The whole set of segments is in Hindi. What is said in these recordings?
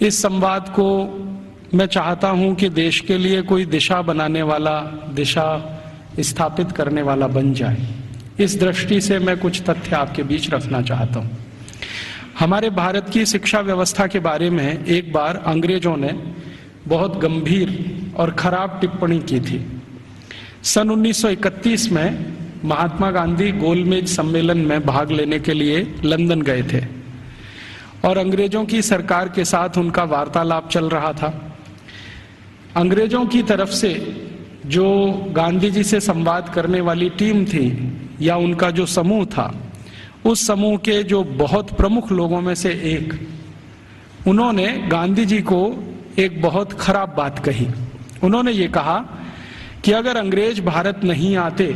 इस संवाद को मैं चाहता हूं कि देश के लिए कोई दिशा बनाने वाला, दिशा स्थापित करने वाला बन जाए। इस दृष्टि से मैं कुछ तथ्य आपके बीच रखना चाहता हूं। हमारे भारत की शिक्षा व्यवस्था के बारे में एक बार अंग्रेजों ने बहुत गंभीर और खराब टिप्पणी की थी। सन 1931 में महात्मा गांधी गोलमेज सम्मेलन में भाग लेने के लिए लंदन गए थे और अंग्रेजों की सरकार के साथ उनका वार्तालाप चल रहा था। अंग्रेजों की तरफ से जो गांधी जी से संवाद करने वाली टीम थी या उनका जो समूह था, उस समूह के जो बहुत प्रमुख लोगों में से एक, उन्होंने गांधी जी को एक बहुत खराब बात कही। उन्होंने ये कहा कि अगर अंग्रेज भारत नहीं आते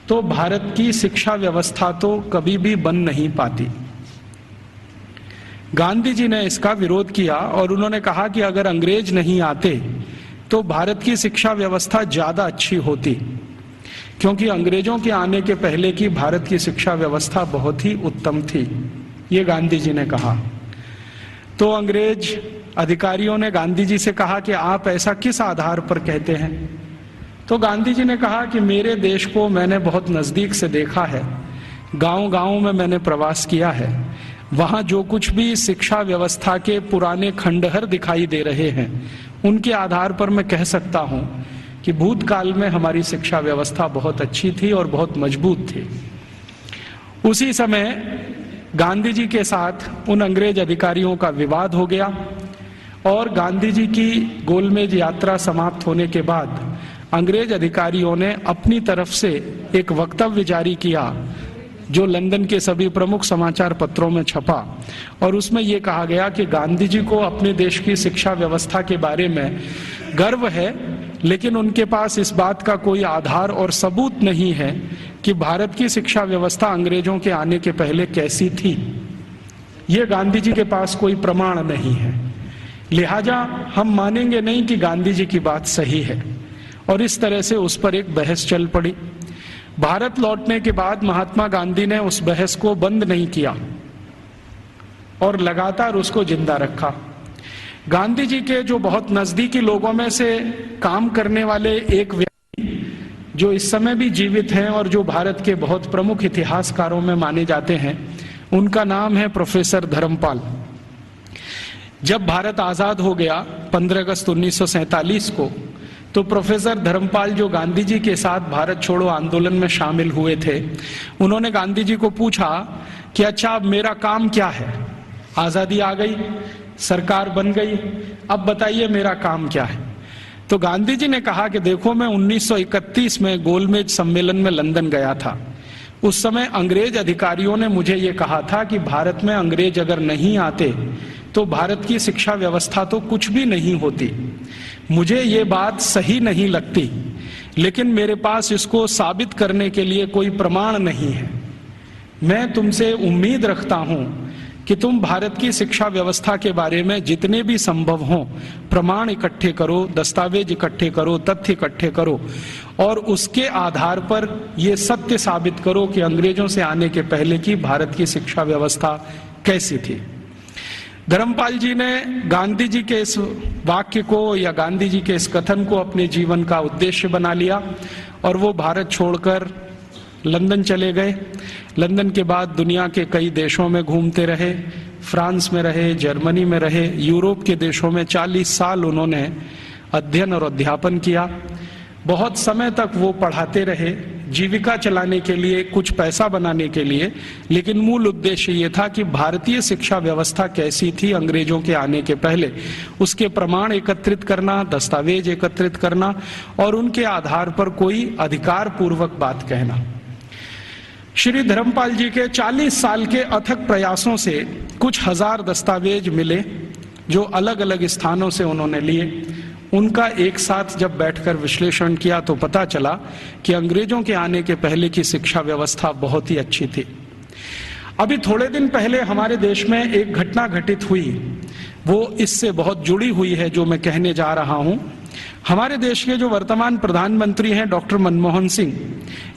तो भारत की शिक्षा व्यवस्था तो कभी भी बन नहीं पाती। गांधी जी ने इसका विरोध किया और उन्होंने कहा कि अगर अंग्रेज नहीं आते तो भारत की शिक्षा व्यवस्था ज्यादा अच्छी होती, क्योंकि अंग्रेजों के आने के पहले की भारत की शिक्षा व्यवस्था बहुत ही उत्तम थी। ये गांधी जी ने कहा। तो अंग्रेज अधिकारियों ने गांधी जी से कहा कि आप ऐसा किस आधार पर कहते हैं? तो गांधी जी ने कहा कि मेरे देश को मैंने बहुत नजदीक से देखा है, गांव-गांव में मैंने प्रवास किया है, वहां जो कुछ भी शिक्षा व्यवस्था के पुराने खंडहर दिखाई दे रहे हैं, उनके आधार पर मैं कह सकता हूं कि भूतकाल में हमारी शिक्षा व्यवस्था बहुत अच्छी थी और बहुत मजबूत थी। उसी समय गांधी जी के साथ उन अंग्रेज अधिकारियों का विवाद हो गया और गांधी जी की गोलमेज यात्रा समाप्त होने के बाद अंग्रेज अधिकारियों ने अपनी तरफ से एक वक्तव्य जारी किया जो लंदन के सभी प्रमुख समाचार पत्रों में छपा और उसमें यह कहा गया कि गांधी जी को अपने देश की शिक्षा व्यवस्था के बारे में गर्व है, लेकिन उनके पास इस बात का कोई आधार और सबूत नहीं है कि भारत की शिक्षा व्यवस्था अंग्रेजों के आने के पहले कैसी थी। ये गांधी जी के पास कोई प्रमाण नहीं है, लिहाजा हम मानेंगे नहीं कि गांधी जी की बात सही है। और इस तरह से उस पर एक बहस चल पड़ी। भारत लौटने के बाद महात्मा गांधी ने उस बहस को बंद नहीं किया और लगातार उसको जिंदा रखा। गांधी जी के जो बहुत नजदीकी लोगों में से काम करने वाले एक व्यक्ति जो इस समय भी जीवित हैं और जो भारत के बहुत प्रमुख इतिहासकारों में माने जाते हैं, उनका नाम है प्रोफेसर धर्मपाल। जब भारत आजाद हो गया 15 अगस्त 1947 को, तो प्रोफेसर धर्मपाल जो गांधी जी के साथ भारत छोड़ो आंदोलन में शामिल हुए थे, उन्होंने गांधी जी को पूछा कि अच्छा अब मेरा काम क्या है? आजादी आ गई, सरकार बन गई, अब बताइए मेरा काम क्या है? तो गांधी जी ने कहा कि देखो, मैं 1931 में गोलमेज सम्मेलन में लंदन गया था। उस समय अंग्रेज अधिकारियों ने मुझे ये कहा था कि भारत में अंग्रेज अगर नहीं आते तो भारत की शिक्षा व्यवस्था तो कुछ भी नहीं होती। मुझे ये बात सही नहीं लगती, लेकिन मेरे पास इसको साबित करने के लिए कोई प्रमाण नहीं है। मैं तुमसे उम्मीद रखता हूं कि तुम भारत की शिक्षा व्यवस्था के बारे में जितने भी संभव हों प्रमाण इकट्ठे करो, दस्तावेज इकट्ठे करो, तथ्य इकट्ठे करो और उसके आधार पर यह सत्य साबित करो कि अंग्रेजों से आने के पहले की भारत की शिक्षा व्यवस्था कैसी थी। धर्मपाल जी ने गांधी जी के इस वाक्य को या गांधी जी के इस कथन को अपने जीवन का उद्देश्य बना लिया और वो भारत छोड़कर लंदन चले गए। लंदन के बाद दुनिया के कई देशों में घूमते रहे, फ्रांस में रहे, जर्मनी में रहे, यूरोप के देशों में 40 साल उन्होंने अध्ययन और अध्यापन किया। बहुत समय तक वो पढ़ाते रहे, जीविका चलाने के लिए, कुछ पैसा बनाने के लिए, लेकिन मूल उद्देश्य ये था कि भारतीय शिक्षा व्यवस्था कैसी थी अंग्रेजों के आने के पहले, उसके प्रमाण एकत्रित करना, दस्तावेज एकत्रित करना और उनके आधार पर कोई अधिकार पूर्वक बात कहना। श्री धर्मपाल जी के 40 साल के अथक प्रयासों से कुछ हजार दस्तावेज मिले जो अलग अलग स्थानों से उन्होंने लिए। उनका एक साथ जब बैठकर विश्लेषण किया तो पता चला कि अंग्रेजों के आने के पहले की शिक्षा व्यवस्था बहुत ही अच्छी थी। अभी थोड़े दिन पहले हमारे देश में एक घटना घटित हुई, वो इससे बहुत जुड़ी हुई है जो मैं कहने जा रहा हूं। हमारे देश के जो वर्तमान प्रधानमंत्री हैं डॉक्टर मनमोहन सिंह,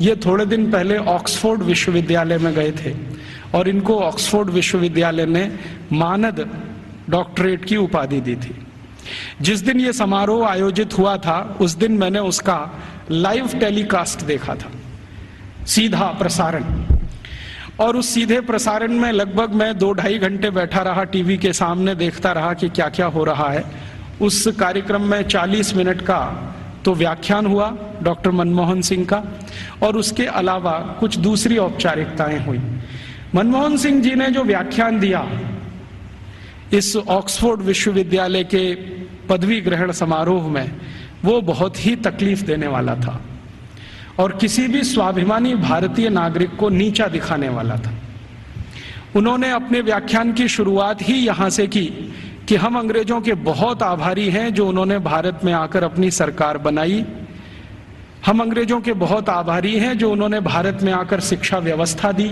ये थोड़े दिन पहले ऑक्सफोर्ड विश्वविद्यालय में गए थे और इनको ऑक्सफोर्ड विश्वविद्यालय ने मानद डॉक्टरेट की उपाधि दी थी। जिस दिन ये समारोह आयोजित हुआ था उस दिन मैंने उसका लाइव टेलीकास्ट देखा था, सीधा प्रसारण। और उस सीधे प्रसारण में लगभग मैं 2-2.5 घंटे बैठा रहा टीवी के सामने, देखता रहा कि क्या क्या हो रहा है। उस कार्यक्रम में 40 मिनट का तो व्याख्यान हुआ डॉक्टर मनमोहन सिंह का, और उसके अलावा कुछ दूसरी औपचारिकताएं हुई। मनमोहन सिंह जी ने जो व्याख्यान दिया इस ऑक्सफोर्ड विश्वविद्यालय के पदवी ग्रहण समारोह में, वो बहुत ही तकलीफ देने वाला था और किसी भी स्वाभिमानी भारतीय नागरिक को नीचा दिखाने वाला था। उन्होंने अपने व्याख्यान की शुरुआत ही यहां से की कि हम अंग्रेजों के बहुत आभारी हैं जो उन्होंने भारत में आकर अपनी सरकार बनाई। हम अंग्रेजों के बहुत आभारी हैं जो उन्होंने भारत में आकर शिक्षा व्यवस्था दी।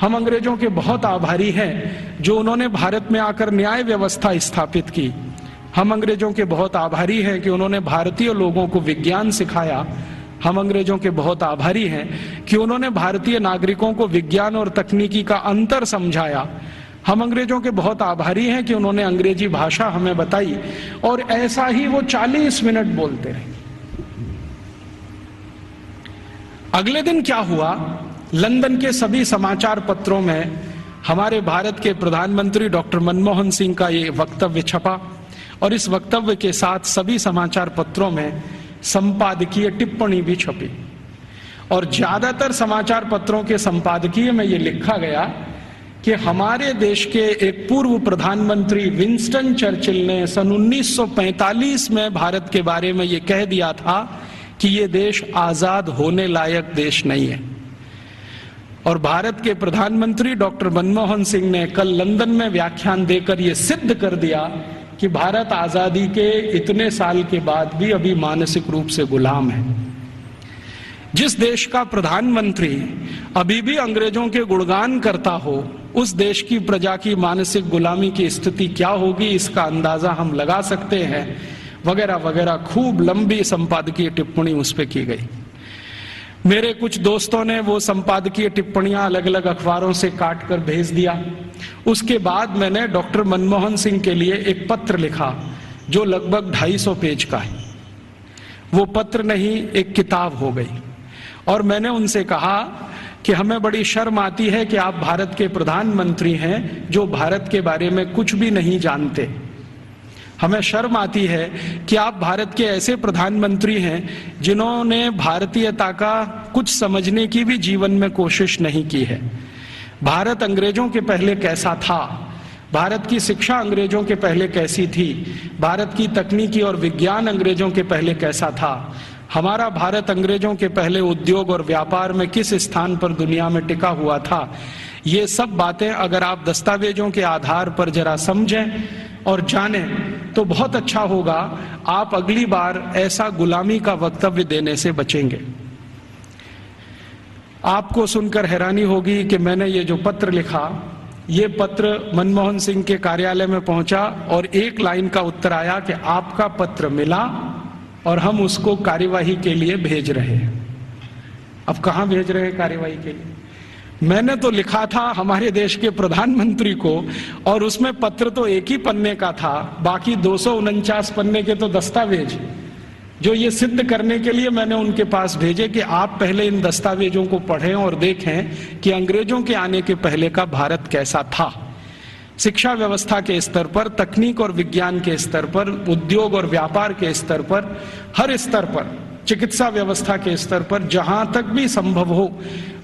हम अंग्रेजों के बहुत आभारी हैं जो उन्होंने भारत में आकर न्याय व्यवस्था स्थापित की। हम अंग्रेजों के बहुत आभारी हैं कि उन्होंने भारतीय लोगों को विज्ञान सिखाया। हम अंग्रेजों के बहुत आभारी हैं कि उन्होंने भारतीय नागरिकों को विज्ञान और तकनीकी का अंतर समझाया। हम अंग्रेजों के बहुत आभारी हैं कि उन्होंने अंग्रेजी भाषा हमें बताई। और ऐसा ही वो 40 मिनट बोलते रहे। अगले दिन क्या हुआ, लंदन के सभी समाचार पत्रों में हमारे भारत के प्रधानमंत्री डॉक्टर मनमोहन सिंह का ये वक्तव्य छपा, और इस वक्तव्य के साथ सभी समाचार पत्रों में संपादकीय टिप्पणी भी छपी। और ज्यादातर समाचार पत्रों के संपादकीय में ये लिखा गया कि हमारे देश के एक पूर्व प्रधानमंत्री विंस्टन चर्चिल ने सन 1945 में भारत के बारे में ये कह दिया था कि ये देश आजाद होने लायक देश नहीं है। और भारत के प्रधानमंत्री डॉक्टर मनमोहन सिंह ने कल लंदन में व्याख्यान देकर ये सिद्ध कर दिया कि भारत आजादी के इतने साल के बाद भी अभी मानसिक रूप से गुलाम है। जिस देश का प्रधानमंत्री अभी भी अंग्रेजों के गुणगान करता हो, उस देश की प्रजा की मानसिक गुलामी की स्थिति क्या होगी इसका अंदाजा हम लगा सकते हैं। वगैरह वगैरह खूब लंबी संपादकीय टिप्पणी उस पर की गई। मेरे कुछ दोस्तों ने वो संपादकीय टिप्पणियां अलग अलग अखबारों से काट कर भेज दिया। उसके बाद मैंने डॉक्टर मनमोहन सिंह के लिए एक पत्र लिखा जो लगभग 250 पेज का है। वो पत्र नहीं, एक किताब हो गई। और मैंने उनसे कहा कि हमें बड़ी शर्म आती है कि आप भारत के प्रधानमंत्री हैं जो भारत के बारे में कुछ भी नहीं जानते। हमें शर्म आती है कि आप भारत के ऐसे प्रधानमंत्री हैं जिन्होंने भारतीयता का कुछ समझने की भी जीवन में कोशिश नहीं की है। भारत अंग्रेजों के पहले कैसा था, भारत की शिक्षा अंग्रेजों के पहले कैसी थी, भारत की तकनीकी और विज्ञान अंग्रेजों के पहले कैसा था, हमारा भारत अंग्रेजों के पहले उद्योग और व्यापार में किस स्थान पर दुनिया में टिका हुआ था। ये सब बातें अगर आप दस्तावेजों के आधार पर जरा समझें और जानें तो बहुत अच्छा होगा। आप अगली बार ऐसा गुलामी का वक्तव्य देने से बचेंगे। आपको सुनकर हैरानी होगी कि मैंने ये जो पत्र लिखा, ये पत्र मनमोहन सिंह के कार्यालय में पहुंचा और एक लाइन का उत्तर आया कि आपका पत्र मिला और हम उसको कार्यवाही के लिए भेज रहे हैं। अब कहां भेज रहे हैं कार्यवाही के लिए? मैंने तो लिखा था हमारे देश के प्रधानमंत्री को, और उसमें पत्र तो एक ही पन्ने का था, बाकी 249 पन्ने के तो दस्तावेज जो ये सिद्ध करने के लिए मैंने उनके पास भेजे कि आप पहले इन दस्तावेजों को पढ़ें और देखें कि अंग्रेजों के आने के पहले का भारत कैसा था। शिक्षा व्यवस्था के स्तर पर, तकनीक और विज्ञान के स्तर पर, उद्योग और व्यापार के स्तर पर, हर स्तर पर, चिकित्सा व्यवस्था के स्तर पर, जहां तक भी संभव हो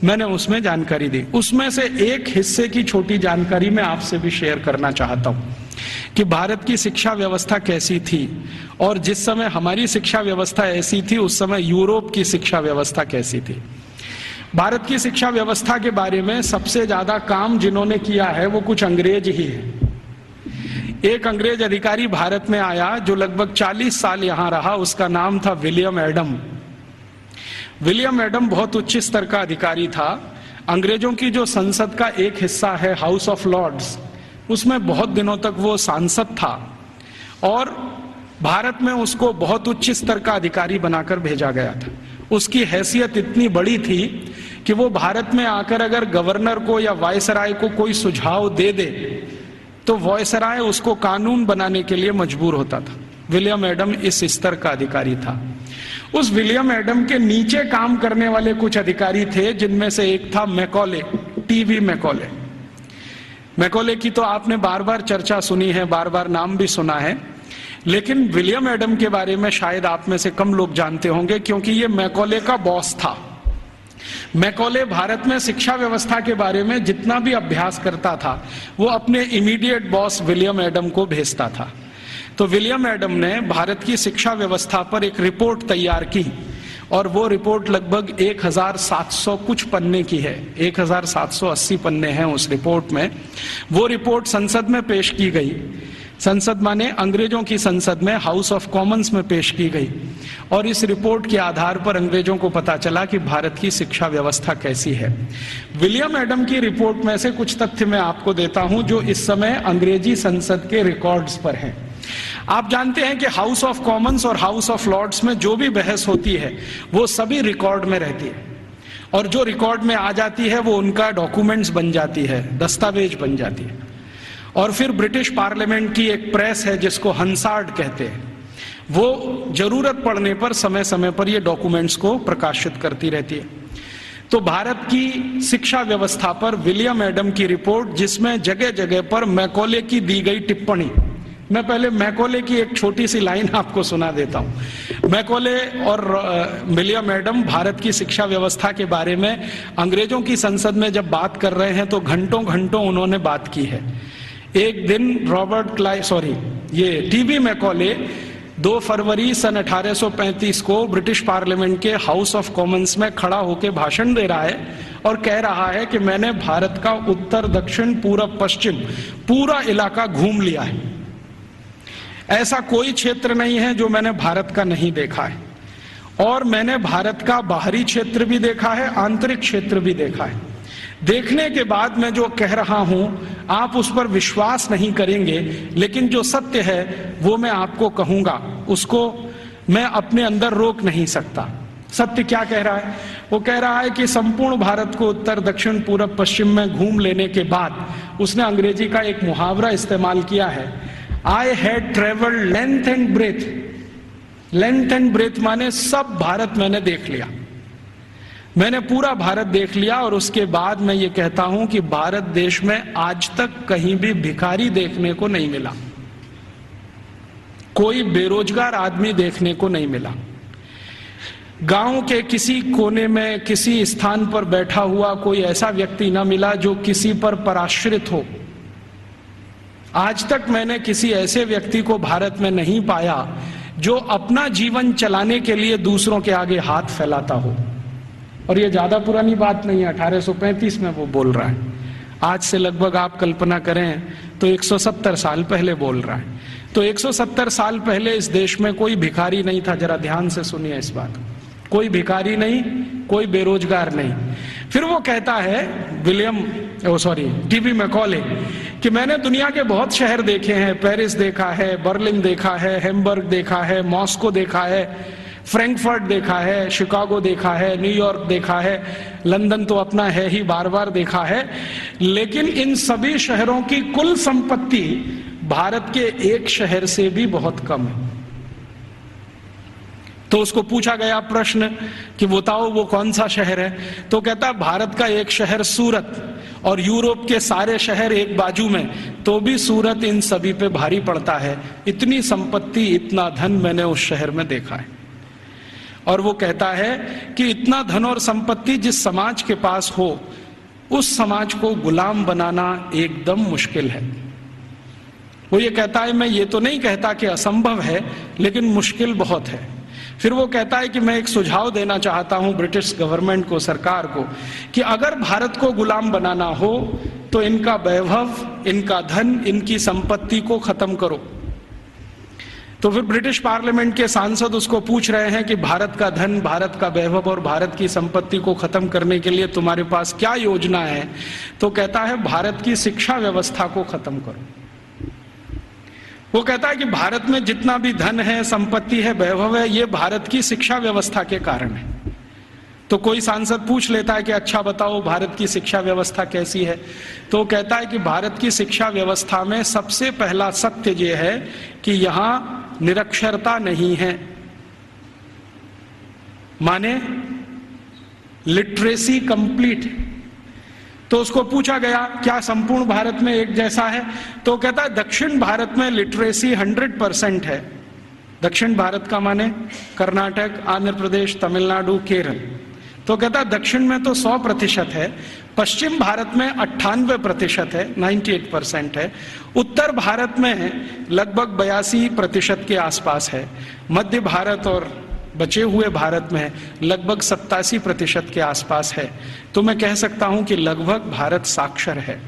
मैंने उसमें जानकारी दी। उसमें से एक हिस्से की छोटी जानकारी मैं आपसे भी शेयर करना चाहता हूं कि भारत की शिक्षा व्यवस्था कैसी थी, और जिस समय हमारी शिक्षा व्यवस्था ऐसी थी उस समय यूरोप की शिक्षा व्यवस्था कैसी थी। भारत की शिक्षा व्यवस्था के बारे में सबसे ज्यादा काम जिन्होंने किया है वो कुछ अंग्रेज ही है। एक अंग्रेज अधिकारी भारत में आया जो लगभग 40 साल यहां रहा, उसका नाम था विलियम एडम। विलियम एडम बहुत उच्च स्तर का अधिकारी था। अंग्रेजों की जो संसद का एक हिस्सा है हाउस ऑफ लॉर्ड्स, उसमें बहुत दिनों तक वो सांसद था और भारत में उसको बहुत उच्च स्तर का अधिकारी बनाकर भेजा गया था। उसकी हैसियत इतनी बड़ी थी कि वो भारत में आकर अगर गवर्नर को या वायसराय को कोई सुझाव दे दे तो वॉयसराय उसको कानून बनाने के लिए मजबूर होता था। विलियम एडम इस स्तर का अधिकारी था। उस विलियम एडम के नीचे काम करने वाले कुछ अधिकारी थे, जिनमें से एक था मैकॉले, टीवी मैकॉले। मैकॉले की तो आपने बार बार चर्चा सुनी है, बार बार नाम भी सुना है, लेकिन विलियम एडम के बारे में शायद आप में से कम लोग जानते होंगे, क्योंकि ये मैकॉले का बॉस था। मैकॉले भारत में शिक्षा व्यवस्था के बारे में जितना भी अभ्यास करता था, वो अपने इमीडिएट बॉस विलियम एडम को भेजता था। तो विलियम एडम ने भारत की शिक्षा व्यवस्था पर एक रिपोर्ट तैयार की, और वो रिपोर्ट लगभग 1700 कुछ पन्ने की है, 1780 पन्ने हैं उस रिपोर्ट में। वो रिपोर्ट संसद में पेश की गई। संसद माने अंग्रेजों की संसद में, हाउस ऑफ कॉमन्स में पेश की गई, और इस रिपोर्ट के आधार पर अंग्रेजों को पता चला कि भारत की शिक्षा व्यवस्था कैसी है। विलियम एडम की रिपोर्ट में से कुछ तथ्य मैं आपको देता हूं जो इस समय अंग्रेजी संसद के रिकॉर्ड्स पर हैं। आप जानते हैं कि हाउस ऑफ कॉमन्स और हाउस ऑफ लॉर्ड्स में जो भी बहस होती है वो सभी रिकॉर्ड में रहती है, और जो रिकॉर्ड में आ जाती है वो उनका डॉक्यूमेंट्स बन जाती है, दस्तावेज बन जाती है। और फिर ब्रिटिश पार्लियामेंट की एक प्रेस है जिसको हंसार्ड कहते हैं, वो जरूरत पड़ने पर समय समय पर ये डॉक्यूमेंट्स को प्रकाशित करती रहती है। तो भारत की शिक्षा व्यवस्था पर विलियम एडम की रिपोर्ट, जिसमें जगह जगह पर मैकॉले की दी गई टिप्पणी, मैं पहले मैकॉले की एक छोटी सी लाइन आपको सुना देता हूं। मैकॉले और विलियम एडम भारत की शिक्षा व्यवस्था के बारे में अंग्रेजों की संसद में जब बात कर रहे हैं तो घंटों घंटों उन्होंने बात की है। एक दिन ये टीवी मैकॉले 2 फरवरी सन 1835 को ब्रिटिश पार्लियामेंट के हाउस ऑफ कॉमन्स में खड़ा होकर भाषण दे रहा है और कह रहा है कि मैंने भारत का उत्तर, दक्षिण, पूरब, पश्चिम पूरा इलाका घूम लिया है। ऐसा कोई क्षेत्र नहीं है जो मैंने भारत का नहीं देखा है, और मैंने भारत का बाहरी क्षेत्र भी देखा है, आंतरिक क्षेत्र भी देखा है। देखने के बाद मैं जो कह रहा हूं आप उस पर विश्वास नहीं करेंगे, लेकिन जो सत्य है वो मैं आपको कहूंगा, उसको मैं अपने अंदर रोक नहीं सकता। सत्य क्या कह रहा है? वो कह रहा है कि संपूर्ण भारत को उत्तर, दक्षिण, पूरब, पश्चिम में घूम लेने के बाद उसने अंग्रेजी का एक मुहावरा इस्तेमाल किया है, I had travelled length and breadth. Length and breadth माने सब भारत मैंने देख लिया, मैंने पूरा भारत देख लिया। और उसके बाद मैं ये कहता हूं कि भारत देश में आज तक कहीं भी भिखारी देखने को नहीं मिला, कोई बेरोजगार आदमी देखने को नहीं मिला, गांव के किसी कोने में किसी स्थान पर बैठा हुआ कोई ऐसा व्यक्ति ना मिला जो किसी पर पराश्रित हो। आज तक मैंने किसी ऐसे व्यक्ति को भारत में नहीं पाया जो अपना जीवन चलाने के लिए दूसरों के आगे हाथ फैलाता हो। और ये ज्यादा पुरानी बात नहीं है, 1835 में वो बोल रहा है। आज से लगभग आप कल्पना करें तो 170 साल पहले बोल रहा है। तो 170 साल पहले इस देश में कोई भिखारी नहीं था। जरा ध्यान से सुनिए इस बात, कोई भिखारी नहीं, कोई बेरोजगार नहीं। फिर वो कहता है टीवी मैकॉले कि मैंने दुनिया के बहुत शहर देखे हैं, पेरिस देखा है, बर्लिन देखा है, हैम्बर्ग देखा है, मॉस्को देखा है, फ्रैंकफर्ट देखा है, शिकागो देखा है, न्यूयॉर्क देखा है, लंदन तो अपना है ही, बार बार देखा है, लेकिन इन सभी शहरों की कुल संपत्ति भारत के एक शहर से भी बहुत कम है। तो उसको पूछा गया प्रश्न कि बताओ वो कौन सा शहर है? तो कहता भारत का एक शहर सूरत, और यूरोप के सारे शहर एक बाजू में, तो भी सूरत इन सभी पे भारी पड़ता है। इतनी संपत्ति, इतना धन मैंने उस शहर में देखा है। और वो कहता है कि इतना धन और संपत्ति जिस समाज के पास हो, उस समाज को गुलाम बनाना एकदम मुश्किल है। वो ये कहता है, मैं ये तो नहीं कहता कि असंभव है, लेकिन मुश्किल बहुत है। फिर वो कहता है कि मैं एक सुझाव देना चाहता हूं ब्रिटिश गवर्नमेंट को, सरकार को, कि अगर भारत को गुलाम बनाना हो तो इनका वैभव, इनका धन, इनकी संपत्ति को खत्म करो। तो फिर ब्रिटिश पार्लियामेंट के सांसद उसको पूछ रहे हैं कि भारत का धन, भारत का वैभव और भारत की संपत्ति को खत्म करने के लिए तुम्हारे पास क्या योजना है? तो कहता है भारत की शिक्षा व्यवस्था को खत्म करो। वो कहता है कि भारत में जितना भी धन है, संपत्ति है, वैभव है, ये भारत की शिक्षा व्यवस्था के कारण है। तो कोई सांसद पूछ लेता है कि अच्छा बताओ भारत की शिक्षा व्यवस्था कैसी है, तो कहता है कि भारत की शिक्षा व्यवस्था में सबसे पहला सत्य यह है कि यहां निरक्षरता नहीं है, माने लिटरेसी कंप्लीट। तो उसको पूछा गया क्या संपूर्ण भारत में एक जैसा है, तो कहता है दक्षिण भारत में लिटरेसी 100% है। दक्षिण भारत का माने कर्नाटक, आंध्र प्रदेश, तमिलनाडु, केरल। तो कहता है दक्षिण में तो 100% है, पश्चिम भारत में 98% है, 98% है, उत्तर भारत में लगभग 82% के आसपास है, मध्य भारत और बचे हुए भारत में लगभग 87% के आसपास है। तो मैं कह सकता हूं कि लगभग भारत साक्षर है।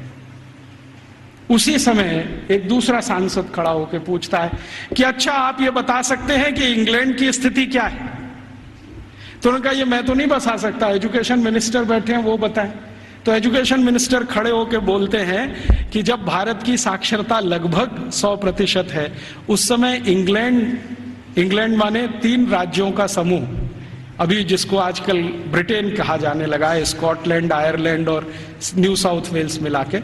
उसी समय एक दूसरा सांसद खड़ा होकर पूछता है कि अच्छा आप ये बता सकते हैं कि इंग्लैंड की स्थिति क्या है। तो उन्होंने कहा ये मैं तो नहीं बता सकता, एजुकेशन मिनिस्टर बैठे हैं वो बताएं। तो एजुकेशन मिनिस्टर खड़े होकर बोलते हैं कि जब भारत की साक्षरता लगभग 100% है, उस समय इंग्लैंड माने 3 राज्यों का समूह, अभी जिसको आजकल ब्रिटेन कहा जाने लगा है, स्कॉटलैंड, आयरलैंड और न्यू साउथ वेल्स मिला के,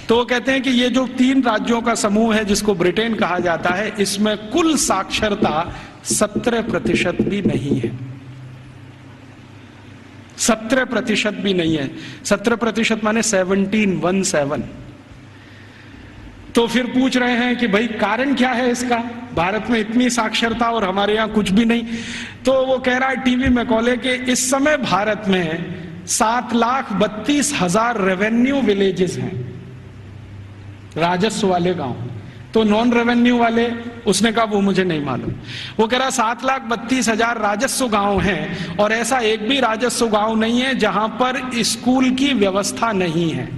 तो वो कहते हैं कि ये जो 3 राज्यों का समूह है जिसको ब्रिटेन कहा जाता है, इसमें कुल साक्षरता 17% भी नहीं है। 17% भी नहीं है। 17% माने 17। तो फिर पूछ रहे हैं कि भाई कारण क्या है इसका, भारत में इतनी साक्षरता और हमारे यहाँ कुछ भी नहीं। तो वो कह रहा है टीवी मैकॉले के इस समय भारत में 7,32,000 रेवेन्यू विलेजेस हैं, राजस्व वाले गांव। तो नॉन रेवेन्यू वाले, उसने कहा वो मुझे नहीं मालूम। वो कह रहा 7,32,000 राजस्व गांव हैं और ऐसा एक भी राजस्व गांव नहीं है जहां पर स्कूल की व्यवस्था नहीं है।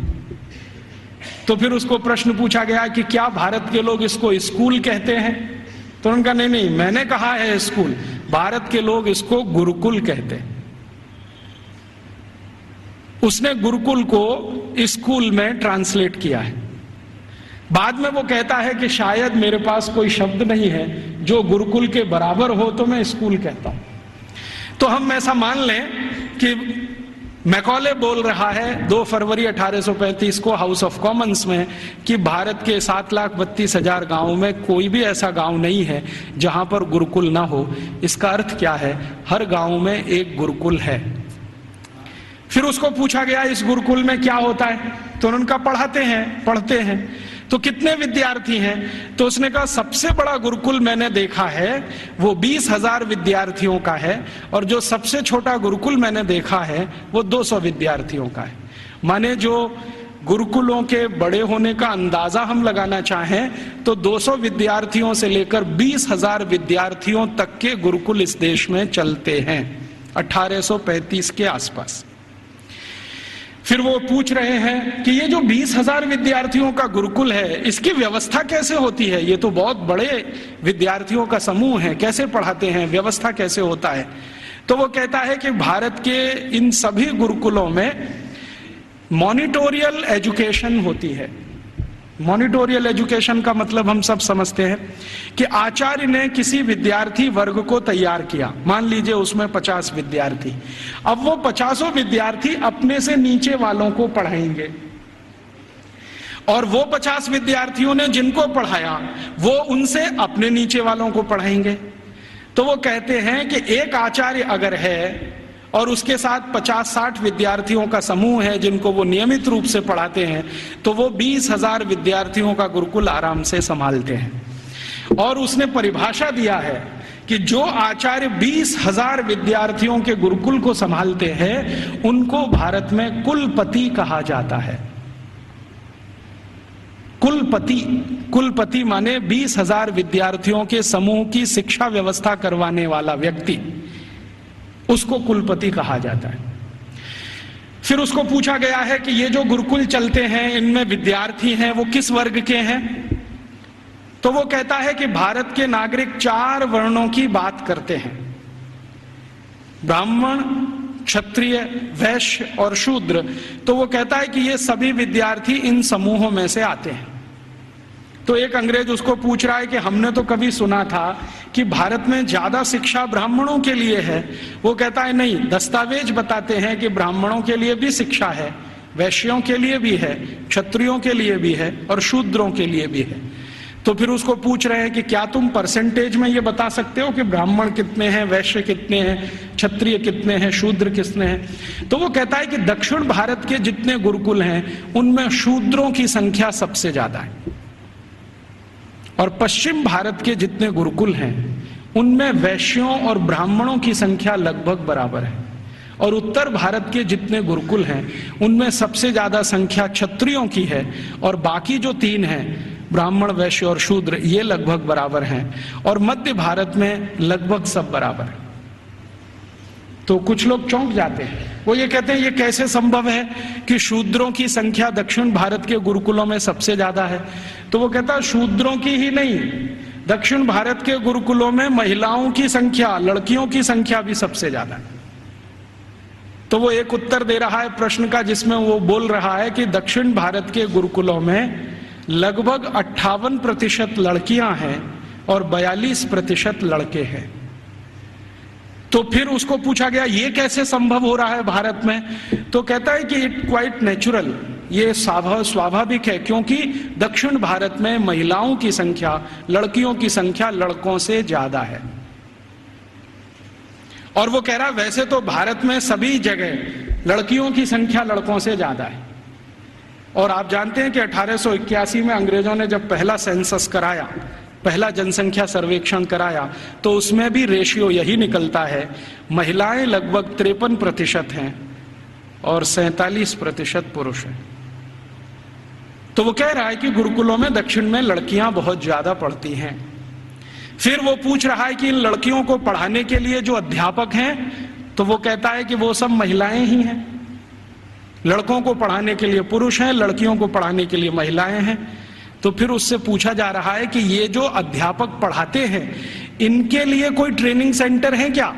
तो फिर उसको प्रश्न पूछा गया कि क्या भारत के लोग इसको स्कूल कहते हैं, तो उन्होंने कहा नहीं, मैंने कहा है स्कूल, भारत के लोग इसको गुरुकुल कहते हैं। उसने गुरुकुल को स्कूल में ट्रांसलेट किया है। बाद में वो कहता है कि शायद मेरे पास कोई शब्द नहीं है जो गुरुकुल के बराबर हो तो मैं स्कूल कहता हूं। तो हम ऐसा मान लें कि मैकॉले बोल रहा है 2 फरवरी 1835 को हाउस ऑफ कॉमन्स में कि भारत के 7,32,000 गांवों में कोई भी ऐसा गांव नहीं है जहां पर गुरुकुल ना हो। इसका अर्थ क्या है, हर गांव में एक गुरुकुल है। फिर उसको पूछा गया इस गुरुकुल में क्या होता है, तो उन्होंने कहा पढ़ते हैं। तो कितने विद्यार्थी हैं, तो उसने कहा सबसे बड़ा गुरुकुल मैंने देखा है वो 20,000 विद्यार्थियों का है, और जो सबसे छोटा गुरुकुल मैंने देखा है वो 200 विद्यार्थियों का है। माने जो गुरुकुलों के बड़े होने का अंदाजा हम लगाना चाहें तो 200 विद्यार्थियों से लेकर 20,000 विद्यार्थियों तक के गुरुकुल इस देश में चलते हैं 1835 के आसपास। फिर वो पूछ रहे हैं कि ये जो 20,000 विद्यार्थियों का गुरुकुल है इसकी व्यवस्था कैसे होती है, ये तो बहुत बड़े विद्यार्थियों का समूह है, कैसे पढ़ाते हैं, व्यवस्था कैसे होता है। तो वो कहता है कि भारत के इन सभी गुरुकुलों में मॉनिटोरियल एजुकेशन होती है। मॉनिटोरियल एजुकेशन का मतलब हम सब समझते हैं कि आचार्य ने किसी विद्यार्थी वर्ग को तैयार किया, मान लीजिए उसमें 50 विद्यार्थी, अब वो 50 विद्यार्थी अपने से नीचे वालों को पढ़ाएंगे, और वो 50 विद्यार्थियों ने जिनको पढ़ाया वो उनसे अपने नीचे वालों को पढ़ाएंगे। तो वो कहते हैं कि एक आचार्य अगर है और उसके साथ 50-60 विद्यार्थियों का समूह है जिनको वो नियमित रूप से पढ़ाते हैं, तो वो 20,000 विद्यार्थियों का गुरुकुल आराम से संभालते हैं। और उसने परिभाषा दिया है कि जो आचार्य 20,000 विद्यार्थियों के गुरुकुल को संभालते हैं उनको भारत में कुलपति कहा जाता है। कुलपति माने 20,000 विद्यार्थियों के समूह की शिक्षा व्यवस्था करवाने वाला व्यक्ति, उसको कुलपति कहा जाता है। फिर उसको पूछा गया है कि ये जो गुरुकुल चलते हैं इनमें विद्यार्थी हैं वो किस वर्ग के हैं, तो वो कहता है कि भारत के नागरिक 4 वर्णों की बात करते हैं, ब्राह्मण, क्षत्रिय, वैश्य और शूद्र। तो वो कहता है कि ये सभी विद्यार्थी इन समूहों में से आते हैं। तो एक अंग्रेज उसको पूछ रहा है कि हमने तो कभी सुना था कि भारत में ज्यादा शिक्षा ब्राह्मणों के लिए है। वो कहता है नहीं, दस्तावेज बताते हैं कि ब्राह्मणों के लिए भी शिक्षा है, वैश्यों के लिए भी है, क्षत्रियों के लिए भी है और शूद्रों के लिए भी है। तो फिर उसको पूछ रहे हैं कि क्या तुम परसेंटेज में ये बता सकते हो कि ब्राह्मण कितने हैं, वैश्य कितने हैं, क्षत्रिय कितने हैं, शूद्र कितने हैं? तो वो कहता है कि दक्षिण भारत के जितने गुरुकुल हैं उनमें शूद्रों की संख्या सबसे ज्यादा है, और पश्चिम भारत के जितने गुरुकुल हैं उनमें वैश्यों और ब्राह्मणों की संख्या लगभग बराबर है, और उत्तर भारत के जितने गुरुकुल हैं उनमें सबसे ज्यादा संख्या क्षत्रियों की है, और बाकी जो 3 हैं ब्राह्मण, वैश्य और शूद्र ये लगभग बराबर हैं, और मध्य भारत में लगभग सब बराबर है। तो कुछ लोग चौंक जाते हैं, वो ये कहते हैं ये कैसे संभव है कि शूद्रों की संख्या दक्षिण भारत के गुरुकुलों में सबसे ज्यादा है? तो वो कहता है शूद्रों की ही नहीं, दक्षिण भारत के गुरुकुलों में महिलाओं की संख्या, लड़कियों की संख्या भी सबसे ज्यादा है। तो वो एक उत्तर दे रहा है प्रश्न का जिसमें वो बोल रहा है कि दक्षिण भारत के गुरुकुलों में लगभग 58% लड़कियां हैं और 42% लड़के हैं। तो फिर उसको पूछा गया ये कैसे संभव हो रहा है भारत में? तो कहता है कि इट क्वाइट नेचुरल, ये स्वाभाविक है, क्योंकि दक्षिण भारत में महिलाओं की संख्या, लड़कियों की संख्या लड़कों से ज्यादा है। और वो कह रहा है वैसे तो भारत में सभी जगह लड़कियों की संख्या लड़कों से ज्यादा है, और आप जानते हैं कि 1881 में अंग्रेजों ने जब पहला सेंसस कराया, पहला जनसंख्या सर्वेक्षण कराया, तो उसमें भी रेशियो यही निकलता है, महिलाएं लगभग 53% हैं और 47% पुरुष हैं। तो वो कह रहा है कि गुरुकुलों में दक्षिण में लड़कियां बहुत ज्यादा पढ़ती हैं। फिर वो पूछ रहा है कि इन लड़कियों को पढ़ाने के लिए जो अध्यापक हैं, तो वो कहता है कि वो सब महिलाएं ही हैं। लड़कों को पढ़ाने के लिए पुरुष हैं, लड़कियों को पढ़ाने के लिए महिलाएं हैं। तो फिर उससे पूछा जा रहा है कि ये जो अध्यापक पढ़ाते हैं इनके लिए कोई ट्रेनिंग सेंटर है क्या?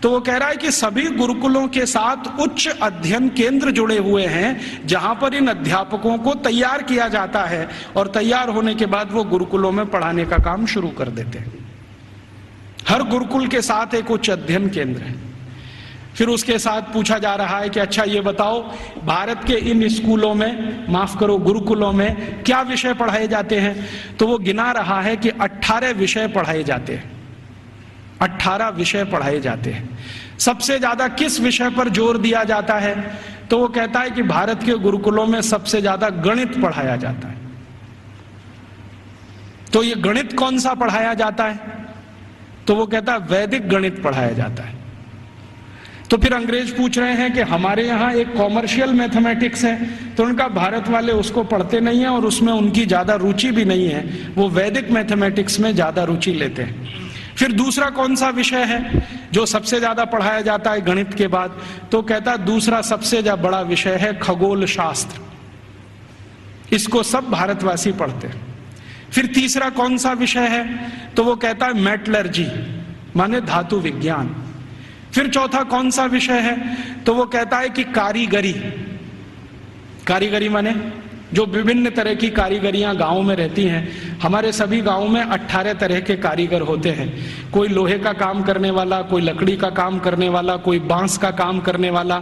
तो वो कह रहा है कि सभी गुरुकुलों के साथ उच्च अध्ययन केंद्र जुड़े हुए हैं जहां पर इन अध्यापकों को तैयार किया जाता है, और तैयार होने के बाद वो गुरुकुलों में पढ़ाने का काम शुरू कर देते हैं। हर गुरुकुल के साथ एक उच्च अध्ययन केंद्र है। फिर उसके साथ पूछा जा रहा है कि अच्छा ये बताओ भारत के इन स्कूलों में, माफ करो गुरुकुलों में क्या विषय पढ़ाए जाते हैं? तो वो गिना रहा है कि 18 विषय पढ़ाए जाते हैं। 18 विषय पढ़ाए जाते हैं। सबसे ज्यादा किस विषय पर जोर दिया जाता है? तो वो कहता है कि भारत के गुरुकुलों में सबसे ज्यादा गणित पढ़ाया जाता है। तो ये गणित कौन सा पढ़ाया जाता है? तो वो कहता है वैदिक गणित पढ़ाया जाता है। तो फिर अंग्रेज पूछ रहे हैं कि हमारे यहाँ एक कॉमर्शियल मैथमेटिक्स है, तो उनका भारत वाले उसको पढ़ते नहीं है और उसमें उनकी ज्यादा रुचि भी नहीं है, वो वैदिक मैथमेटिक्स में ज्यादा रुचि लेते हैं। फिर दूसरा कौन सा विषय है जो सबसे ज्यादा पढ़ाया जाता है गणित के बाद? तो कहता है दूसरा सबसे बड़ा विषय है खगोल शास्त्र, इसको सब भारतवासी पढ़ते हैं। फिर तीसरा कौन सा विषय है? तो वो कहता है मेटलर्जी, माने धातु विज्ञान। फिर चौथा कौन सा विषय है? तो वो कहता है कि कारीगरी। कारीगरी माने जो विभिन्न तरह की कारीगरियां गांव में रहती हैं। हमारे सभी गांव में 18 तरह के कारीगर होते हैं। कोई लोहे का काम करने वाला, कोई लकड़ी का काम करने वाला, कोई बांस का काम करने वाला,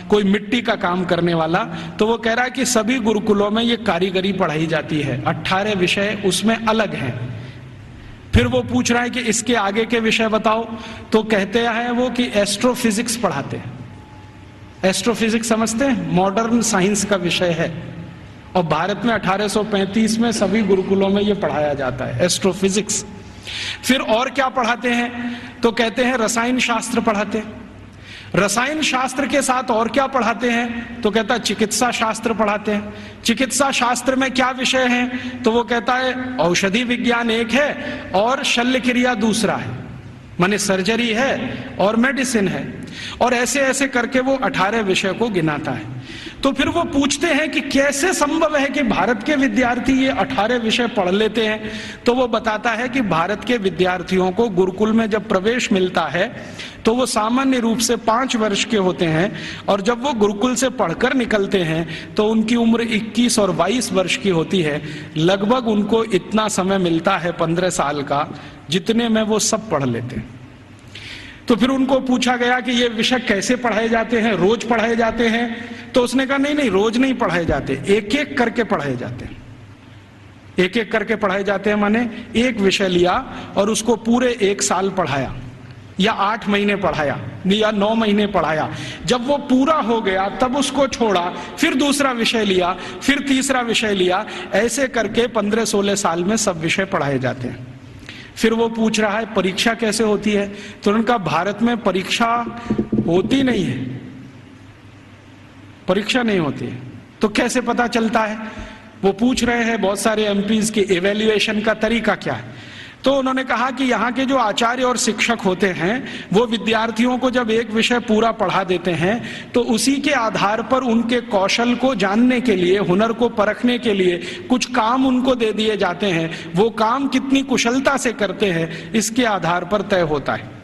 कोई मिट्टी का काम करने वाला। तो वो कह रहा है कि सभी गुरुकुलों में ये कारीगरी पढ़ाई जाती है। 18 विषय उसमें अलग हैं। फिर वो पूछ रहा है कि इसके आगे के विषय बताओ। तो कहते हैं वो कि एस्ट्रोफिजिक्स पढ़ाते हैं। एस्ट्रोफिजिक्स समझते हैं? मॉडर्न साइंस का विषय है, और भारत में 1835 में सभी गुरुकुलों में यह पढ़ाया जाता है, एस्ट्रोफिजिक्स। फिर और क्या पढ़ाते हैं? तो कहते हैं रसायन शास्त्र पढ़ाते हैं। रसायन शास्त्र के साथ और क्या पढ़ाते हैं? तो कहता है चिकित्सा शास्त्र पढ़ाते हैं। चिकित्सा शास्त्र में क्या विषय हैं? तो वो कहता है औषधि विज्ञान एक है और शल्य क्रिया दूसरा है, माने सर्जरी है और मेडिसिन है। और ऐसे ऐसे करके वो 18 विषय को गिनाता है। तो फिर वो पूछते हैं कि कैसे संभव है कि भारत के विद्यार्थी ये 18 विषय पढ़ लेते हैं। तो वो बताता है कि भारत के विद्यार्थियों को गुरुकुल में जब प्रवेश मिलता है तो वो सामान्य रूप से 5 वर्ष के होते हैं, और जब वो गुरुकुल से पढ़कर निकलते हैं तो उनकी उम्र 21 और 22 वर्ष की होती है। लगभग उनको इतना समय मिलता है 15 साल का, जितने में वो सब पढ़ लेते हैं। तो फिर उनको पूछा गया कि ये विषय कैसे पढ़ाए जाते हैं, रोज पढ़ाए जाते हैं? तो उसने कहा नहीं, रोज नहीं पढ़ाए जाते, एक एक करके पढ़ाए जाते हैं। एक एक करके पढ़ाए जाते हैं माने एक विषय लिया और उसको पूरे 1 साल पढ़ाया, या 8 महीने पढ़ाया, या 9 महीने पढ़ाया। जब वो पूरा हो गया तब उसको छोड़ा, फिर दूसरा विषय लिया, फिर तीसरा विषय लिया। ऐसे करके 15-16 साल में सब विषय पढ़ाए जाते हैं। फिर वो पूछ रहा है परीक्षा कैसे होती है? तो उनका भारत में परीक्षा होती नहीं है, परीक्षा नहीं होती है। तो कैसे पता चलता है? वो पूछ रहे हैं बहुत सारे एमपीज के इवैल्यूएशन का तरीका क्या है। तो उन्होंने कहा कि यहाँ के जो आचार्य और शिक्षक होते हैं वो विद्यार्थियों को जब एक विषय पूरा पढ़ा देते हैं तो उसी के आधार पर उनके कौशल को जानने के लिए, हुनर को परखने के लिए कुछ काम उनको दे दिए जाते हैं। वो काम कितनी कुशलता से करते हैं इसके आधार पर तय होता है।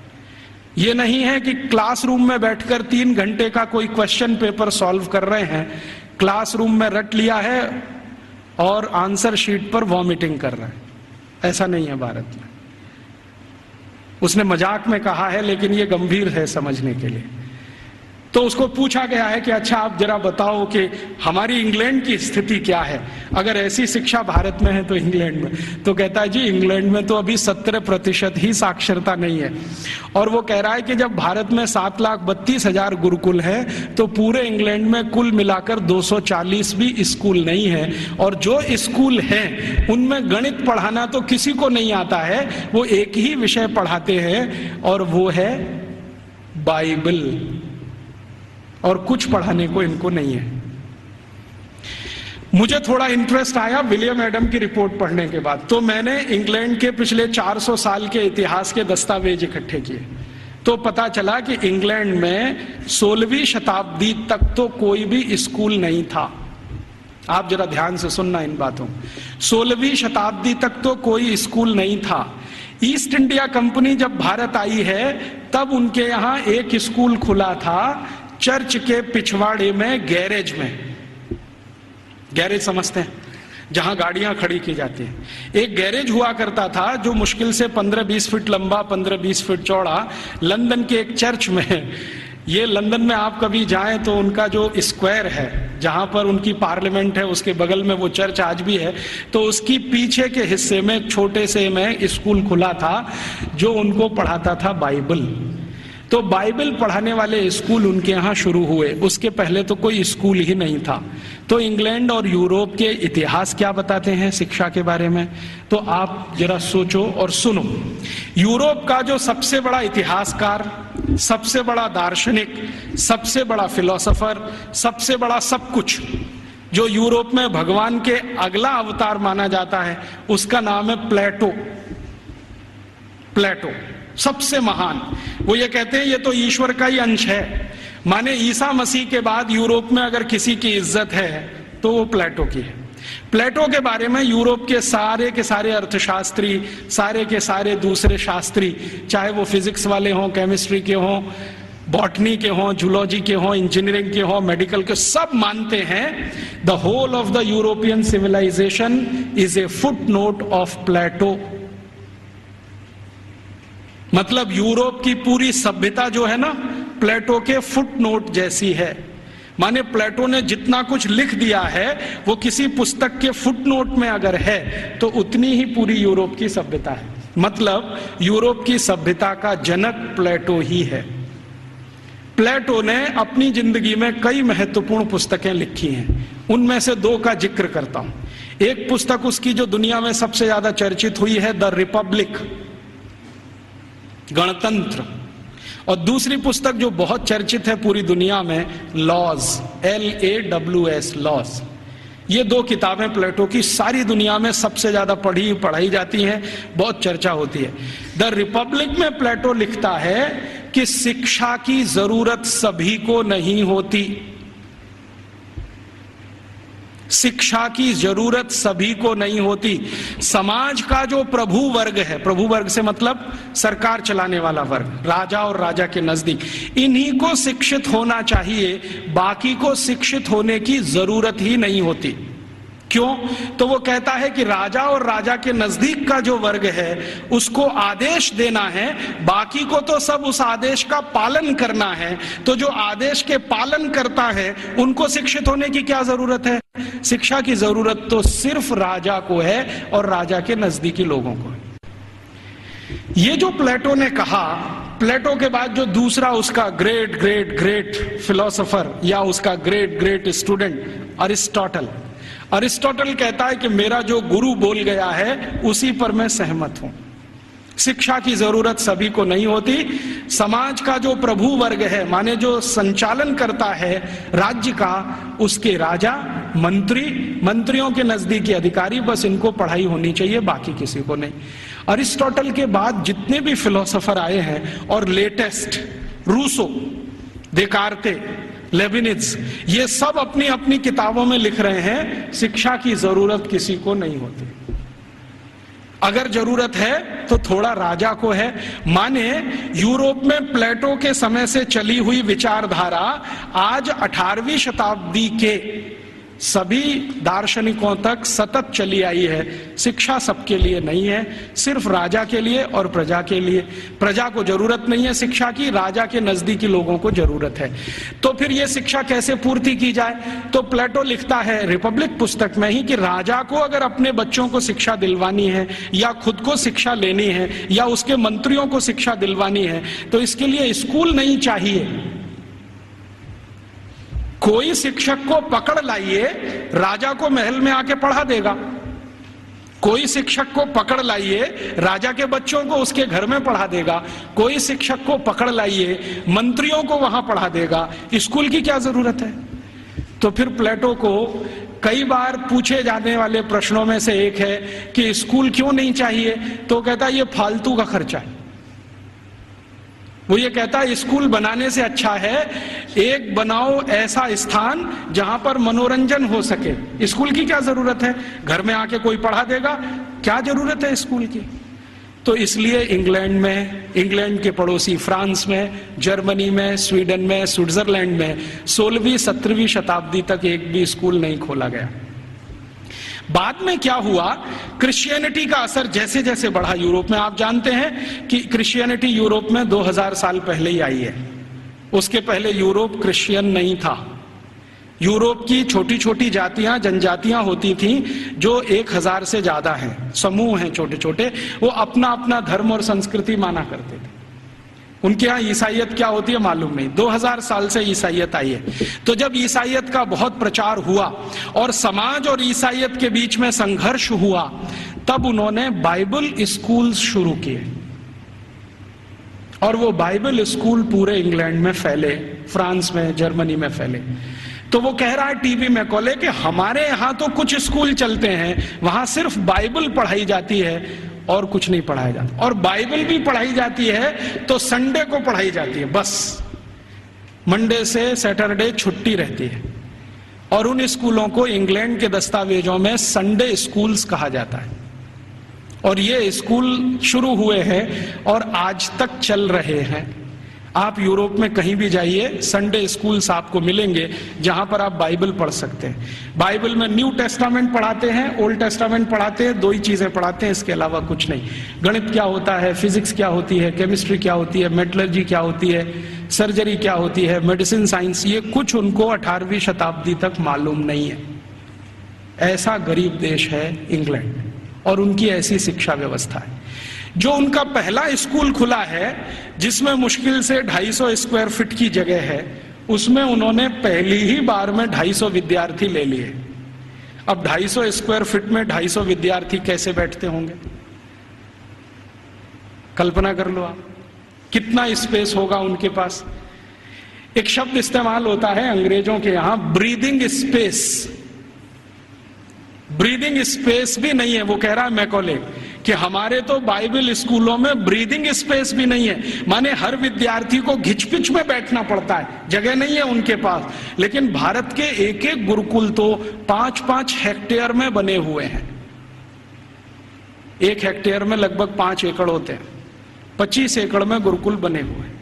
ये नहीं है कि क्लासरूम में बैठकर 3 घंटे का कोई क्वेश्चन पेपर सॉल्व कर रहे हैं, क्लासरूम में रट लिया है और आंसर शीट पर वॉमिटिंग कर रहे हैं। ऐसा नहीं है भारत में। उसने मजाक में कहा है लेकिन ये गंभीर है समझने के लिए। तो उसको पूछा गया है कि अच्छा आप जरा बताओ कि हमारी इंग्लैंड की स्थिति क्या है, अगर ऐसी शिक्षा भारत में है तो इंग्लैंड में। तो कहता है जी इंग्लैंड में तो अभी 17% ही साक्षरता नहीं है। और वो कह रहा है कि जब भारत में 7,32,000 गुरुकुल है तो पूरे इंग्लैंड में कुल मिलाकर 240 भी स्कूल नहीं है, और जो स्कूल हैं उनमें गणित पढ़ाना तो किसी को नहीं आता है। वो एक ही विषय पढ़ाते हैं और वो है बाइबल, और कुछ पढ़ाने को इनको नहीं है। मुझे थोड़ा इंटरेस्ट आया विलियम एडम की रिपोर्ट पढ़ने के बाद, तो मैंने इंग्लैंड के पिछले 400 साल के इतिहास के दस्तावेज इकट्ठे किए। तो पता चला कि इंग्लैंड में 16वीं शताब्दी तक तो कोई भी स्कूल नहीं था। आप जरा ध्यान से सुनना इन बातों। 16वीं शताब्दी तक तो कोई स्कूल नहीं था। ईस्ट इंडिया कंपनी जब भारत आई है तब उनके यहाँ एक स्कूल खुला था, चर्च के पिछवाड़े में, गैरेज में। गैरेज समझते हैं, जहां गाड़ियां खड़ी की जाती हैं। एक गैरेज हुआ करता था जो मुश्किल से 15-20 फीट लंबा, 15-20 फीट चौड़ा, लंदन के एक चर्च में। ये लंदन में आप कभी जाएं तो उनका जो स्क्वायर है जहां पर उनकी पार्लियामेंट है उसके बगल में वो चर्च आज भी है, तो उसकी पीछे के हिस्से में एक छोटे से में स्कूल खुला था जो उनको पढ़ाता था बाइबल। तो बाइबल पढ़ाने वाले स्कूल उनके यहाँ शुरू हुए, उसके पहले तो कोई स्कूल ही नहीं था। तो इंग्लैंड और यूरोप के इतिहास क्या बताते हैं शिक्षा के बारे में, तो आप जरा सोचो और सुनो। यूरोप का जो सबसे बड़ा इतिहासकार, सबसे बड़ा दार्शनिक, सबसे बड़ा फिलोसोफर, सबसे बड़ा सब कुछ, जो यूरोप में भगवान के अगला अवतार माना जाता है, उसका नाम है प्लेटो। प्लेटो सबसे महान। वो ये कहते हैं ये तो ईश्वर का ही अंश है, माने ईसा मसीह के बाद यूरोप में अगर किसी की इज्जत है तो वो प्लेटो की है। प्लेटो के बारे में यूरोप के सारे अर्थशास्त्री, सारे के सारे दूसरे शास्त्री, चाहे वो फिजिक्स वाले हों, केमिस्ट्री के हों, बॉटनी के हों, जूलॉजी के हों, इंजीनियरिंग के हों, मेडिकल के, सब मानते हैं the whole of the European civilization is a footnote of Plato. मतलब यूरोप की पूरी सभ्यता जो है ना, प्लेटो के फुटनोट जैसी है। माने प्लेटो ने जितना कुछ लिख दिया है वो किसी पुस्तक के फुटनोट में अगर है तो उतनी ही पूरी यूरोप की सभ्यता है। मतलब यूरोप की सभ्यता का जनक प्लेटो ही है। प्लेटो ने अपनी जिंदगी में कई महत्वपूर्ण पुस्तकें लिखी हैं, उनमें से 2 का जिक्र करता हूं। एक पुस्तक उसकी जो दुनिया में सबसे ज्यादा चर्चित हुई है, द रिपब्लिक, गणतंत्र, और दूसरी पुस्तक जो बहुत चर्चित है पूरी दुनिया में, लॉज, LAWS, लॉज। ये 2 किताबें प्लेटो की सारी दुनिया में सबसे ज्यादा पढ़ाई जाती हैं, बहुत चर्चा होती है। द रिपब्लिक में प्लेटो लिखता है कि शिक्षा की जरूरत सभी को नहीं होती। शिक्षा की जरूरत सभी को नहीं होती। समाज का जो प्रभु वर्ग है, प्रभु वर्ग से मतलब सरकार चलाने वाला वर्ग, राजा और राजा के नजदीक, इन्हीं को शिक्षित होना चाहिए, बाकी को शिक्षित होने की जरूरत ही नहीं होती। क्यों? तो वो कहता है कि राजा और राजा के नजदीक का जो वर्ग है उसको आदेश देना है, बाकी को तो सब उस आदेश का पालन करना है। तो जो आदेश के पालन करता है उनको शिक्षित होने की क्या जरूरत है? शिक्षा की जरूरत तो सिर्फ राजा को है और राजा के नजदीकी लोगों को। ये जो प्लेटो ने कहा, प्लेटो के बाद जो दूसरा उसका ग्रेट ग्रेट ग्रेट फिलोसोफर या उसका ग्रेट ग्रेट स्टूडेंट अरिस्टोटल कहता है कि मेरा जो गुरु बोल गया है उसी पर मैं सहमत हूं। शिक्षा की जरूरत सभी को नहीं होती। समाज का जो प्रभु वर्ग है, माने जो संचालन करता है राज्य का, उसके राजा, मंत्रियों के नजदीकी अधिकारी, बस इनको पढ़ाई होनी चाहिए, बाकी किसी को नहीं। अरिस्टोटल के बाद जितने भी फिलोसोफर आए हैं और लेटेस्ट रूसो, देकार्ते, लेविनिज, ये सब अपनी अपनी किताबों में लिख रहे हैं शिक्षा की जरूरत किसी को नहीं होती। अगर जरूरत है तो थोड़ा राजा को है। माने यूरोप में प्लेटो के समय से चली हुई विचारधारा आज 18वीं शताब्दी के सभी दार्शनिकों तक सतत चली आई है। शिक्षा सबके लिए नहीं है, सिर्फ राजा के लिए और प्रजा के लिए। प्रजा को जरूरत नहीं है शिक्षा की, राजा के नजदीकी लोगों को जरूरत है। तो फिर यह शिक्षा कैसे पूर्ति की जाए? तो प्लेटो लिखता है रिपब्लिक पुस्तक में ही कि राजा को अगर अपने बच्चों को शिक्षा दिलवानी है या खुद को शिक्षा लेनी है या उसके मंत्रियों को शिक्षा दिलवानी है तो इसके लिए स्कूल नहीं चाहिए। कोई शिक्षक को पकड़ लाइए, राजा को महल में आके पढ़ा देगा। कोई शिक्षक को पकड़ लाइए, राजा के बच्चों को उसके घर में पढ़ा देगा। कोई शिक्षक को पकड़ लाइए, मंत्रियों को वहां पढ़ा देगा। स्कूल की क्या जरूरत है? तो फिर प्लेटो को कई बार पूछे जाने वाले प्रश्नों में से एक है कि स्कूल क्यों नहीं चाहिए? तो कहता है ये फालतू का खर्चा है। वो ये कहता है स्कूल बनाने से अच्छा है एक बनाओ ऐसा स्थान जहां पर मनोरंजन हो सके। स्कूल की क्या जरूरत है? घर में आके कोई पढ़ा देगा, क्या जरूरत है स्कूल की? तो इसलिए इंग्लैंड में, इंग्लैंड के पड़ोसी फ्रांस में, जर्मनी में, स्वीडन में, स्विट्जरलैंड में 16वीं 17वीं शताब्दी तक एक भी स्कूल नहीं खोला गया। बाद में क्या हुआ, क्रिश्चियनिटी का असर जैसे जैसे बढ़ा यूरोप में, आप जानते हैं कि क्रिश्चियनिटी यूरोप में 2000 साल पहले ही आई है। उसके पहले यूरोप क्रिश्चियन नहीं था। यूरोप की छोटी छोटी जातियां, जनजातियां होती थीं जो 1000 से ज्यादा हैं, समूह हैं छोटे छोटे, वो अपना अपना धर्म और संस्कृति माना करते थे। उनके यहाँ ईसाइयत क्या होती है मालूम नहीं। 2000 साल से ईसाइयत आई है। तो जब ईसाइयत का बहुत प्रचार हुआ और समाज और ईसाइयत के बीच में संघर्ष हुआ, तब उन्होंने बाइबल स्कूल शुरू किए और वो बाइबल स्कूल पूरे इंग्लैंड में फैले, फ्रांस में, जर्मनी में फैले। तो वो कह रहा है टीवी में कोले कि हमारे यहाँ तो कुछ स्कूल चलते हैं, वहां सिर्फ बाइबल पढ़ाई जाती है और कुछ नहीं पढ़ाया जाता, और बाइबल भी पढ़ाई जाती है तो संडे को पढ़ाई जाती है, बस मंडे से सैटरडे छुट्टी रहती है। और उन स्कूलों को इंग्लैंड के दस्तावेजों में संडे स्कूल्स कहा जाता है। और ये स्कूल शुरू हुए हैं और आज तक चल रहे हैं। आप यूरोप में कहीं भी जाइए, संडे स्कूल्स आपको मिलेंगे जहां पर आप बाइबल पढ़ सकते हैं। बाइबल में न्यू टेस्टामेंट पढ़ाते हैं, ओल्ड टेस्टामेंट पढ़ाते हैं, 2 ही चीजें पढ़ाते हैं, इसके अलावा कुछ नहीं। गणित क्या होता है, फिजिक्स क्या होती है, केमिस्ट्री क्या होती है, मेटलर्जी क्या होती है, सर्जरी क्या होती है, मेडिसिन साइंस, ये कुछ उनको 18वीं शताब्दी तक मालूम नहीं है। ऐसा गरीब देश है इंग्लैंड और उनकी ऐसी शिक्षा व्यवस्था है। जो उनका पहला स्कूल खुला है जिसमें मुश्किल से 250 स्क्वायर फीट की जगह है, उसमें उन्होंने पहली ही बार में 250 विद्यार्थी ले लिए। अब 250 स्क्वायर फीट में 250 विद्यार्थी कैसे बैठते होंगे, कल्पना कर लो आप, कितना स्पेस होगा उनके पास। एक शब्द इस्तेमाल होता है अंग्रेजों के यहां, ब्रीदिंग स्पेस। ब्रीदिंग स्पेस भी नहीं है। वो कह रहा है मैकॉले कि हमारे तो बाइबल स्कूलों में ब्रीदिंग स्पेस भी नहीं है, माने हर विद्यार्थी को घिचपिच में बैठना पड़ता है, जगह नहीं है उनके पास। लेकिन भारत के एक एक गुरुकुल तो 5-5 हेक्टेयर में बने हुए हैं। 1 हेक्टेयर में लगभग 5 एकड़ होते हैं, 25 एकड़ में गुरुकुल बने हुए हैं।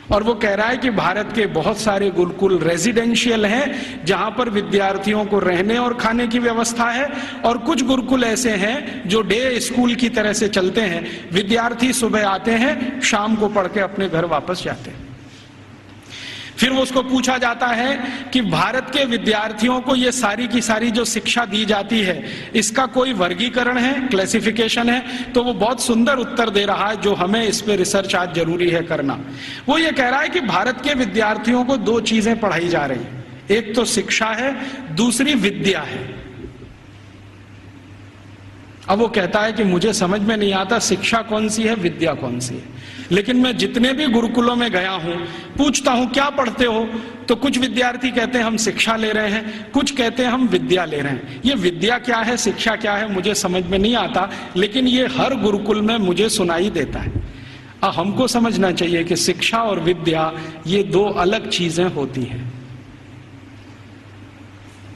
और वो कह रहा है कि भारत के बहुत सारे गुरुकुल रेजिडेंशियल हैं, जहां पर विद्यार्थियों को रहने और खाने की व्यवस्था है, और कुछ गुरुकुल ऐसे हैं जो डे स्कूल की तरह से चलते हैं। विद्यार्थी सुबह आते हैं, शाम को पढ़ के अपने घर वापस जाते हैं। फिर उसको पूछा जाता है कि भारत के विद्यार्थियों को ये सारी की सारी जो शिक्षा दी जाती है, इसका कोई वर्गीकरण है, क्लासिफिकेशन है? तो वो बहुत सुंदर उत्तर दे रहा है, जो हमें इस पे रिसर्च आज जरूरी है करना। वो ये कह रहा है कि भारत के विद्यार्थियों को 2 चीजें पढ़ाई जा रही हैं, एक तो शिक्षा है, दूसरी विद्या है। अब वो कहता है कि मुझे समझ में नहीं आता शिक्षा कौन सी है, विद्या कौन सी है। लेकिन मैं जितने भी गुरुकुलों में गया हूं, पूछता हूं क्या पढ़ते हो, तो कुछ विद्यार्थी कहते हैं हम शिक्षा ले रहे हैं, कुछ कहते हैं हम विद्या ले रहे हैं। ये विद्या क्या है, शिक्षा क्या है, मुझे समझ में नहीं आता, लेकिन ये हर गुरुकुल में मुझे सुनाई देता है। अब हमको समझना चाहिए कि शिक्षा और विद्या ये 2 अलग चीजें होती हैं।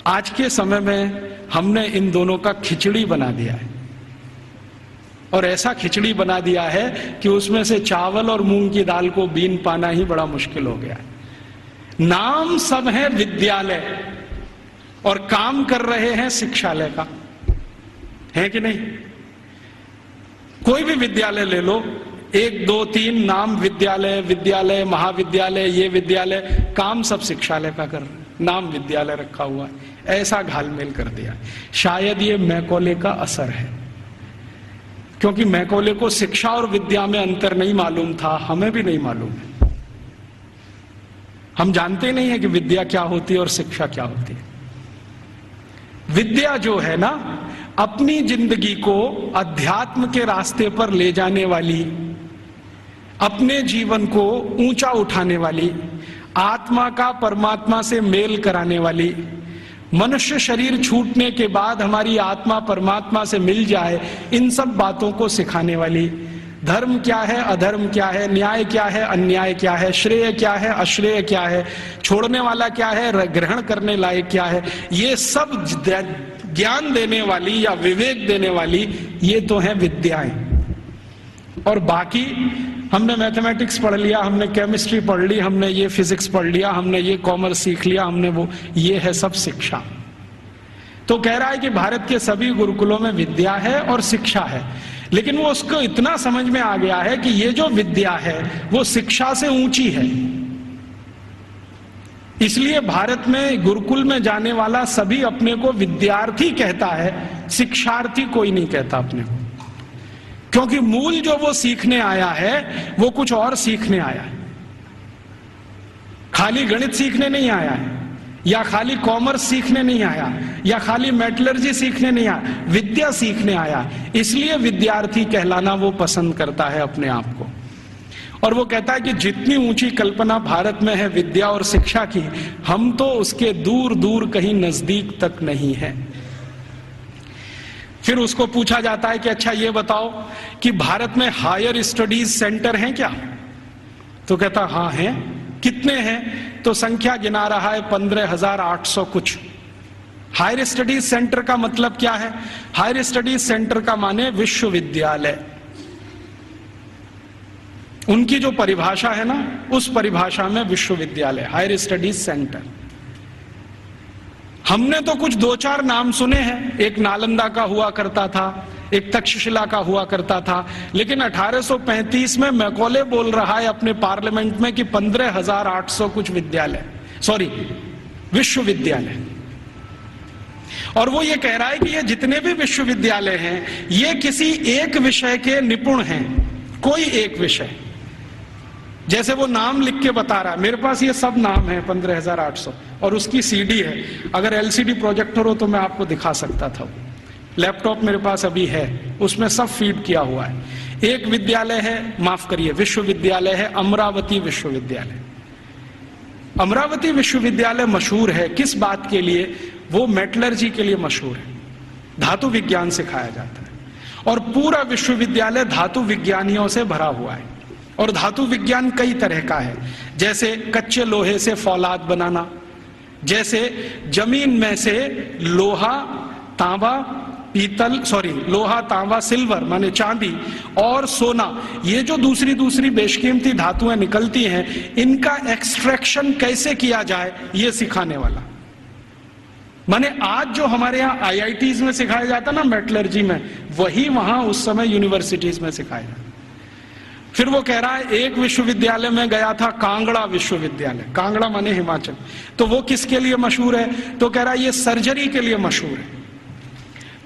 आज के समय में हमने इन दोनों का खिचड़ी बना दिया है, और ऐसा खिचड़ी बना दिया है कि उसमें से चावल और मूंग की दाल को बीन पाना ही बड़ा मुश्किल हो गया है। नाम सब है विद्यालय और काम कर रहे हैं शिक्षालय का, है कि नहीं? कोई भी विद्यालय ले लो, 1 2 3 नाम विद्यालय, विद्यालय महाविद्यालय, ये विद्यालय, काम सब शिक्षालय का कर रहे हैं, नाम विद्यालय रखा हुआ है। ऐसा घालमेल कर दिया। शायद ये मैकॉले का असर है, क्योंकि मैकॉले को शिक्षा और विद्या में अंतर नहीं मालूम था, हमें भी नहीं मालूम है। हम जानते नहीं है कि विद्या क्या होती है और शिक्षा क्या होती है। विद्या जो है ना, अपनी जिंदगी को अध्यात्म के रास्ते पर ले जाने वाली, अपने जीवन को ऊंचा उठाने वाली, आत्मा का परमात्मा से मेल कराने वाली, मनुष्य शरीर छूटने के बाद हमारी आत्मा परमात्मा से मिल जाए, इन सब बातों को सिखाने वाली, धर्म क्या है, अधर्म क्या है, न्याय क्या है, अन्याय क्या है, श्रेय क्या है, अश्रेय क्या है, छोड़ने वाला क्या है, ग्रहण करने लायक क्या है, ये सब ज्ञान देने वाली या विवेक देने वाली ये तो है विद्याएं। और बाकी हमने मैथमेटिक्स पढ़ लिया, हमने केमिस्ट्री पढ़ ली, हमने ये फिजिक्स पढ़ लिया, हमने ये कॉमर्स सीख लिया, हमने वो, ये है सब शिक्षा। तो कह रहा है कि भारत के सभी गुरुकुलों में विद्या है और शिक्षा है, लेकिन वो उसको इतना समझ में आ गया है कि ये जो विद्या है वो शिक्षा से ऊंची है। इसलिए भारत में गुरुकुल में जाने वाला सभी अपने को विद्यार्थी कहता है, शिक्षार्थी कोई नहीं कहता अपने को, क्योंकि मूल जो वो सीखने आया है वो कुछ और सीखने आया है। खाली गणित सीखने नहीं आया है, या खाली कॉमर्स सीखने नहीं आया, या खाली मेटलर्जी सीखने नहीं आया, विद्या सीखने आया। इसलिए विद्यार्थी कहलाना वो पसंद करता है अपने आप को। और वो कहता है कि जितनी ऊंची कल्पना भारत में है विद्या और शिक्षा की, हम तो उसके दूर दूर कहीं नजदीक तक नहीं है। फिर उसको पूछा जाता है कि अच्छा ये बताओ कि भारत में हायर स्टडीज सेंटर हैं क्या? तो कहता हाँ हैं। कितने हैं? तो संख्या गिना रहा है 15,800 कुछ। हायर स्टडीज सेंटर का मतलब क्या है? हायर स्टडीज सेंटर का माने विश्वविद्यालय। उनकी जो परिभाषा है ना, उस परिभाषा में विश्वविद्यालय, हायर स्टडीज सेंटर। हमने तो कुछ 2-4 नाम सुने हैं, एक नालंदा का हुआ करता था, एक तक्षशिला का हुआ करता था, लेकिन 1835 में मैकॉले बोल रहा है अपने पार्लियामेंट में कि 15,800 कुछ विद्यालय, सॉरी विश्वविद्यालय। और वो ये कह रहा है कि ये जितने भी विश्वविद्यालय हैं ये किसी एक विषय के निपुण हैं, कोई एक विषय। जैसे वो नाम लिख के बता रहा है, मेरे पास ये सब नाम है 15,800 और उसकी सीडी है। अगर एलसीडी प्रोजेक्टर हो तो मैं आपको दिखा सकता था। लैपटॉप मेरे पास अभी है, उसमें सब फीड किया हुआ है। एक विद्यालय है, माफ करिए विश्वविद्यालय है, अमरावती विश्वविद्यालय। अमरावती विश्वविद्यालय मशहूर है किस बात के लिए? वो मेटलर्जी के लिए मशहूर है, धातु विज्ञान सिखाया जाता है। और पूरा विश्वविद्यालय धातु विज्ञानियों से भरा हुआ है। और धातु विज्ञान कई तरह का है, जैसे कच्चे लोहे से फौलाद बनाना, जैसे जमीन में से लोहा तांबा लोहा तांबा सिल्वर माने चांदी और सोना, ये जो दूसरी दूसरी बेशकीमती धातुएं निकलती हैं, इनका एक्सट्रैक्शन कैसे किया जाए ये सिखाने वाला। माने आज जो हमारे यहाँ आईआईटीज में सिखाया जाता ना मेटलर्जी में, वही वहां उस समय यूनिवर्सिटीज में सिखाया जाता। फिर वो कह रहा है एक विश्वविद्यालय में गया था, कांगड़ा विश्वविद्यालय, कांगड़ा माने हिमाचल, तो वो किसके लिए मशहूर है? तो कह रहा है ये सर्जरी के लिए मशहूर है।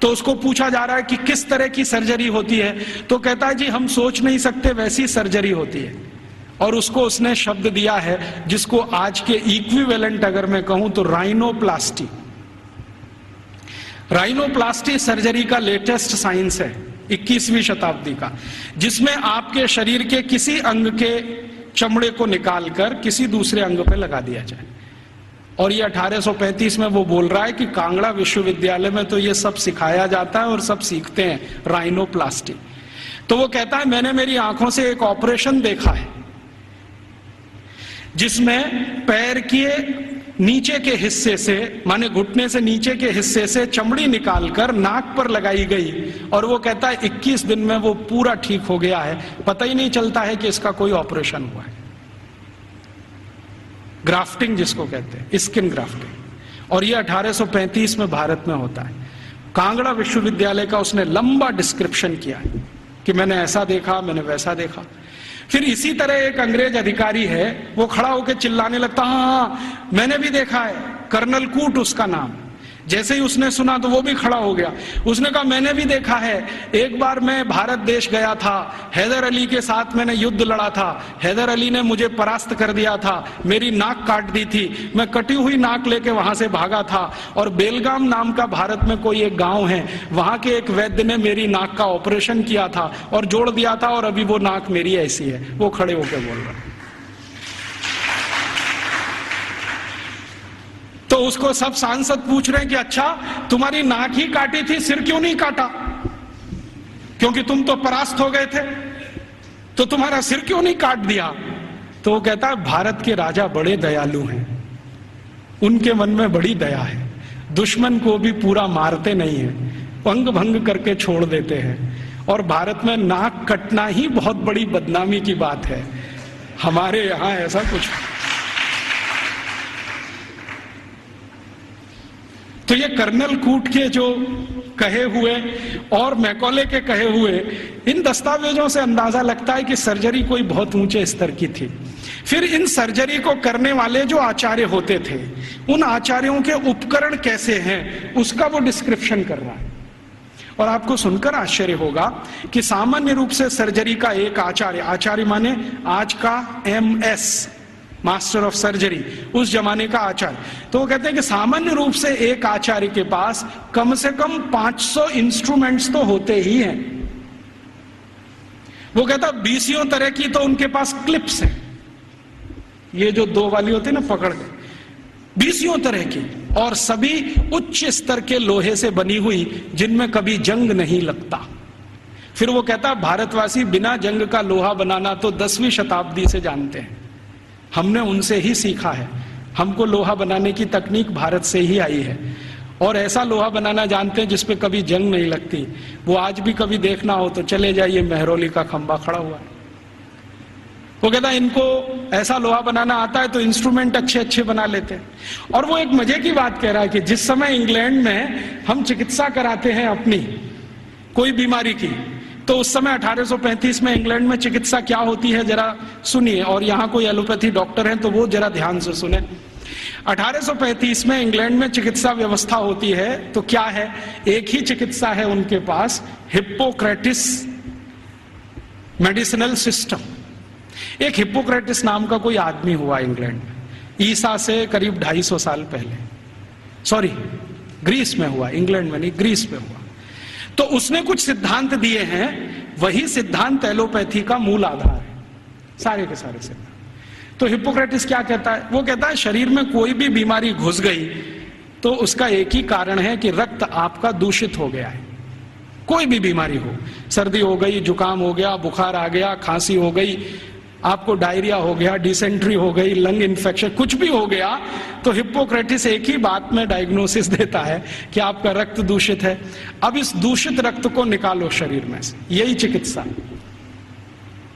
तो उसको पूछा जा रहा है कि किस तरह की सर्जरी होती है, तो कहता है जी हम सोच नहीं सकते वैसी सर्जरी होती है। और उसको उसने शब्द दिया है जिसको आज के इक्विवेलेंट अगर मैं कहूं तो राइनोप्लास्टी। राइनोप्लास्टी सर्जरी का लेटेस्ट साइंस है 21वीं शताब्दी का, जिसमें आपके शरीर के किसी अंग के चमड़े को निकालकर किसी दूसरे अंग पे लगा दिया जाए। और ये 1835 में वो बोल रहा है कि कांगड़ा विश्वविद्यालय में तो ये सब सिखाया जाता है और सब सीखते हैं राइनोप्लास्टी। तो वो कहता है मैंने मेरी आंखों से एक ऑपरेशन देखा है जिसमें पैर के नीचे के हिस्से से माने घुटने से नीचे के हिस्से से चमड़ी निकालकर नाक पर लगाई गई, और वो कहता है 21 दिन में वो पूरा ठीक हो गया है, पता ही नहीं चलता है कि इसका कोई ऑपरेशन हुआ है। ग्राफ्टिंग जिसको कहते हैं, स्किन ग्राफ्टिंग। और ये 1835 में भारत में होता है। कांगड़ा विश्वविद्यालय का उसने लंबा डिस्क्रिप्शन किया है कि मैंने ऐसा देखा, मैंने वैसा देखा। फिर इसी तरह एक अंग्रेज अधिकारी है, वो खड़ा होकर चिल्लाने लगता, हाँ मैंने भी देखा है, कर्नल कूट उसका नाम। जैसे ही उसने सुना तो वो भी खड़ा हो गया, उसने कहा मैंने भी देखा है, एक बार मैं भारत देश गया था, हैदर अली के साथ मैंने युद्ध लड़ा था, हैदर अली ने मुझे परास्त कर दिया था, मेरी नाक काट दी थी, मैं कटी हुई नाक लेके वहां से भागा था, और बेलगाम नाम का भारत में कोई एक गांव है, वहां के एक वैद्य ने मेरी नाक का ऑपरेशन किया था और जोड़ दिया था, और अभी वो नाक मेरी ऐसी है। वो खड़े होकर बोल रहा। तो उसको सब सांसद पूछ रहे हैं कि अच्छा तुम्हारी नाक ही काटी थी, सिर क्यों नहीं काटा? क्योंकि तुम तो परास्त हो गए थे, तो तुम्हारा सिर क्यों नहीं काट दिया? तो वो कहता है भारत के राजा बड़े दयालु हैं, उनके मन में बड़ी दया है, दुश्मन को भी पूरा मारते नहीं है, अंग भंग करके छोड़ देते हैं, और भारत में नाक कटना ही बहुत बड़ी बदनामी की बात है, हमारे यहां ऐसा कुछ। तो ये कर्नल कूट के जो कहे हुए और मैकॉले के कहे हुए इन दस्तावेजों से अंदाजा लगता है कि सर्जरी कोई बहुत ऊंचे स्तर की थी। फिर इन सर्जरी को करने वाले जो आचार्य होते थे, उन आचार्यों के उपकरण कैसे हैं उसका वो डिस्क्रिप्शन कर रहा है। और आपको सुनकर आश्चर्य होगा कि सामान्य रूप से सर्जरी का एक आचार्य माने आज का MS मास्टर ऑफ सर्जरी, उस जमाने का आचार्य, तो वो कहते हैं कि सामान्य रूप से एक आचार्य के पास कम से कम 500 इंस्ट्रूमेंट्स तो होते ही हैं। वो कहता 20 तरह की तो उनके पास क्लिप्स हैं, ये जो 2 वाली होती है ना पकड़ के, 20 तरह की, और सभी उच्च स्तर के लोहे से बनी हुई, जिनमें कभी जंग नहीं लगता। फिर वो कहता भारतवासी बिना जंग का लोहा बनाना तो 10वीं शताब्दी से जानते हैं, हमने उनसे ही सीखा है, हमको लोहा बनाने की तकनीक भारत से ही आई है, और ऐसा लोहा बनाना जानते हैं जिसपे कभी जंग नहीं लगती। वो आज भी कभी देखना हो तो चले जाइए, मेहरौली का खंबा खड़ा हुआ है। वो कहता है इनको ऐसा लोहा बनाना आता है तो इंस्ट्रूमेंट अच्छे अच्छे बना लेते हैं। और वो एक मजे की बात कह रहा है कि जिस समय इंग्लैंड में हम चिकित्सा कराते हैं अपनी कोई बीमारी की, तो उस समय 1835 में इंग्लैंड में चिकित्सा क्या होती है जरा सुनिए, और यहाँ कोई एलोपैथी डॉक्टर हैं तो वो जरा ध्यान से सुने। 1835 में इंग्लैंड में चिकित्सा व्यवस्था होती है तो क्या है, एक ही चिकित्सा है उनके पास, हिप्पोक्रेटिस मेडिसिनल सिस्टम। एक हिप्पोक्रेटिस नाम का कोई आदमी हुआ इंग्लैंड में, ईसा से करीब 250 साल पहले, सॉरी ग्रीस में हुआ, इंग्लैंड में नहीं ग्रीस में हुआ। तो उसने कुछ सिद्धांत दिए हैं, वही सिद्धांत एलोपैथी का मूल आधार है, सारे के सारे सिद्धांत। तो हिप्पोक्रेटिस क्या कहता है, वो कहता है शरीर में कोई भी बीमारी घुस गई तो उसका एक ही कारण है कि रक्त आपका दूषित हो गया है। कोई भी बीमारी हो, सर्दी हो गई, जुकाम हो गया, बुखार आ गया, खांसी हो गई, आपको डायरिया हो गया, डिसेंट्री हो गई, लंग इन्फेक्शन, कुछ भी हो गया, तो हिप्पोक्रेटिस एक ही बात में डायग्नोसिस देता है कि आपका रक्त दूषित है। अब इस दूषित रक्त को निकालो शरीर में से, यही चिकित्सा।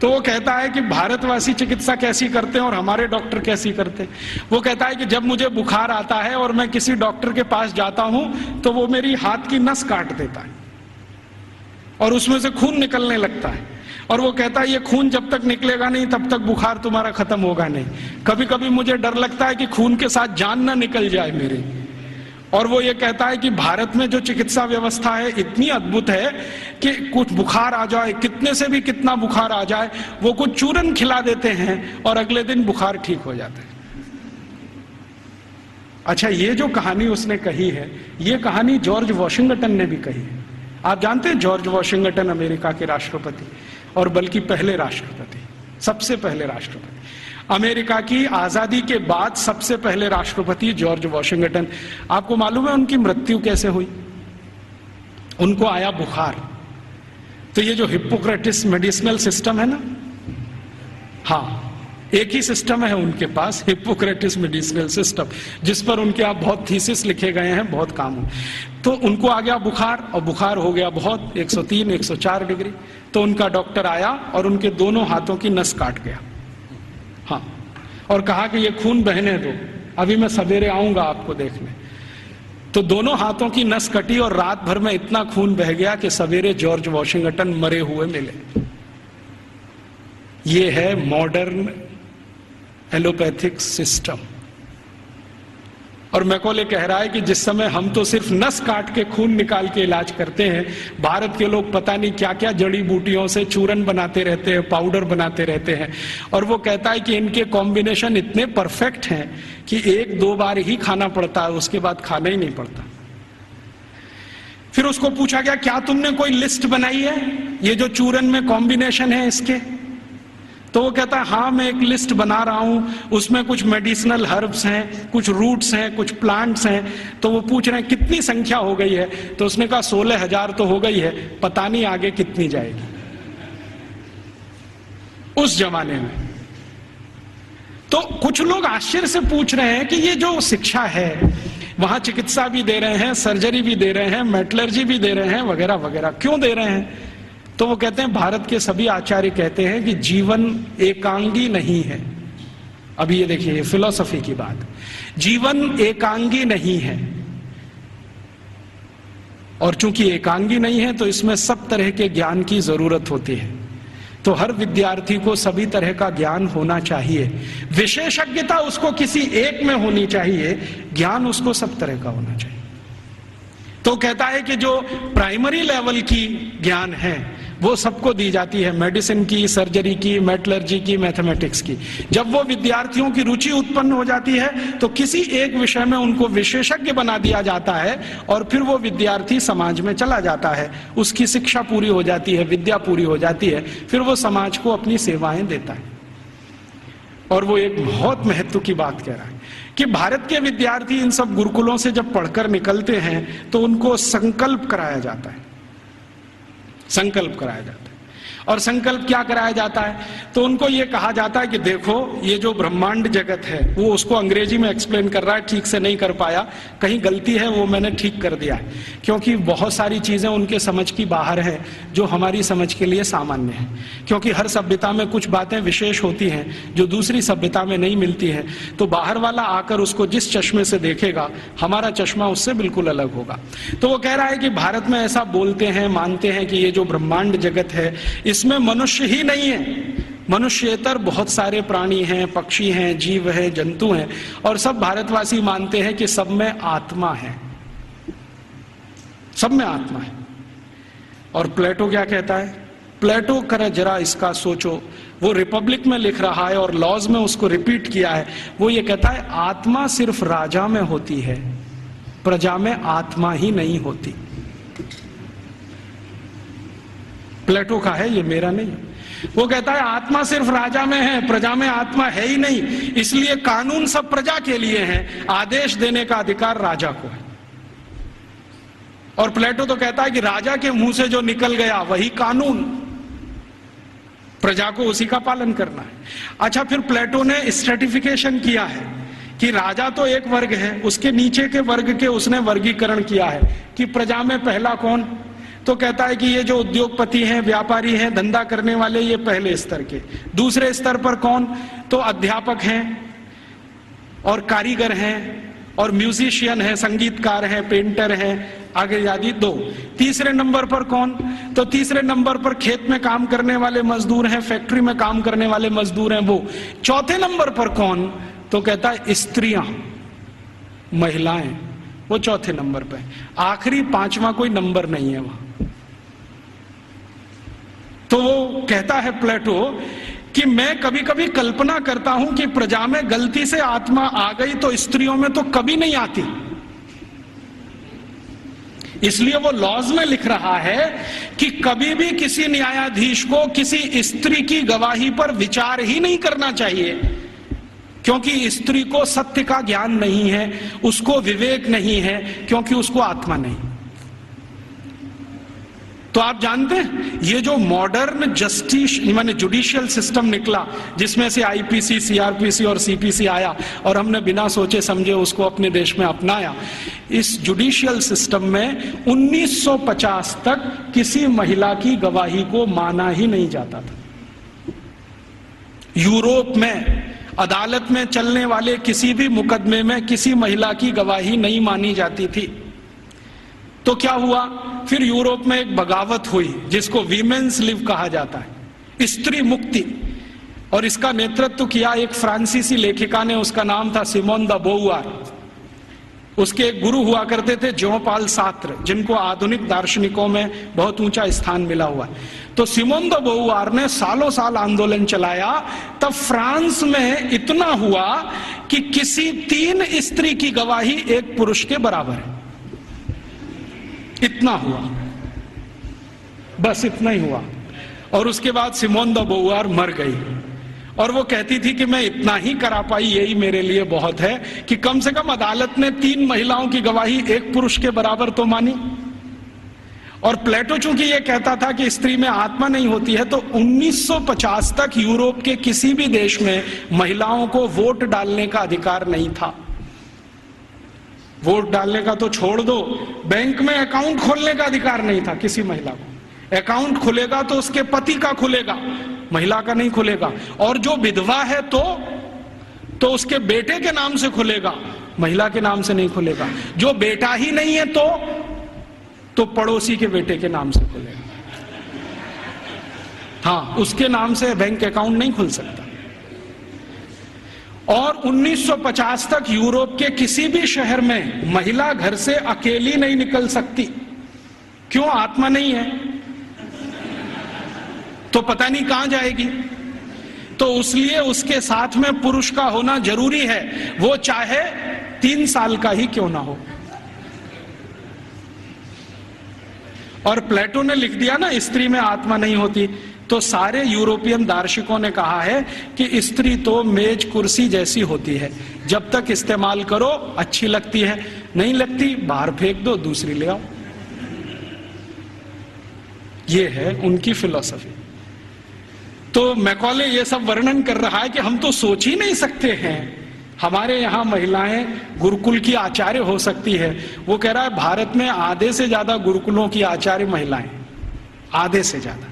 तो वो कहता है कि भारतवासी चिकित्सा कैसी करते हैं और हमारे डॉक्टर कैसी करते हैं। वो कहता है कि जब मुझे बुखार आता है और मैं किसी डॉक्टर के पास जाता हूं तो वो मेरी हाथ की नस काट देता है और उसमें से खून निकलने लगता है, और वो कहता है ये खून जब तक निकलेगा नहीं तब तक बुखार तुम्हारा खत्म होगा नहीं। कभी कभी मुझे डर लगता है कि खून के साथ जान ना निकल जाए मेरी। और वो ये कहता है कि भारत में जो चिकित्सा व्यवस्था है इतनी अद्भुत है कि कुछ बुखार आ जाए, कितने से भी कितना बुखार आ जाए, वो कुछ चूरन खिला देते हैं और अगले दिन बुखार ठीक हो जाता है। अच्छा, ये जो कहानी उसने कही है, ये कहानी जॉर्ज वॉशिंगटन ने भी कही है। आप जानते हैं जॉर्ज वॉशिंगटन अमेरिका के राष्ट्रपति, और बल्कि पहले राष्ट्रपति, सबसे पहले राष्ट्रपति, अमेरिका की आजादी के बाद सबसे पहले राष्ट्रपति जॉर्ज वॉशिंगटन। आपको मालूम है उनकी मृत्यु कैसे हुई? उनको आया बुखार। तो ये जो हिप्पोक्रेटिस मेडिसिनल सिस्टम है ना, हाँ, एक ही सिस्टम है उनके पास, हिप्पोक्रेटिस मेडिसिनल सिस्टम, जिस पर उनके आप बहुत थीसिस लिखे गए हैं, बहुत काम हो। तो उनको आ गया बुखार, और बुखार हो गया बहुत, 103 104 डिग्री। तो उनका डॉक्टर आया और उनके दोनों हाथों की नस काट गया, हाँ, और कहा कि ये खून बहने दो, अभी मैं सवेरे आऊंगा आपको देखने। तो दोनों हाथों की नस कटी और रात भर में इतना खून बह गया कि सवेरे जॉर्ज वॉशिंगटन मरे हुए मिले। ये है मॉडर्न एलोपैथिक सिस्टम। और मैकॉले कह रहा है कि जिस समय हम तो सिर्फ नस काट के खून निकाल के इलाज करते हैं, भारत के लोग पता नहीं क्या क्या जड़ी बूटियों से चूरन बनाते रहते हैं, पाउडर बनाते रहते हैं। और वो कहता है कि इनके कॉम्बिनेशन इतने परफेक्ट हैं कि 1-2 बार ही खाना पड़ता है, उसके बाद खाना ही नहीं पड़ता। फिर उसको पूछा गया, क्या तुमने कोई लिस्ट बनाई है ये जो चूरन में कॉम्बिनेशन है इसके? तो वो कहता है हाँ, मैं एक लिस्ट बना रहा हूं, उसमें कुछ मेडिसिनल हर्ब्स हैं, कुछ रूट्स हैं, कुछ प्लांट्स हैं। तो वो पूछ रहे हैं कितनी संख्या हो गई है? तो उसने कहा 16,000 तो हो गई है, पता नहीं आगे कितनी जाएगी। उस जमाने में तो कुछ लोग आश्चर्य से पूछ रहे हैं कि ये जो शिक्षा है, वहां चिकित्सा भी दे रहे हैं, सर्जरी भी दे रहे हैं, मेटलर्जी भी दे रहे हैं, वगैरह वगैरह, क्यों दे रहे हैं? तो वो कहते हैं, भारत के सभी आचार्य कहते हैं कि जीवन एकांगी नहीं है। अभी ये देखिए, ये फिलॉसफी की बात, जीवन एकांगी नहीं है, और चूंकि एकांगी नहीं है तो इसमें सब तरह के ज्ञान की जरूरत होती है। तो हर विद्यार्थी को सभी तरह का ज्ञान होना चाहिए, विशेषज्ञता उसको किसी एक में होनी चाहिए, ज्ञान उसको सब तरह का होना चाहिए। तो कहता है कि जो प्राइमरी लेवल की ज्ञान है वो सबको दी जाती है, मेडिसिन की, सर्जरी की, मेटलर्जी की, मैथमेटिक्स की। जब वो विद्यार्थियों की रुचि उत्पन्न हो जाती है तो किसी एक विषय में उनको विशेषज्ञ बना दिया जाता है, और फिर वो विद्यार्थी समाज में चला जाता है, उसकी शिक्षा पूरी हो जाती है, विद्या पूरी हो जाती है, फिर वो समाज को अपनी सेवाएं देता है। और वो एक बहुत महत्व की बात कह रहा है कि भारत के विद्यार्थी इन सब गुरुकुलों से जब पढ़कर निकलते हैं तो उनको संकल्प कराया जाता है, संकल्प कराया जाता है। और संकल्प क्या कराया जाता है? तो उनको ये कहा जाता है कि देखो, ये जो ब्रह्मांड जगत है, वो उसको अंग्रेजी में एक्सप्लेन कर रहा है, ठीक से नहीं कर पाया, कहीं गलती है वो मैंने ठीक कर दिया है, क्योंकि बहुत सारी चीजें उनके समझ की बाहर है जो हमारी समझ के लिए सामान्य है। क्योंकि हर सभ्यता में कुछ बातें विशेष होती हैं जो दूसरी सभ्यता में नहीं मिलती है, तो बाहर वाला आकर उसको जिस चश्मे से देखेगा, हमारा चश्मा उससे बिल्कुल अलग होगा। तो वो कह रहा है कि भारत में ऐसा बोलते हैं, मानते हैं कि ये जो ब्रह्मांड जगत है इसमें मनुष्य ही नहीं है, मनुष्येतर बहुत सारे प्राणी हैं, पक्षी हैं, जीव हैं, जंतु हैं, और सब भारतवासी मानते हैं कि सब में आत्मा है, सब में आत्मा है। और प्लेटो क्या कहता है? प्लेटो करे जरा इसका सोचो, वो रिपब्लिक में लिख रहा है और लॉज में उसको रिपीट किया है। वो ये कहता है आत्मा सिर्फ राजा में होती है, प्रजा में आत्मा ही नहीं होती। प्लेटो का है, ये मेरा नहीं। वो कहता है आत्मा सिर्फ राजा में है, प्रजा में आत्मा है ही नहीं, इसलिए कानून सब प्रजा के लिए है, आदेश देने का अधिकार राजा को है। और प्लेटो तो कहता है कि राजा के मुंह से जो निकल गया वही कानून, प्रजा को उसी का पालन करना है। अच्छा, फिर प्लेटो ने स्ट्रेटिफिकेशन किया है कि राजा तो एक वर्ग है, उसके नीचे के वर्ग के उसने वर्गीकरण किया है कि प्रजा में पहला कौन, तो कहता है कि ये जो उद्योगपति हैं, व्यापारी हैं, धंधा करने वाले, ये पहले स्तर के। दूसरे स्तर पर कौन, तो अध्यापक हैं और कारीगर हैं और म्यूजिशियन है, संगीतकार है, पेंटर है, आगे आदि 2। तीसरे नंबर पर कौन, तो तीसरे नंबर पर खेत में काम करने वाले मजदूर हैं, फैक्ट्री में काम करने वाले मजदूर हैं वो। चौथे नंबर पर कौन, तो कहता है स्त्रियां, महिलाएं, वो चौथे नंबर पे। आखिरी 5वां कोई नंबर नहीं है वहां। तो वो कहता है प्लेटो कि मैं कभी कभी कल्पना करता हूं कि प्रजा में गलती से आत्मा आ गई तो स्त्रियों में तो कभी नहीं आती। इसलिए वो लॉज में लिख रहा है कि कभी भी किसी न्यायाधीश को किसी स्त्री की गवाही पर विचार ही नहीं करना चाहिए, क्योंकि स्त्री को सत्य का ज्ञान नहीं है, उसको विवेक नहीं है, क्योंकि उसको आत्मा नहीं। तो आप जानते हैं ये जो मॉडर्न जस्टिस माने जुडिशियल सिस्टम निकला, जिसमें से आईपीसी, सीआरपीसी और सीपीसी आया और हमने बिना सोचे समझे उसको अपने देश में अपनाया, इस जुडिशियल सिस्टम में 1950 तक किसी महिला की गवाही को माना ही नहीं जाता था। यूरोप में अदालत में चलने वाले किसी भी मुकदमे में किसी महिला की गवाही नहीं मानी जाती थी। तो क्या हुआ, फिर यूरोप में एक बगावत हुई जिसको वीमेन्स लिव कहा जाता है, स्त्री मुक्ति, और इसका नेतृत्व किया एक फ्रांसीसी लेखिका ने, उसका नाम था सिमोन द बोउआर। उसके एक गुरु हुआ करते थे जॉन पॉल सार्त्र, जिनको आधुनिक दार्शनिकों में बहुत ऊंचा स्थान मिला हुआ है। तो सिमोन द बोउआर ने सालों साल आंदोलन चलाया, तब फ्रांस में इतना हुआ कि किसी 3 स्त्री की गवाही एक पुरुष के बराबर है। इतना हुआ, बस इतना ही हुआ। और उसके बाद सिमोन द बोउआर मर गई और वो कहती थी कि मैं इतना ही करा पाई, यही मेरे लिए बहुत है कि कम से कम अदालत ने 3 महिलाओं की गवाही एक पुरुष के बराबर तो मानी। और प्लेटो चूंकि ये कहता था कि स्त्री में आत्मा नहीं होती है, तो 1950 तक यूरोप के किसी भी देश में महिलाओं को वोट डालने का अधिकार नहीं था। वोट डालने का तो छोड़ दो, बैंक में अकाउंट खोलने का अधिकार नहीं था किसी महिला को। अकाउंट खुलेगा तो उसके पति का खुलेगा, महिला का नहीं खुलेगा। और जो विधवा है तो उसके बेटे के नाम से खुलेगा, महिला के नाम से नहीं खुलेगा। जो बेटा ही नहीं है तो पड़ोसी के बेटे के नाम से खुलेगा। हाँ, उसके नाम से बैंक अकाउंट नहीं खुल सकता। और 1950 तक यूरोप के किसी भी शहर में महिला घर से अकेली नहीं निकल सकती। क्यों? आत्मा नहीं है तो पता नहीं कहां जाएगी। तो इसलिए उसके साथ में पुरुष का होना जरूरी है, वो चाहे 3 साल का ही क्यों ना हो। और प्लेटो ने लिख दिया ना, स्त्री में आत्मा नहीं होती, तो सारे यूरोपियन दार्शनिकों ने कहा है कि स्त्री तो मेज कुर्सी जैसी होती है, जब तक इस्तेमाल करो अच्छी लगती है, नहीं लगती बाहर फेंक दो, दूसरी ले आओ। ये है उनकी फिलॉसफी। तो मैकॉले ये सब वर्णन कर रहा है कि हम तो सोच ही नहीं सकते हैं हमारे यहाँ महिलाएं गुरुकुल की आचार्य हो सकती है। वो कह रहा है भारत में आधे से ज्यादा गुरुकुलों की आचार्य महिलाएं, आधे से ज्यादा।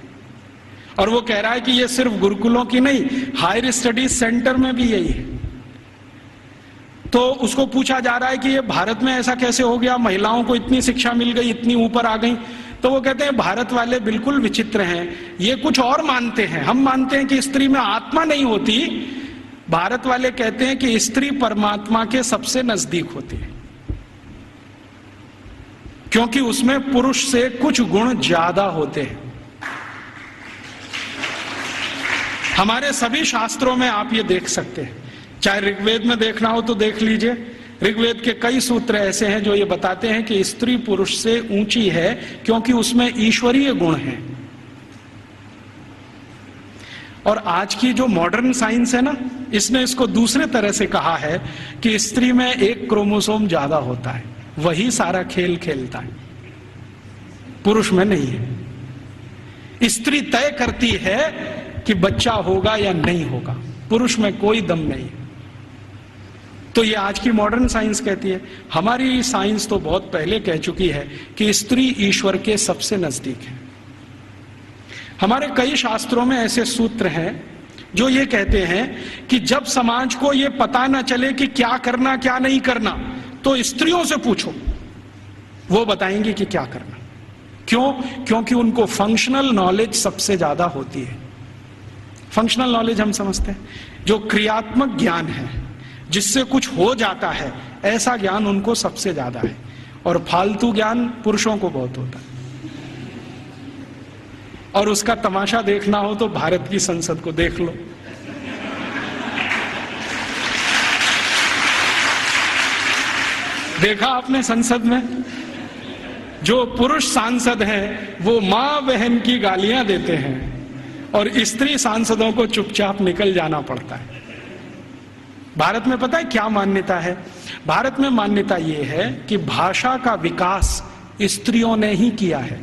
और वो कह रहा है कि ये सिर्फ गुरुकुलों की नहीं, हायर स्टडीज सेंटर में भी यही है। तो उसको पूछा जा रहा है कि ये भारत में ऐसा कैसे हो गया, महिलाओं को इतनी शिक्षा मिल गई, इतनी ऊपर आ गई। तो वो कहते हैं भारत वाले बिल्कुल विचित्र हैं, ये कुछ और मानते हैं। हम मानते हैं कि स्त्री में आत्मा नहीं होती, भारत वाले कहते हैं कि स्त्री परमात्मा के सबसे नजदीक होती है, क्योंकि उसमें पुरुष से कुछ गुण ज्यादा होते हैं। हमारे सभी शास्त्रों में आप ये देख सकते हैं, चाहे ऋग्वेद में देखना हो तो देख लीजिए। ऋग्वेद के कई सूत्र ऐसे हैं जो ये बताते हैं कि स्त्री पुरुष से ऊंची है, क्योंकि उसमें ईश्वरीय गुण हैं। और आज की जो मॉडर्न साइंस है ना, इसने इसको दूसरे तरह से कहा है कि स्त्री में एक क्रोमोसोम ज्यादा होता है, वही सारा खेल खेलता है। पुरुष में नहीं है। स्त्री तय करती है कि बच्चा होगा या नहीं होगा, पुरुष में कोई दम नहीं है। तो ये आज की मॉडर्न साइंस कहती है। हमारी साइंस तो बहुत पहले कह चुकी है कि स्त्री ईश्वर के सबसे नजदीक है। हमारे कई शास्त्रों में ऐसे सूत्र हैं जो ये कहते हैं कि जब समाज को ये पता ना चले कि क्या करना क्या नहीं करना, तो स्त्रियों से पूछो, वो बताएंगी कि क्या करना। क्यों? क्योंकि उनको फंक्शनल नॉलेज सबसे ज्यादा होती है। फंक्शनल नॉलेज हम समझते हैं जो क्रियात्मक ज्ञान है, जिससे कुछ हो जाता है, ऐसा ज्ञान उनको सबसे ज्यादा है। और फालतू ज्ञान पुरुषों को बहुत होता है। और उसका तमाशा देखना हो तो भारत की संसद को देख लो। देखा आपने संसद में जो पुरुष सांसद हैं वो मां बहन की गालियां देते हैं और स्त्री सांसदों को चुपचाप निकल जाना पड़ता है। भारत में पता है क्या मान्यता है? भारत में मान्यता यह है कि भाषा का विकास स्त्रियों ने ही किया है।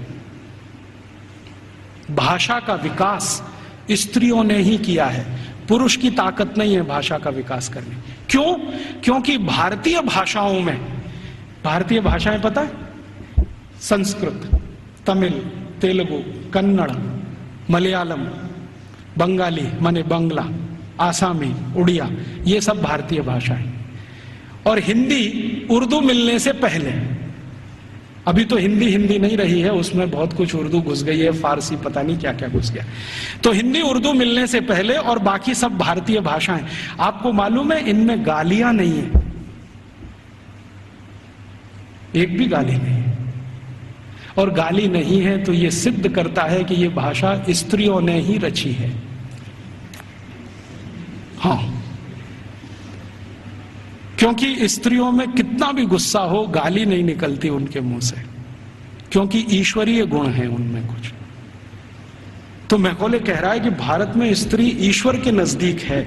भाषा का विकास स्त्रियों ने ही किया है, पुरुष की ताकत नहीं है भाषा का विकास करने। क्यों? क्योंकि भारतीय भाषाओं में, भारतीय भाषाएं पता है, संस्कृत, तमिल, तेलुगु, कन्नड़, मलयालम, बंगाली माने बंगला, आसामी, उड़िया, ये सब भारतीय भाषा है। और हिंदी उर्दू मिलने से पहले, अभी तो हिंदी नहीं रही है, उसमें बहुत कुछ उर्दू घुस गई है, फारसी पता नहीं क्या क्या घुस गया। तो हिंदी उर्दू मिलने से पहले और बाकी सब भारतीय भाषाएं, आपको मालूम है इनमें गालियां नहीं है, एक भी गाली नहीं है। और गाली नहीं है तो यह सिद्ध करता है कि यह भाषा स्त्रियों ने ही रची है। हाँ, क्योंकि स्त्रियों में कितना भी गुस्सा हो, गाली नहीं निकलती उनके मुंह से, क्योंकि ईश्वरीय गुण है उनमें कुछ। तो मैकॉले कह रहा है कि भारत में स्त्री ईश्वर के नजदीक है,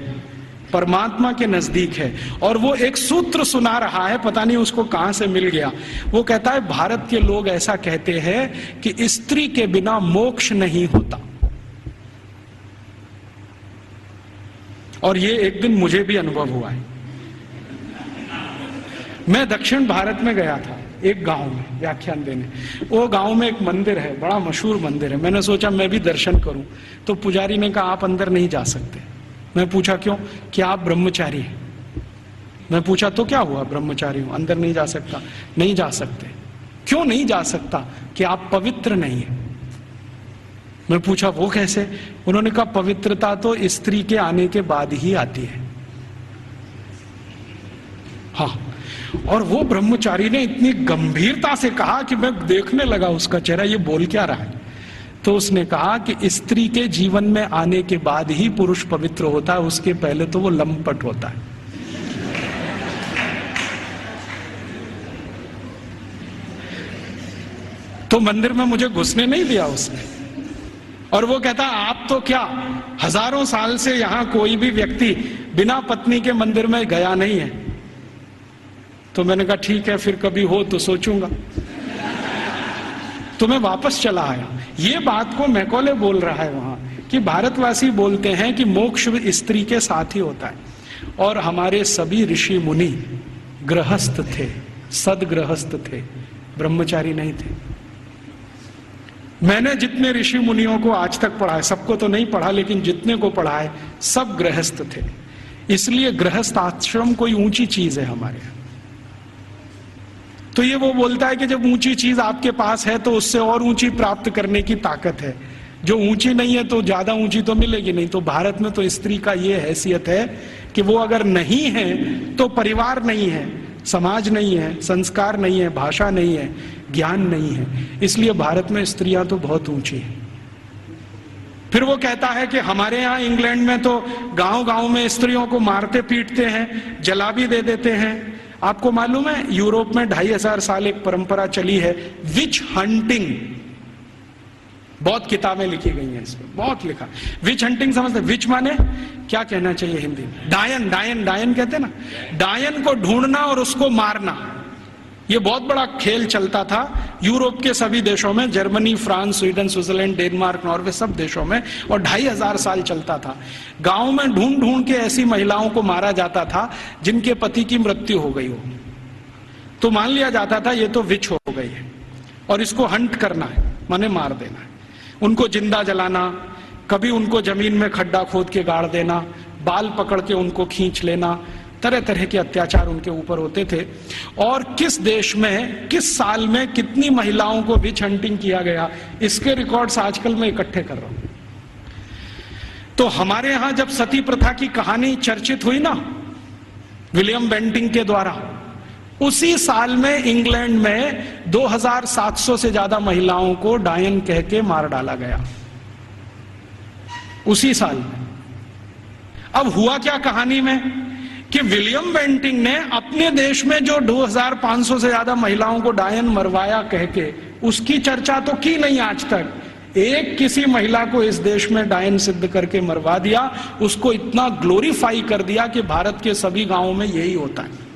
परमात्मा के नजदीक है। और वो एक सूत्र सुना रहा है, पता नहीं उसको कहां से मिल गया। वो कहता है भारत के लोग ऐसा कहते हैं कि स्त्री के बिना मोक्ष नहीं होता। और ये एक दिन मुझे भी अनुभव हुआ है। मैं दक्षिण भारत में गया था, एक गांव में व्याख्यान देने। वो गांव में एक मंदिर है, बड़ा मशहूर मंदिर है। मैंने सोचा मैं भी दर्शन करूं, तो पुजारी ने कहा आप अंदर नहीं जा सकते। मैं पूछा क्यों? कि आप ब्रह्मचारी हैं। मैं पूछा तो क्या हुआ? ब्रह्मचारी हूं, अंदर नहीं जा सकता। नहीं जा सकते। क्यों नहीं जा सकता? कि आप पवित्र नहीं है। मैं पूछा वो कैसे? उन्होंने कहा पवित्रता तो स्त्री के आने के बाद ही आती है। हाँ, और वो ब्रह्मचारी ने इतनी गंभीरता से कहा कि मैं देखने लगा उसका चेहरा, ये बोल क्या रहा है। तो उसने कहा कि स्त्री के जीवन में आने के बाद ही पुरुष पवित्र होता है, उसके पहले तो वो लंपट होता है। तो मंदिर में मुझे घुसने नहीं दिया उसने। और वो कहता आप तो क्या, हजारों साल से यहां कोई भी व्यक्ति बिना पत्नी के मंदिर में गया नहीं है। तो मैंने कहा ठीक है, फिर कभी हो तो सोचूंगा। तो मैं वापस चला आया। ये बात को मैकॉले बोल रहा है वहां कि भारतवासी बोलते हैं कि मोक्ष स्त्री के साथ ही होता है। और हमारे सभी ऋषि मुनि गृहस्थ थे, सदगृहस्थ थे, ब्रह्मचारी नहीं थे। मैंने जितने ऋषि मुनियों को आज तक पढ़ा है, सबको तो नहीं पढ़ा लेकिन जितने को पढ़ा है, सब गृहस्थ थे। इसलिए गृहस्थ आश्रम कोई ऊंची चीज है हमारे यहाँ। तो ये वो बोलता है कि जब ऊंची चीज आपके पास है तो उससे और ऊंची प्राप्त करने की ताकत है। जो ऊंची नहीं है तो ज्यादा ऊंची तो मिलेगी नहीं। तो भारत में तो स्त्री का ये हैसियत है कि वो अगर नहीं है तो परिवार नहीं है, समाज नहीं है, संस्कार नहीं है, भाषा नहीं है, ज्ञान नहीं है। इसलिए भारत में स्त्रियां तो बहुत ऊंची हैं। फिर वो कहता है कि हमारे यहाँ इंग्लैंड में तो गांव गांव में स्त्रियों को मारते पीटते हैं, जला भी दे देते हैं। आपको मालूम है यूरोप में 2500 साल एक परंपरा चली है विच हंटिंग। बहुत किताबें लिखी गई हैं इसमें, बहुत लिखा। विच हंटिंग समझते? विच माने क्या कहना चाहिए हिंदी में? डायन। डायन कहते हैं ना, डायन को ढूंढना और उसको मारना। ये बहुत बड़ा खेल चलता था यूरोप के सभी देशों में, Germany, France, Sweden, Switzerland, Denmark, Norway, सब देशों में, और 2500 साल चलता था। गांव में ढूंढ ढूंढ के ऐसी महिलाओं को मारा जाता था जिनके पति की मृत्यु हो गई हो, तो मान लिया जाता था ये तो विच हो गई है और इसको हंट करना है, माने मार देना है। उनको जिंदा जलाना, कभी उनको जमीन में खड्डा खोद के गाड़ देना, बाल पकड़ के उनको खींच लेना, तरह तरह के अत्याचार उनके ऊपर होते थे। और किस देश में किस साल में कितनी महिलाओं को विच हंटिंग किया गया, इसके रिकॉर्ड्स आजकल मैं इकट्ठे कर रहा हूं। तो हमारे यहां जब सती प्रथा की कहानी चर्चित हुई ना विलियम बेंटिंक के द्वारा, उसी साल में इंग्लैंड में 2700 से ज्यादा महिलाओं को डायन कह के मार डाला गया, उसी साल में। अब हुआ क्या कहानी में कि विलियम बेंटिंक ने अपने देश में जो 2500 से ज्यादा महिलाओं को डायन मरवाया कह के, उसकी चर्चा तो की नहीं आज तक। एक किसी महिला को इस देश में डायन सिद्ध करके मरवा दिया, उसको इतना ग्लोरीफाई कर दिया कि भारत के सभी गांवों में यही होता है।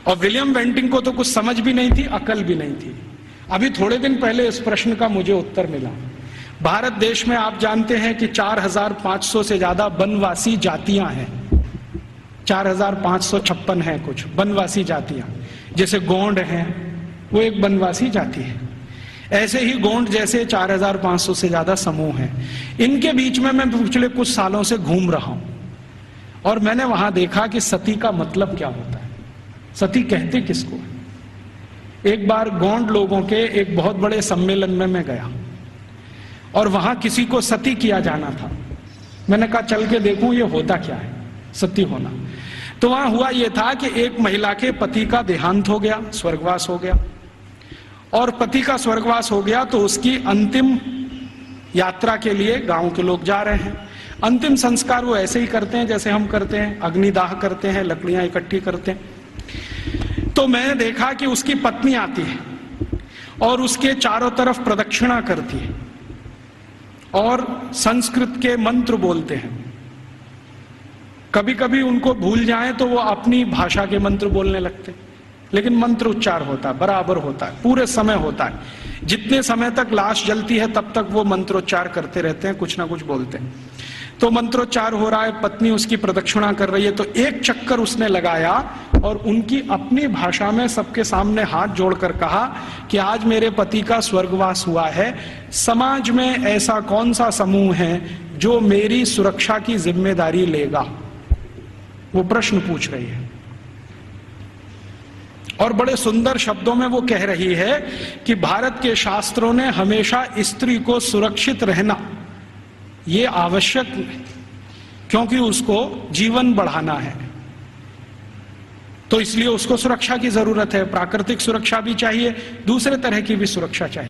और विलियम बेंटिंक को तो कुछ समझ भी नहीं थी, अकल भी नहीं थी। अभी थोड़े दिन पहले इस प्रश्न का मुझे उत्तर मिला। भारत देश में आप जानते हैं कि 4500 से ज्यादा वनवासी जातियां हैं, 4556 हैं कुछ वनवासी जातियां। जैसे गोंड हैं, वो एक वनवासी जाति है। ऐसे ही गोंड जैसे 4500 से ज्यादा समूह हैं। इनके बीच में मैं पिछले कुछ सालों से घूम रहा हूं और मैंने वहां देखा कि सती का मतलब क्या होता है, सती कहते किसको। एक बार गोंड लोगों के एक बहुत बड़े सम्मेलन में मैं गया और वहां किसी को सती किया जाना था। मैंने कहा चल के देखूं ये होता क्या है सती होना। तो वहां हुआ ये था कि एक महिला के पति का देहांत हो गया, स्वर्गवास हो गया, और पति का स्वर्गवास हो गया तो उसकी अंतिम यात्रा के लिए गांव के लोग जा रहे हैं। अंतिम संस्कार वो ऐसे ही करते हैं जैसे हम करते हैं, अग्निदाह करते हैं, लकड़ियां इकट्ठी करते हैं। तो मैंने देखा कि उसकी पत्नी आती है और उसके चारों तरफ प्रदक्षिणा करती है और संस्कृत के मंत्र बोलते हैं। कभी कभी उनको भूल जाएं तो वो अपनी भाषा के मंत्र बोलने लगते, लेकिन मंत्र उच्चार होता है, बराबर होता है, पूरे समय होता है। जितने समय तक लाश जलती है तब तक वो मंत्रोच्चार करते रहते हैं, कुछ ना कुछ बोलते हैं। तो मंत्रोच्चार हो रहा है, पत्नी उसकी प्रदक्षिणा कर रही है, तो एक चक्कर उसने लगाया और उनकी अपनी भाषा में सबके सामने हाथ जोड़कर कहा कि आज मेरे पति का स्वर्गवास हुआ है, समाज में ऐसा कौन सा समूह है जो मेरी सुरक्षा की जिम्मेदारी लेगा। वो प्रश्न पूछ रही है और बड़े सुंदर शब्दों में वो कह रही है कि भारत के शास्त्रों ने हमेशा स्त्री को सुरक्षित रहना ये आवश्यक है, क्योंकि उसको जीवन बढ़ाना है, तो इसलिए उसको सुरक्षा की जरूरत है। प्राकृतिक सुरक्षा भी चाहिए, दूसरे तरह की भी सुरक्षा चाहिए।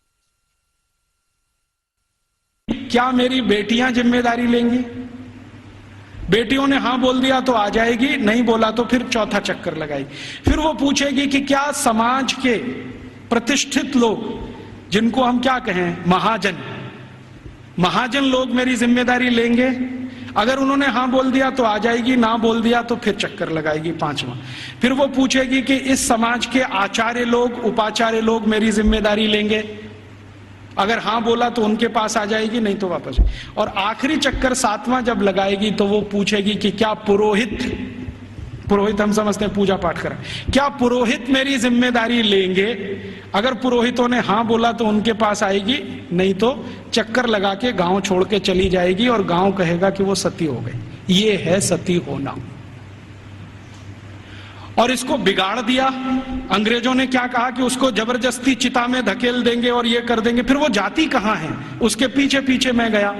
क्या मेरी बेटियां जिम्मेदारी लेंगी? बेटियों ने हां बोल दिया तो आ जाएगी, नहीं बोला तो फिर चौथा चक्कर लगाएगी। फिर वो पूछेगी कि क्या समाज के प्रतिष्ठित लोग, जिनको हम क्या कहें महाजन लोग मेरी जिम्मेदारी लेंगे? अगर उन्होंने हां बोल दिया तो आ जाएगी, ना बोल दिया तो फिर चक्कर लगाएगी पांचवा। फिर वो पूछेगी कि इस समाज के आचार्य लोग, उपाचार्य लोग मेरी जिम्मेदारी लेंगे? अगर हां बोला तो उनके पास आ जाएगी, नहीं तो वापस। और आखिरी चक्कर सातवां जब लगाएगी तो वो पूछेगी कि क्या पुरोहित हम समझते हैं पूजा पाठ करें, क्या पुरोहित मेरी जिम्मेदारी लेंगे? अगर पुरोहितों ने हां बोला तो उनके पास आएगी, नहीं तो चक्कर लगा के गांव छोड़ के चली जाएगी और गांव कहेगा कि वो सती हो गई। ये है सती होना। और इसको बिगाड़ दिया। अंग्रेजों ने क्या कहा कि उसको जबरदस्ती चिता में धकेल देंगे और ये कर देंगे। फिर वो जाती कहां है, उसके पीछे पीछे मैं गया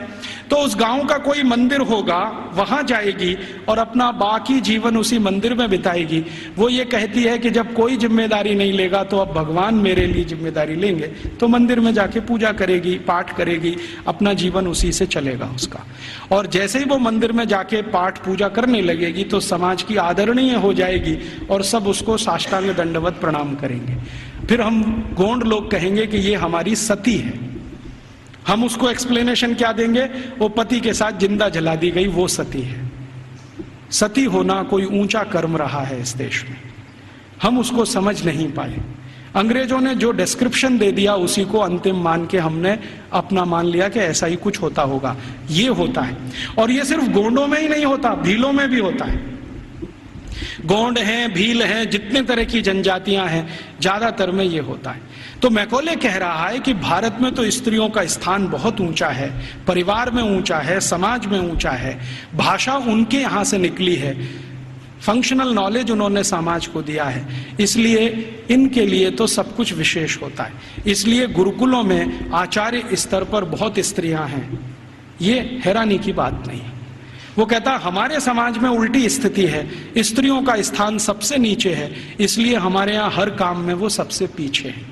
तो उस गांव का कोई मंदिर होगा, वहां जाएगी और अपना बाकी जीवन उसी मंदिर में बिताएगी। वो ये कहती है कि जब कोई जिम्मेदारी नहीं लेगा तो अब भगवान मेरे लिए जिम्मेदारी लेंगे, तो मंदिर में जाके पूजा करेगी, पाठ करेगी, अपना जीवन उसी से चलेगा उसका। और जैसे ही वो मंदिर में जाके पाठ पूजा करने लगेगी तो समाज की आदरणीय हो जाएगी और सब उसको साष्टांग दंडवत प्रणाम करेंगे। फिर हम गोंड लोग कहेंगे कि ये हमारी सती है। हम उसको एक्सप्लेनेशन क्या देंगे? वो पति के साथ जिंदा जला दी गई, वो सती है। सती होना कोई ऊंचा कर्म रहा है इस देश में, हम उसको समझ नहीं पाए। अंग्रेजों ने जो डिस्क्रिप्शन दे दिया उसी को अंतिम मान के हमने अपना मान लिया कि ऐसा ही कुछ होता होगा। ये होता है, और ये सिर्फ गोंडों में ही नहीं होता, भीलों में भी होता है। गोंड हैं, भील हैं, जितने तरह की जनजातियां हैं, ज्यादातर में ये होता है। तो मैकॉले कह रहा है कि भारत में तो स्त्रियों का स्थान बहुत ऊंचा है, परिवार में ऊंचा है, समाज में ऊंचा है, भाषा उनके यहां से निकली है, फंक्शनल नॉलेज उन्होंने समाज को दिया है, इसलिए इनके लिए तो सब कुछ विशेष होता है। इसलिए गुरुकुलों में आचार्य स्तर पर बहुत स्त्रियां हैं, ये हैरानी की बात नहीं है। वो कहता हमारे समाज में उल्टी स्थिति है, स्त्रियों का स्थान सबसे नीचे है, इसलिए हमारे यहां हर काम में वो सबसे पीछे है।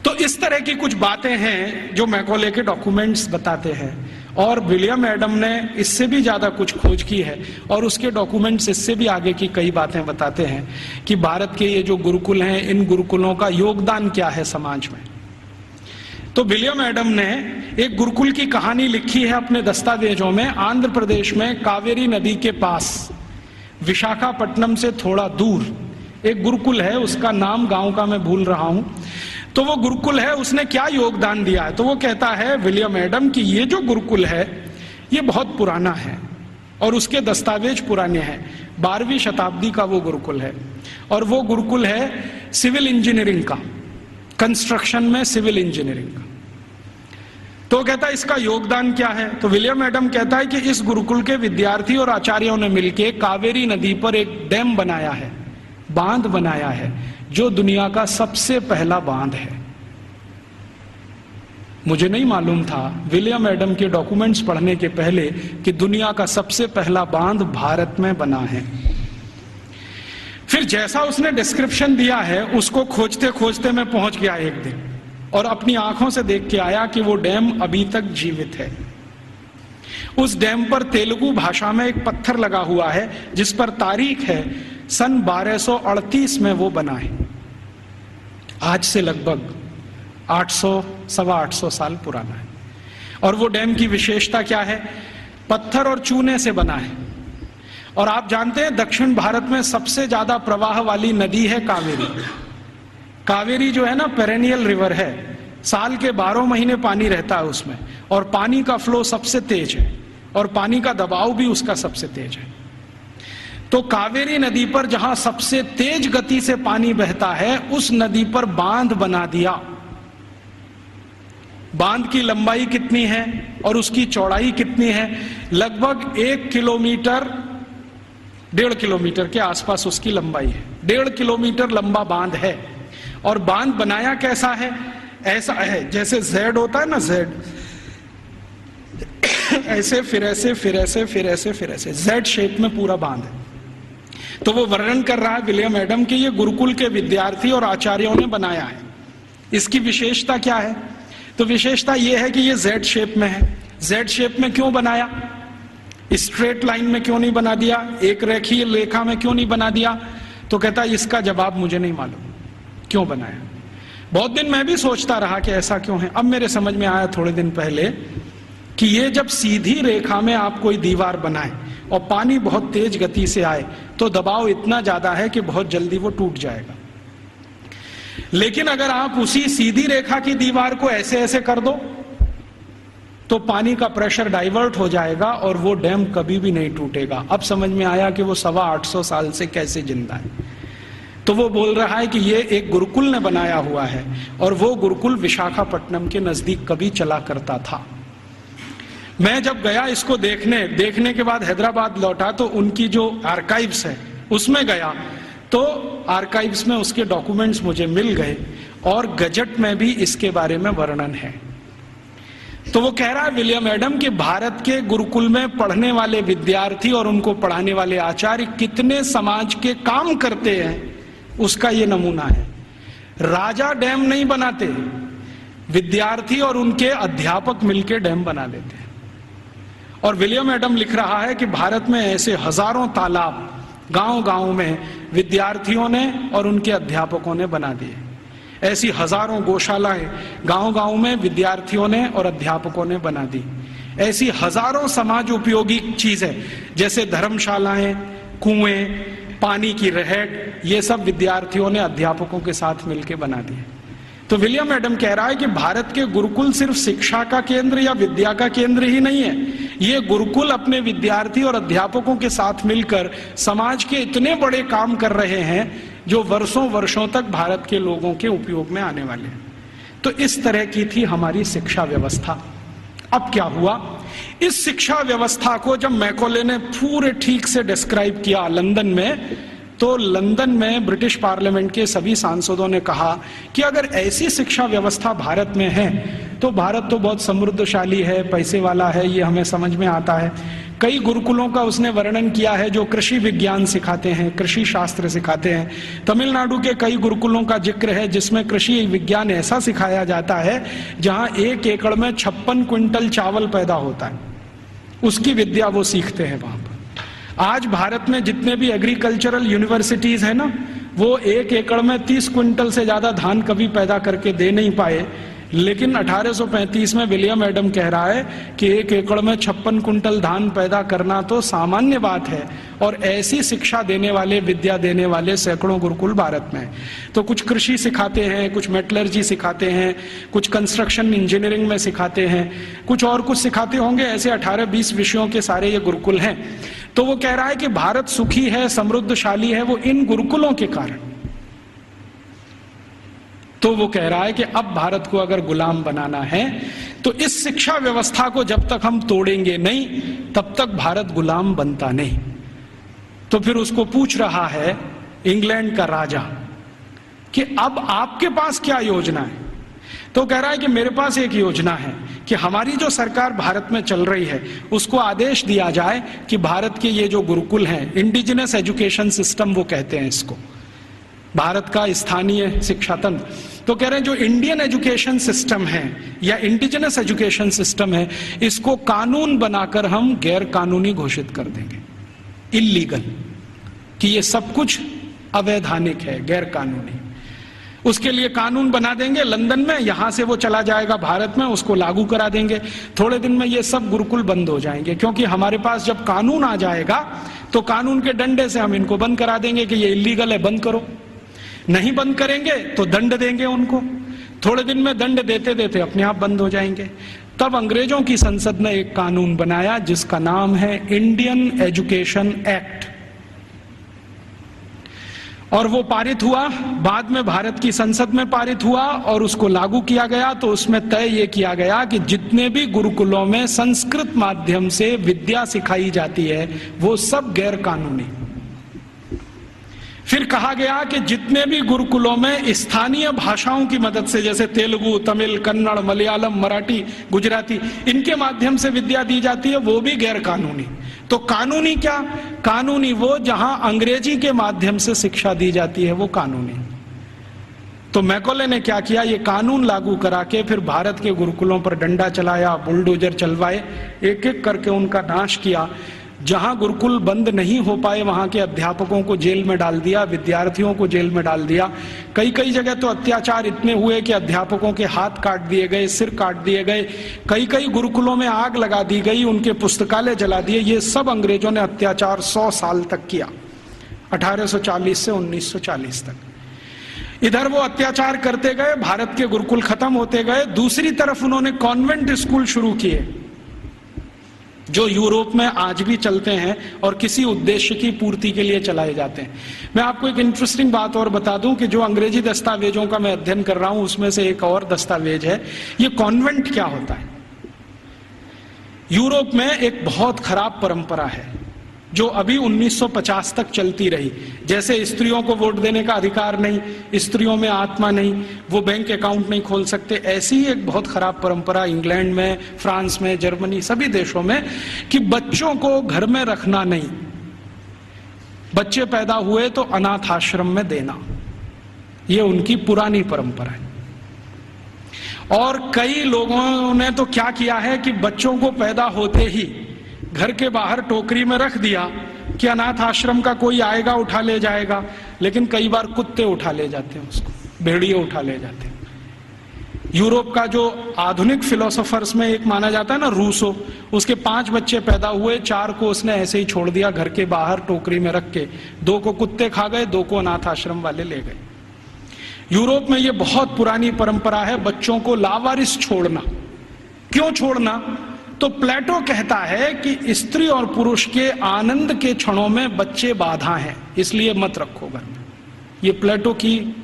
तो इस तरह की कुछ बातें हैं जो मैकॉले के डॉक्यूमेंट्स बताते हैं, और विलियम एडम ने इससे भी ज्यादा कुछ खोज की है, और उसके डॉक्यूमेंट्स इससे भी आगे की कई बातें बताते हैं कि भारत के ये जो गुरुकुल हैं, इन गुरुकुलों का योगदान क्या है समाज में। तो विलियम एडम ने एक गुरुकुल की कहानी लिखी है अपने दस्तावेजों में। आंध्र प्रदेश में कावेरी नदी के पास विशाखापट्टनम से थोड़ा दूर एक गुरुकुल है, उसका नाम गांव का मैं भूल रहा हूं। तो वो गुरुकुल है, उसने क्या योगदान दिया है, तो वो कहता है विलियम एडम कि ये जो गुरुकुल है ये बहुत पुराना है और उसके दस्तावेज पुराने हैं। 12वीं शताब्दी का वो गुरुकुल है, और वो गुरुकुल है सिविल इंजीनियरिंग का, कंस्ट्रक्शन में सिविल इंजीनियरिंग का। तो कहता है इसका योगदान क्या है, तो विलियम एडम कहता है कि इस गुरुकुल के विद्यार्थी और आचार्यों ने मिलकर कावेरी नदी पर एक डैम बनाया है, बांध बनाया है, जो दुनिया का सबसे पहला बांध है। मुझे नहीं मालूम था विलियम एडम के डॉक्यूमेंट्स पढ़ने के पहले कि दुनिया का सबसे पहला बांध भारत में बना है। फिर जैसा उसने डिस्क्रिप्शन दिया है उसको खोजते खोजते मैं पहुंच गया एक दिन, और अपनी आंखों से देख के आया कि वो डैम अभी तक जीवित है। उस डैम पर तेलुगु भाषा में एक पत्थर लगा हुआ है जिस पर तारीख है सन 1238 में वो बना है। आज से लगभग 800-825 साल पुराना है। और वो डैम की विशेषता क्या है, पत्थर और चूने से बना है। और आप जानते हैं दक्षिण भारत में सबसे ज्यादा प्रवाह वाली नदी है कावेरी। कावेरी जो है ना पेरेनियल रिवर है, साल के 12 महीने पानी रहता है उसमें, और पानी का फ्लो सबसे तेज है और पानी का दबाव भी उसका सबसे तेज है। तो कावेरी नदी पर जहां सबसे तेज गति से पानी बहता है उस नदी पर बांध बना दिया। बांध की लंबाई कितनी है और उसकी चौड़ाई कितनी है, लगभग 1 किलोमीटर 1.5 किलोमीटर के आसपास उसकी लंबाई है। 1.5 किलोमीटर लंबा बांध है। और बांध बनाया कैसा है, ऐसा है जैसे जेड होता है ना, जेड ऐसे फिर ऐसे फिर ऐसे फिर ऐसे फिर ऐसे जेड शेप में पूरा बांध है। तो वो वर्णन कर रहा है विलियम एडम कि ये गुरुकुल के विद्यार्थी और आचार्यों ने बनाया है। इसकी विशेषता क्या है, तो विशेषता ये है कि ये जेड शेप में है। जेड शेप में क्यों बनाया, स्ट्रेट लाइन में क्यों नहीं बना दिया, एक रेखीय रेखा में क्यों नहीं बना दिया, तो कहता है इसका जवाब मुझे नहीं मालूम क्यों बनाया। बहुत दिन मैं भी सोचता रहा कि ऐसा क्यों है। अब मेरे समझ में आया थोड़े दिन पहले कि ये जब सीधी रेखा में आप कोई दीवार बनाए और पानी बहुत तेज गति से आए तो दबाव इतना ज्यादा है कि बहुत जल्दी वो टूट जाएगा। लेकिन अगर आप उसी सीधी रेखा की दीवार को ऐसे ऐसे कर दो तो पानी का प्रेशर डाइवर्ट हो जाएगा और वो डैम कभी भी नहीं टूटेगा। अब समझ में आया कि वो 825 साल से कैसे जिंदा है। तो वो बोल रहा है कि ये एक गुरुकुल ने बनाया हुआ है, और वो गुरुकुल विशाखापट्टनम के नजदीक कभी चला करता था। मैं जब गया इसको देखने के बाद हैदराबाद लौटा तो उनकी जो आर्काइव्स है उसमें गया, तो आर्काइव्स में उसके डॉक्यूमेंट्स मुझे मिल गए और गजट में भी इसके बारे में वर्णन है। तो वो कह रहा है विलियम एडम कि भारत के गुरुकुल में पढ़ने वाले विद्यार्थी और उनको पढ़ाने वाले आचार्य कितने समाज के काम करते हैं उसका ये नमूना है। राजा डैम नहीं बनाते, विद्यार्थी और उनके अध्यापक मिलकर डैम बना देते हैं। और विलियम एडम लिख रहा है कि भारत में ऐसे हजारों तालाब गांव-गांव में विद्यार्थियों ने और उनके अध्यापकों ने बना दिए। ऐसी हजारों गौशालाएं गांव-गांव में विद्यार्थियों ने और अध्यापकों ने बना दी। ऐसी हजारों समाज उपयोगी चीजें जैसे धर्मशालाएं, कुएं, पानी की रहट, ये सब विद्यार्थियों ने अध्यापकों के साथ मिलकर बना दिए। तो विलियम एडम कह रहा है कि भारत के गुरुकुल सिर्फ शिक्षा का केंद्र या विद्या का केंद्र ही नहीं है, ये गुरुकुल अपने विद्यार्थी और अध्यापकों के साथ मिलकर समाज के इतने बड़े काम कर रहे हैं जो वर्षों वर्षों तक भारत के लोगों के उपयोग में आने वाले हैं। तो इस तरह की थी हमारी शिक्षा व्यवस्था। अब क्या हुआ, इस शिक्षा व्यवस्था को जब मैकॉले ने पूरे ठीक से डिस्क्राइब किया लंदन में, तो लंदन में ब्रिटिश पार्लियामेंट के सभी सांसदों ने कहा कि अगर ऐसी शिक्षा व्यवस्था भारत में है तो भारत तो बहुत समृद्धशाली है, पैसे वाला है, ये हमें समझ में आता है। कई गुरुकुलों का उसने वर्णन किया है जो कृषि विज्ञान सिखाते हैं, कृषि शास्त्र सिखाते हैं। तमिलनाडु के कई गुरुकुलों का जिक्र है जिसमें कृषि विज्ञान ऐसा सिखाया जाता है जहां 1 एकड़ में 56 क्विंटल चावल पैदा होता है, उसकी विद्या वो सीखते हैं वहां पर। आज भारत में जितने भी एग्रीकल्चरल यूनिवर्सिटीज है ना, वो 1 एकड़ में 30 क्विंटल से ज्यादा धान कभी पैदा करके दे नहीं पाए, लेकिन 1835 में विलियम एडम कह रहा है कि 1 एकड़ में 56 क्विंटल धान पैदा करना तो सामान्य बात है, और ऐसी शिक्षा देने वाले, विद्या देने वाले सैकड़ों गुरुकुल भारत में है। तो कुछ कृषि सिखाते हैं, कुछ मेटलर्जी सिखाते हैं, कुछ कंस्ट्रक्शन इंजीनियरिंग में सिखाते हैं, कुछ और कुछ सिखाते होंगे, ऐसे 18-20 विषयों के सारे ये गुरुकुल हैं। तो वो कह रहा है कि भारत सुखी है, समृद्धशाली है, वो इन गुरुकुलों के कारण। तो वो कह रहा है कि अब भारत को अगर गुलाम बनाना है तो इस शिक्षा व्यवस्था को जब तक हम तोड़ेंगे नहीं तब तक भारत गुलाम बनता नहीं। तो फिर उसको पूछ रहा है इंग्लैंड का राजा कि अब आपके पास क्या योजना है। तो कह रहा है कि मेरे पास एक योजना है कि हमारी जो सरकार भारत में चल रही है उसको आदेश दिया जाए कि भारत के ये जो गुरुकुल हैं, इंडिजिनस एजुकेशन सिस्टम वो कहते हैं इसको, भारत का स्थानीय शिक्षा तंत्र, तो कह रहे हैं जो इंडियन एजुकेशन सिस्टम है या इंडिजिनस एजुकेशन सिस्टम है, इसको कानून बनाकर हम गैर कानूनी घोषित कर देंगे, इल्लीगल, कि ये सब कुछ अवैधानिक है, गैर कानूनी। उसके लिए कानून बना देंगे लंदन में, यहां से वो चला जाएगा भारत में, उसको लागू करा देंगे। थोड़े दिन में ये सब गुरुकुल बंद हो जाएंगे, क्योंकि हमारे पास जब कानून आ जाएगा तो कानून के डंडे से हम इनको बंद करा देंगे कि ये इल्लीगल है, बंद करो। नहीं बंद करेंगे तो दंड देंगे उनको, थोड़े दिन में दंड देते देते अपने आप बंद हो जाएंगे। तब अंग्रेजों की संसद ने एक कानून बनाया जिसका नाम है इंडियन एजुकेशन एक्ट, और वो पारित हुआ, बाद में भारत की संसद में पारित हुआ और उसको लागू किया गया। तो उसमें तय ये किया गया कि जितने भी गुरुकुलों में संस्कृत माध्यम से विद्या सिखाई जाती है वो सब गैर कानूनी। फिर कहा गया कि जितने भी गुरुकुलों में स्थानीय भाषाओं की मदद से, जैसे तेलुगु, तमिल, कन्नड़, मलयालम, मराठी, गुजराती, इनके माध्यम से विद्या दी जाती है, वो भी गैर कानूनी। तो कानूनी क्या? कानूनी वो जहां अंग्रेजी के माध्यम से शिक्षा दी जाती है, वो कानूनी। तो मैकॉले ने क्या किया, ये कानून लागू करा के फिर भारत के गुरुकुलों पर डंडा चलाया, बुलडोजर चलवाए, एक एक करके उनका नाश किया। जहां गुरुकुल बंद नहीं हो पाए वहां के अध्यापकों को जेल में डाल दिया, विद्यार्थियों को जेल में डाल दिया। कई कई जगह तो अत्याचार इतने हुए कि अध्यापकों के हाथ काट दिए गए, सिर काट दिए गए, कई कई गुरुकुलों में आग लगा दी गई, उनके पुस्तकालय जला दिए। ये सब अंग्रेजों ने अत्याचार 100 साल तक किया, 1840 से 1940 तक। इधर वो अत्याचार करते गए, भारत के गुरुकुल खत्म होते गए। दूसरी तरफ उन्होंने कॉन्वेंट स्कूल शुरू किए जो यूरोप में आज भी चलते हैं और किसी उद्देश्य की पूर्ति के लिए चलाए जाते हैं। मैं आपको एक इंटरेस्टिंग बात और बता दूं कि जो अंग्रेजी दस्तावेजों का मैं अध्ययन कर रहा हूं उसमें से एक और दस्तावेज है। ये कॉन्वेंट क्या होता है? यूरोप में एक बहुत खराब परंपरा है जो अभी 1950 तक चलती रही। जैसे स्त्रियों को वोट देने का अधिकार नहीं, स्त्रियों में आत्मा नहीं, वो बैंक अकाउंट नहीं खोल सकते, ऐसी ही एक बहुत खराब परंपरा इंग्लैंड में, फ्रांस में, जर्मनी, सभी देशों में, कि बच्चों को घर में रखना नहीं, बच्चे पैदा हुए तो अनाथ आश्रम में देना, ये उनकी पुरानी परंपरा है। और कई लोगों ने तो क्या किया है कि बच्चों को पैदा होते ही घर के बाहर टोकरी में रख दिया कि अनाथ आश्रम का कोई आएगा उठा ले जाएगा, लेकिन कई बार कुत्ते उठा ले जाते हैं उसको, भेड़िए उठा ले जाते हैं। यूरोप का जो आधुनिक फिलोसोफर्स में एक माना जाता है ना, रूसो, उसके 5 बच्चे पैदा हुए, 4 को उसने ऐसे ही छोड़ दिया घर के बाहर टोकरी में रख के, 2 को कुत्ते खा गए, 2 को अनाथ आश्रम वाले ले गए। यूरोप में ये बहुत पुरानी परंपरा है बच्चों को लावारिस छोड़ना। क्यों छोड़ना? तो प्लेटो कहता है कि स्त्री और पुरुष के आनंद के क्षणों में बच्चे बाधा हैं, इसलिए मत रखो घर में। ये प्लेटो की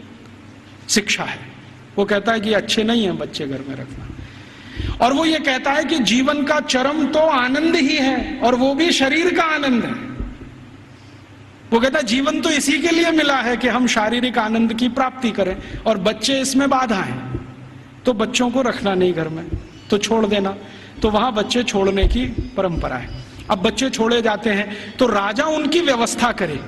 शिक्षा है। वो कहता है कि अच्छे नहीं है बच्चे घर में रखना। और वो ये कहता है कि जीवन का चरम तो आनंद ही है, और वो भी शरीर का आनंद है। वो कहता है जीवन तो इसी के लिए मिला है कि हम शारीरिक आनंद की प्राप्ति करें, और बच्चे इसमें बाधा हैं, तो बच्चों को रखना नहीं घर में, तो छोड़ देना। तो वहां बच्चे छोड़ने की परंपरा है। अब बच्चे छोड़े जाते हैं तो राजा उनकी व्यवस्था करे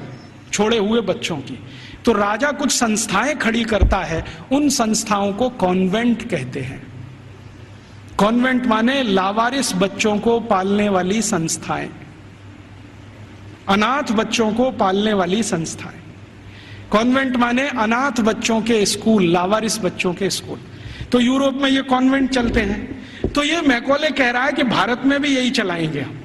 छोड़े हुए बच्चों की। तो राजा कुछ संस्थाएं खड़ी करता है, उन संस्थाओं को कॉन्वेंट कहते हैं। कॉन्वेंट माने लावारिस बच्चों को पालने वाली संस्थाएं, अनाथ बच्चों को पालने वाली संस्थाएं। कॉन्वेंट माने अनाथ बच्चों के स्कूल, लावारिस बच्चों के स्कूल। तो यूरोप में ये कॉन्वेंट चलते हैं। तो ये मैकॉले कह रहा है कि भारत में भी यही चलाएंगे हम।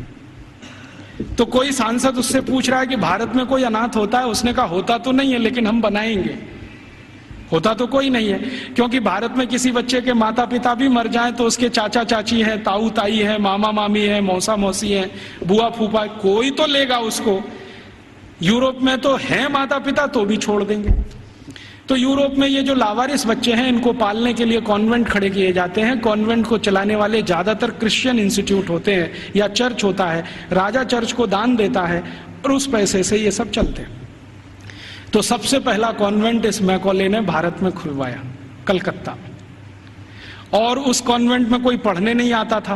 तो कोई सांसद उससे पूछ रहा है कि भारत में कोई अनाथ होता है? उसने कहा होता तो नहीं है, लेकिन हम बनाएंगे। होता तो कोई नहीं है, क्योंकि भारत में किसी बच्चे के माता पिता भी मर जाएं तो उसके चाचा चाची हैं, ताऊ ताई है, मामा मामी है, मौसा मौसी है, बुआ फूफा, कोई तो लेगा उसको। यूरोप में तो है माता पिता, तो भी छोड़ देंगे। तो यूरोप में ये जो लावारिस बच्चे हैं, इनको पालने के लिए कॉन्वेंट खड़े किए जाते हैं। कॉन्वेंट को चलाने वाले ज्यादातर क्रिश्चियन इंस्टीट्यूट होते हैं या चर्च होता है। राजा चर्च को दान देता है और उस पैसे से ये सब चलते हैं। तो सबसे पहला कॉन्वेंट इस मैकॉले ने भारत में खुलवाया, कलकत्ता में। और उस कॉन्वेंट में कोई पढ़ने नहीं आता था,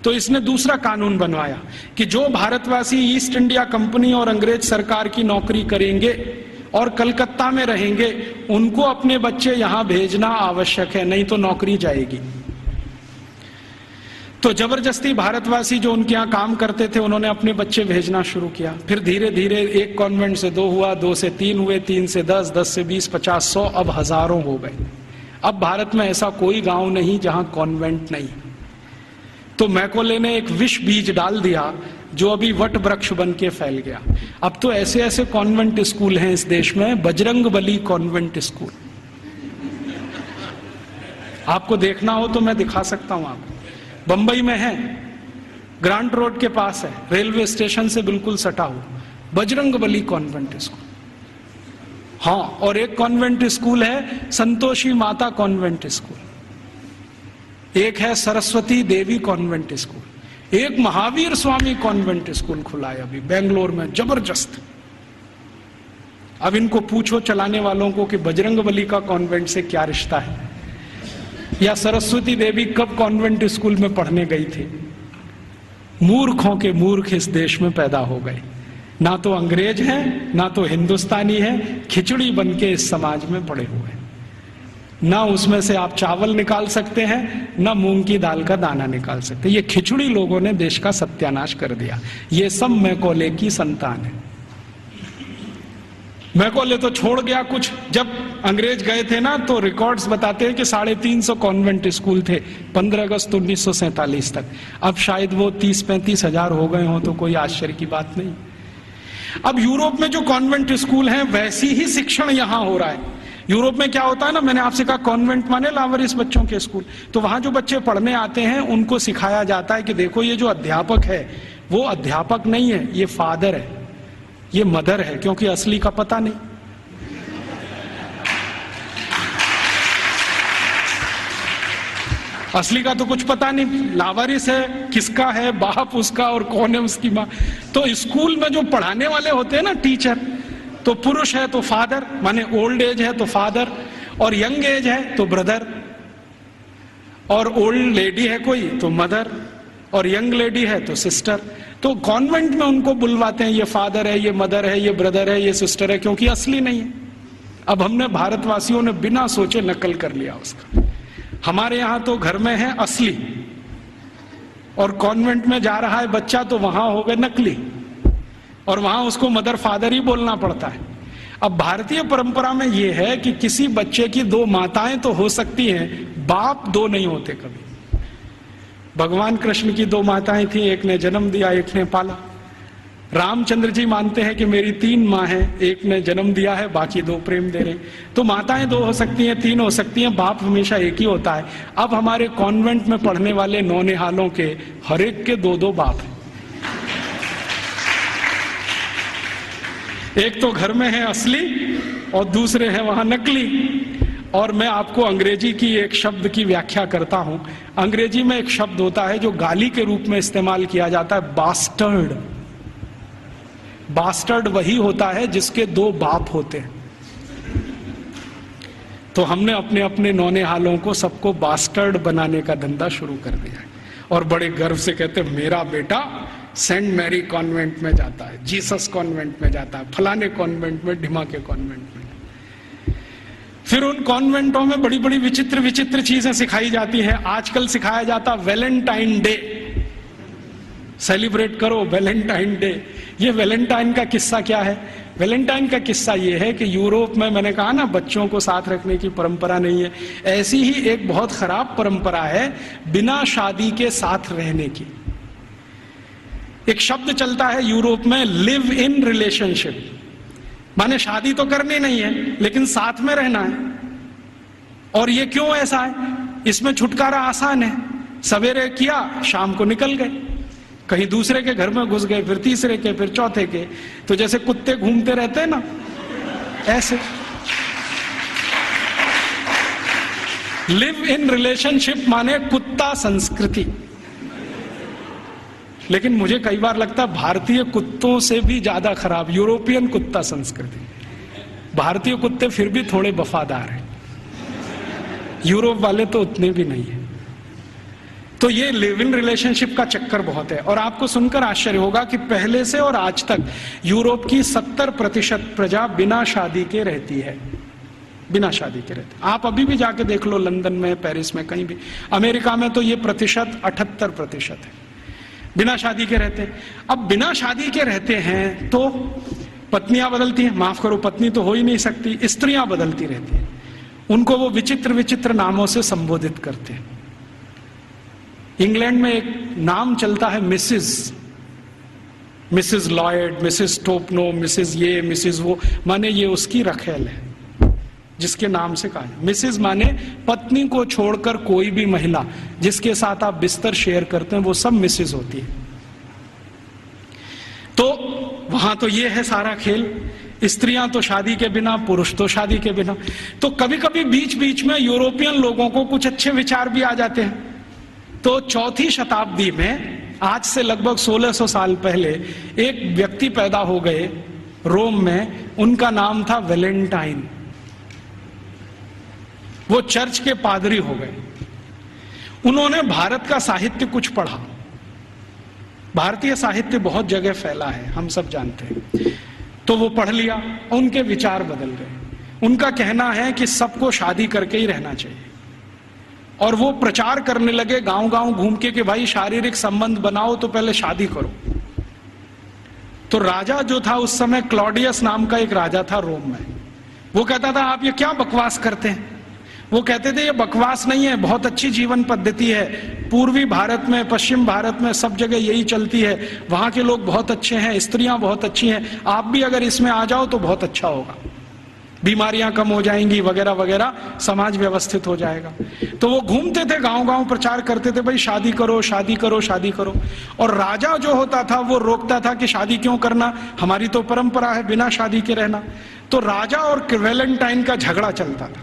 तो इसने दूसरा कानून बनवाया कि जो भारतवासी ईस्ट इंडिया कंपनी और अंग्रेज सरकार की नौकरी करेंगे और कलकत्ता में रहेंगे, उनको अपने बच्चे यहां भेजना आवश्यक है, नहीं तो नौकरी जाएगी। तो जबरदस्ती भारतवासी जो उनके यहां काम करते थे, उन्होंने अपने बच्चे भेजना शुरू किया। फिर धीरे धीरे 1 कॉन्वेंट से 2 हुआ, 2 से 3 हुए, 3 से 10, 10 से 20, 50, 100, अब हजारों हो गए। अब भारत में ऐसा कोई गांव नहीं जहां कॉन्वेंट नहीं। तो मैकॉले ने एक विष बीज डाल दिया जो अभी वट वृक्ष बन के फैल गया। अब तो ऐसे ऐसे कॉन्वेंट स्कूल हैं इस देश में, बजरंगबली कॉन्वेंट स्कूल। आपको देखना हो तो मैं दिखा सकता हूं आपको। बंबई में है, ग्रांट रोड के पास है, रेलवे स्टेशन से बिल्कुल सटा हुआ, बजरंगबली कॉन्वेंट स्कूल। हाँ, और एक कॉन्वेंट स्कूल है संतोषी माता कॉन्वेंट स्कूल, एक है सरस्वती देवी कॉन्वेंट स्कूल, एक महावीर स्वामी कॉन्वेंट स्कूल खुला है अभी बेंगलोर में, जबरदस्त। अब इनको पूछो चलाने वालों को कि बजरंगबली का कॉन्वेंट से क्या रिश्ता है, या सरस्वती देवी कब कॉन्वेंट स्कूल में पढ़ने गई थी। मूर्खों के मूर्ख इस देश में पैदा हो गए, ना तो अंग्रेज हैं ना तो हिंदुस्तानी हैं, खिचड़ी बन के इस समाज में पड़े हुए। ना उसमें से आप चावल निकाल सकते हैं, ना मूंग की दाल का दाना निकाल सकते। ये खिचड़ी लोगों ने देश का सत्यानाश कर दिया। ये सब मैकॉले की संतान है। मैकॉले तो छोड़ गया कुछ। जब अंग्रेज गए थे ना, तो रिकॉर्ड्स बताते हैं कि 350 कॉन्वेंट स्कूल थे 15 अगस्त 1947 तक। अब शायद वो 30-35 हजार हो गए हों, तो कोई आश्चर्य की बात नहीं। अब यूरोप में जो कॉन्वेंट स्कूल हैं, वैसी ही शिक्षण यहां हो रहा है। यूरोप में क्या होता है ना, मैंने आपसे कहा कॉन्वेंट माने लावारिस बच्चों के स्कूल। तो वहां जो बच्चे पढ़ने आते हैं, उनको सिखाया जाता है कि देखो ये जो अध्यापक है वो अध्यापक नहीं है, ये फादर है, ये मदर है, क्योंकि असली का पता नहीं। असली का तो कुछ पता नहीं, लावारिस है, किसका है बाप उसका और कौन है उसकी माँ। तो स्कूल में जो पढ़ाने वाले होते हैं ना टीचर, तो पुरुष है तो फादर, माने ओल्ड एज है तो फादर, और यंग एज है तो ब्रदर, और ओल्ड लेडी है कोई तो मदर, और यंग लेडी है तो सिस्टर। तो कॉन्वेंट में उनको बुलवाते हैं, ये फादर है, ये मदर है, ये ब्रदर है, ये सिस्टर है, क्योंकि असली नहीं है। अब हमने भारतवासियों ने बिना सोचे नकल कर लिया उसका। हमारे यहां तो घर में है असली, और कॉन्वेंट में जा रहा है बच्चा तो वहां हो गए नकली, और वहां उसको मदर फादर ही बोलना पड़ता है। अब भारतीय परंपरा में यह है कि किसी बच्चे की 2 माताएं तो हो सकती हैं, बाप दो नहीं होते कभी। भगवान कृष्ण की दो माताएं थी, एक ने जन्म दिया, एक ने पाला। रामचंद्र जी मानते हैं कि मेरी 3 माँ हैं, एक ने जन्म दिया है, बाकी 2 प्रेम दे रहे। तो माताएं 2 हो सकती हैं, 3 हो सकती हैं, बाप हमेशा एक ही होता है। अब हमारे कॉन्वेंट में पढ़ने वाले नौनिहालों के हर एक के 2-2 बाप हैं। एक तो घर में है असली और दूसरे हैं वहां नकली। और मैं आपको अंग्रेजी की एक शब्द की व्याख्या करता हूं। अंग्रेजी में एक शब्द होता है जो गाली के रूप में इस्तेमाल किया जाता है, बास्टर्ड। बास्टर्ड वही होता है जिसके 2 बाप होते हैं। तो हमने अपने अपने नौनिहालों को सबको बास्टर्ड बनाने का धंधा शुरू कर दिया है और बड़े गर्व से कहते हैं मेरा बेटा सेंट मैरी कॉन्वेंट में जाता है, जीसस कॉन्वेंट में जाता है, फलाने कॉन्वेंट में, ढिमा के कॉन्वेंट में। फिर उन कॉन्वेंटों में बड़ी बड़ी विचित्र विचित्र चीजें सिखाई जाती हैं। आजकल सिखाया जाता वैलेंटाइन डे, सेलिब्रेट करो वैलेंटाइन डे। ये वैलेंटाइन का किस्सा क्या है? वैलेंटाइन का किस्सा ये है कि यूरोप में, मैंने कहा ना बच्चों को साथ रखने की परंपरा नहीं है, ऐसी ही एक बहुत खराब परंपरा है बिना शादी के साथ रहने की। एक शब्द चलता है यूरोप में, लिव इन रिलेशनशिप, माने शादी तो करनी नहीं है लेकिन साथ में रहना है। और ये क्यों ऐसा है? इसमें छुटकारा आसान है, सवेरे किया शाम को निकल गए, कहीं दूसरे के घर में घुस गए, फिर तीसरे के, फिर चौथे के। तो जैसे कुत्ते घूमते रहते हैं ना, ऐसे। लिव इन रिलेशनशिप माने कुत्ता संस्कृति। लेकिन मुझे कई बार लगता है भारतीय कुत्तों से भी ज्यादा खराब यूरोपियन कुत्ता संस्कृति। भारतीय कुत्ते फिर भी थोड़े वफादार हैं, यूरोप वाले तो उतने भी नहीं है। तो ये लिव इन रिलेशनशिप का चक्कर बहुत है। और आपको सुनकर आश्चर्य होगा कि पहले से और आज तक यूरोप की 70% प्रजा बिना शादी के रहती है, बिना शादी के रहते। आप अभी भी जाके देख लो, लंदन में, पेरिस में, कहीं भी। अमेरिका में तो ये प्रतिशत 78% है, बिना शादी के रहते हैं। अब बिना शादी के रहते हैं तो पत्नियां बदलती हैं, माफ करो पत्नी तो हो ही नहीं सकती, स्त्रियां बदलती रहती हैं। उनको वो विचित्र विचित्र नामों से संबोधित करते हैं। इंग्लैंड में एक नाम चलता है Mrs Lloyd, Mrs Topno, Mrs ये, मिसेस वो, माने ये उसकी रखेल है जिसके नाम से कहा है। मिसेस माने पत्नी को छोड़कर कोई भी महिला जिसके साथ आप बिस्तर शेयर करते हैं वो सब मिसेस होती है। तो वहां तो ये है सारा खेल, स्त्रियां तो शादी के बिना, पुरुष तो शादी के बिना। तो कभी कभी बीच बीच में यूरोपियन लोगों को कुछ अच्छे विचार भी आ जाते हैं। तो 4वीं शताब्दी में, आज से लगभग 1600 साल पहले, एक व्यक्ति पैदा हो गए रोम में, उनका नाम था वैलेंटाइन। वो चर्च के पादरी हो गए। उन्होंने भारत का साहित्य कुछ पढ़ा। भारतीय साहित्य बहुत जगह फैला है, हम सब जानते हैं। तो वो पढ़ लिया, उनके विचार बदल गए। उनका कहना है कि सबको शादी करके ही रहना चाहिए। और वो प्रचार करने लगे गांव गांव घूम के कि भाई शारीरिक संबंध बनाओ तो पहले शादी करो। तो राजा जो था उस समय, क्लॉडियस नाम का एक राजा था रोम में, वो कहता था आप ये क्या बकवास करते हैं? वो कहते थे ये बकवास नहीं है, बहुत अच्छी जीवन पद्धति है। पूर्वी भारत में, पश्चिम भारत में, सब जगह यही चलती है। वहां के लोग बहुत अच्छे हैं, स्त्रियां बहुत अच्छी हैं, आप भी अगर इसमें आ जाओ तो बहुत अच्छा होगा, बीमारियां कम हो जाएंगी वगैरह वगैरह, समाज व्यवस्थित हो जाएगा। तो वो घूमते थे गांव गांव, प्रचार करते थे भाई शादी करो, शादी करो, शादी करो। और राजा जो होता था वो रोकता था कि शादी क्यों करना, हमारी तो परंपरा है बिना शादी के रहना। तो राजा और वैलेंटाइन का झगड़ा चलता था।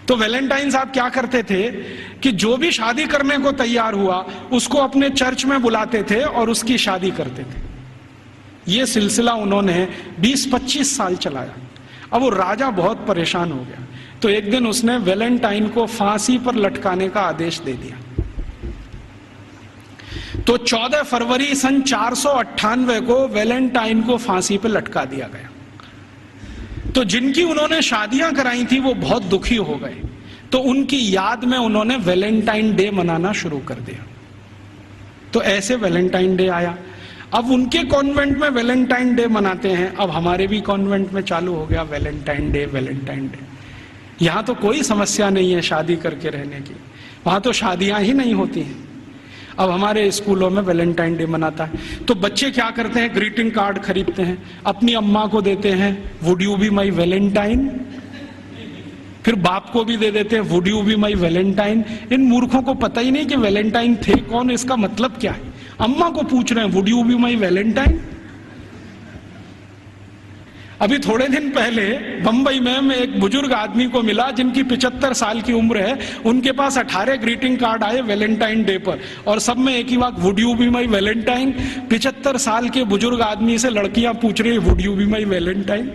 तो वैलेंटाइन साहब क्या करते थे कि जो भी शादी करने को तैयार हुआ उसको अपने चर्च में बुलाते थे और उसकी शादी करते थे। ये सिलसिला उन्होंने 20-25 साल चलाया। अब वो राजा बहुत परेशान हो गया, तो एक दिन उसने वैलेंटाइन को फांसी पर लटकाने का आदेश दे दिया। तो 14 फरवरी सन 498 को वैलेंटाइन को फांसी पर लटका दिया गया। तो जिनकी उन्होंने शादियां कराई थी वो बहुत दुखी हो गए, तो उनकी याद में उन्होंने वैलेंटाइन डे मनाना शुरू कर दिया। तो ऐसे वैलेंटाइन डे आया। अब उनके कॉन्वेंट में वैलेंटाइन डे मनाते हैं, अब हमारे भी कॉन्वेंट में चालू हो गया वैलेंटाइन डे, वैलेंटाइन डे। यहां तो कोई समस्या नहीं है शादी करके रहने की, वहां तो शादियां ही नहीं होती हैं। अब हमारे स्कूलों में वैलेंटाइन डे मनाता है तो बच्चे क्या करते हैं, ग्रीटिंग कार्ड खरीदते हैं, अपनी अम्मा को देते हैं, would you be my valentine, फिर बाप को भी दे देते हैं, would you be my valentine. इन मूर्खों को पता ही नहीं कि वैलेंटाइन थे कौन, इसका मतलब क्या है। अम्मा को पूछ रहे हैं would you be my Valentine. अभी थोड़े दिन पहले बंबई में मैं एक बुजुर्ग आदमी को मिला जिनकी 75 साल की उम्र है, उनके पास 18 ग्रीटिंग कार्ड आए वैलेंटाइन डे पर, और सब में एक ही बात, would you be my Valentine. 75 साल के बुजुर्ग आदमी से लड़कियां पूछ रही है would you be my Valentine.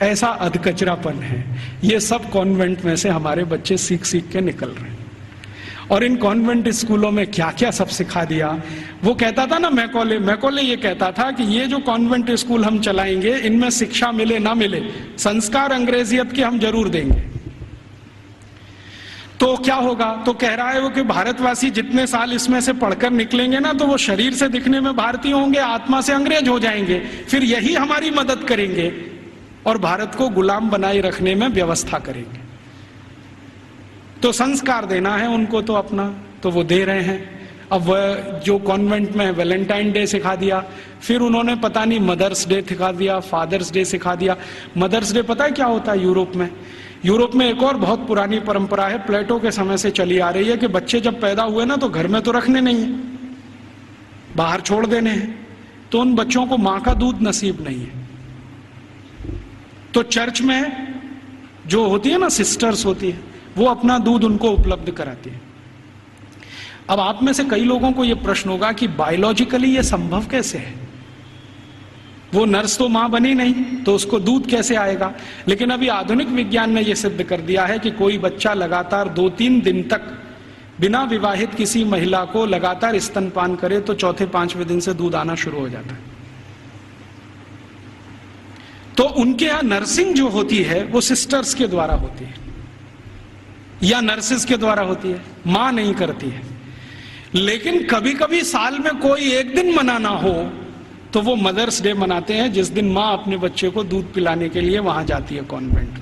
ऐसा अधकचरापन है। ये सब कॉन्वेंट में से हमारे बच्चे सीख सीख के निकल रहे हैं। और इन कॉन्वेंट स्कूलों में क्या क्या सब सिखा दिया। वो कहता था ना मैकॉले ये कहता था कि ये जो कॉन्वेंट स्कूल हम चलाएंगे इनमें शिक्षा मिले ना मिले, संस्कार अंग्रेजियत के हम जरूर देंगे। तो क्या होगा, तो कह रहा है वो कि भारतवासी जितने साल इसमें से पढ़कर निकलेंगे ना, तो वो शरीर से दिखने में भारतीय होंगे, आत्मा से अंग्रेज हो जाएंगे, फिर यही हमारी मदद करेंगे और भारत को गुलाम बनाए रखने में व्यवस्था करेंगे। तो संस्कार देना है उनको तो अपना, तो वो दे रहे हैं। अब वह जो कॉन्वेंट में वैलेंटाइन डे सिखा दिया, फिर उन्होंने पता नहीं मदर्स डे सिखा दिया, फादर्स डे सिखा दिया। मदर्स डे पता है क्या होता है यूरोप में? यूरोप में एक और बहुत पुरानी परंपरा है, प्लेटो के समय से चली आ रही है, कि बच्चे जब पैदा हुए ना तो घर में तो रखने नहीं है, बाहर छोड़ देने हैं। तो उन बच्चों को मां का दूध नसीब नहीं है, तो चर्च में जो होती है ना सिस्टर्स होती है, वो अपना दूध उनको उपलब्ध कराती है। अब आप में से कई लोगों को यह प्रश्न होगा कि बायोलॉजिकली ये संभव कैसे है, वो नर्स तो मां बनी नहीं तो उसको दूध कैसे आएगा। लेकिन अभी आधुनिक विज्ञान ने यह सिद्ध कर दिया है कि कोई बच्चा लगातार 2-3 दिन तक बिना विवाहित किसी महिला को लगातार स्तनपान करे तो चौथे 5वें दिन से दूध आना शुरू हो जाता है। तो उनके यहां नर्सिंग जो होती है वो सिस्टर्स के द्वारा होती है या नर्सेस के द्वारा होती है, मां नहीं करती है। लेकिन कभी कभी साल में कोई एक दिन मनाना हो तो वो मदर्स डे मनाते हैं, जिस दिन मां अपने बच्चे को दूध पिलाने के लिए वहां जाती है कॉन्वेंट,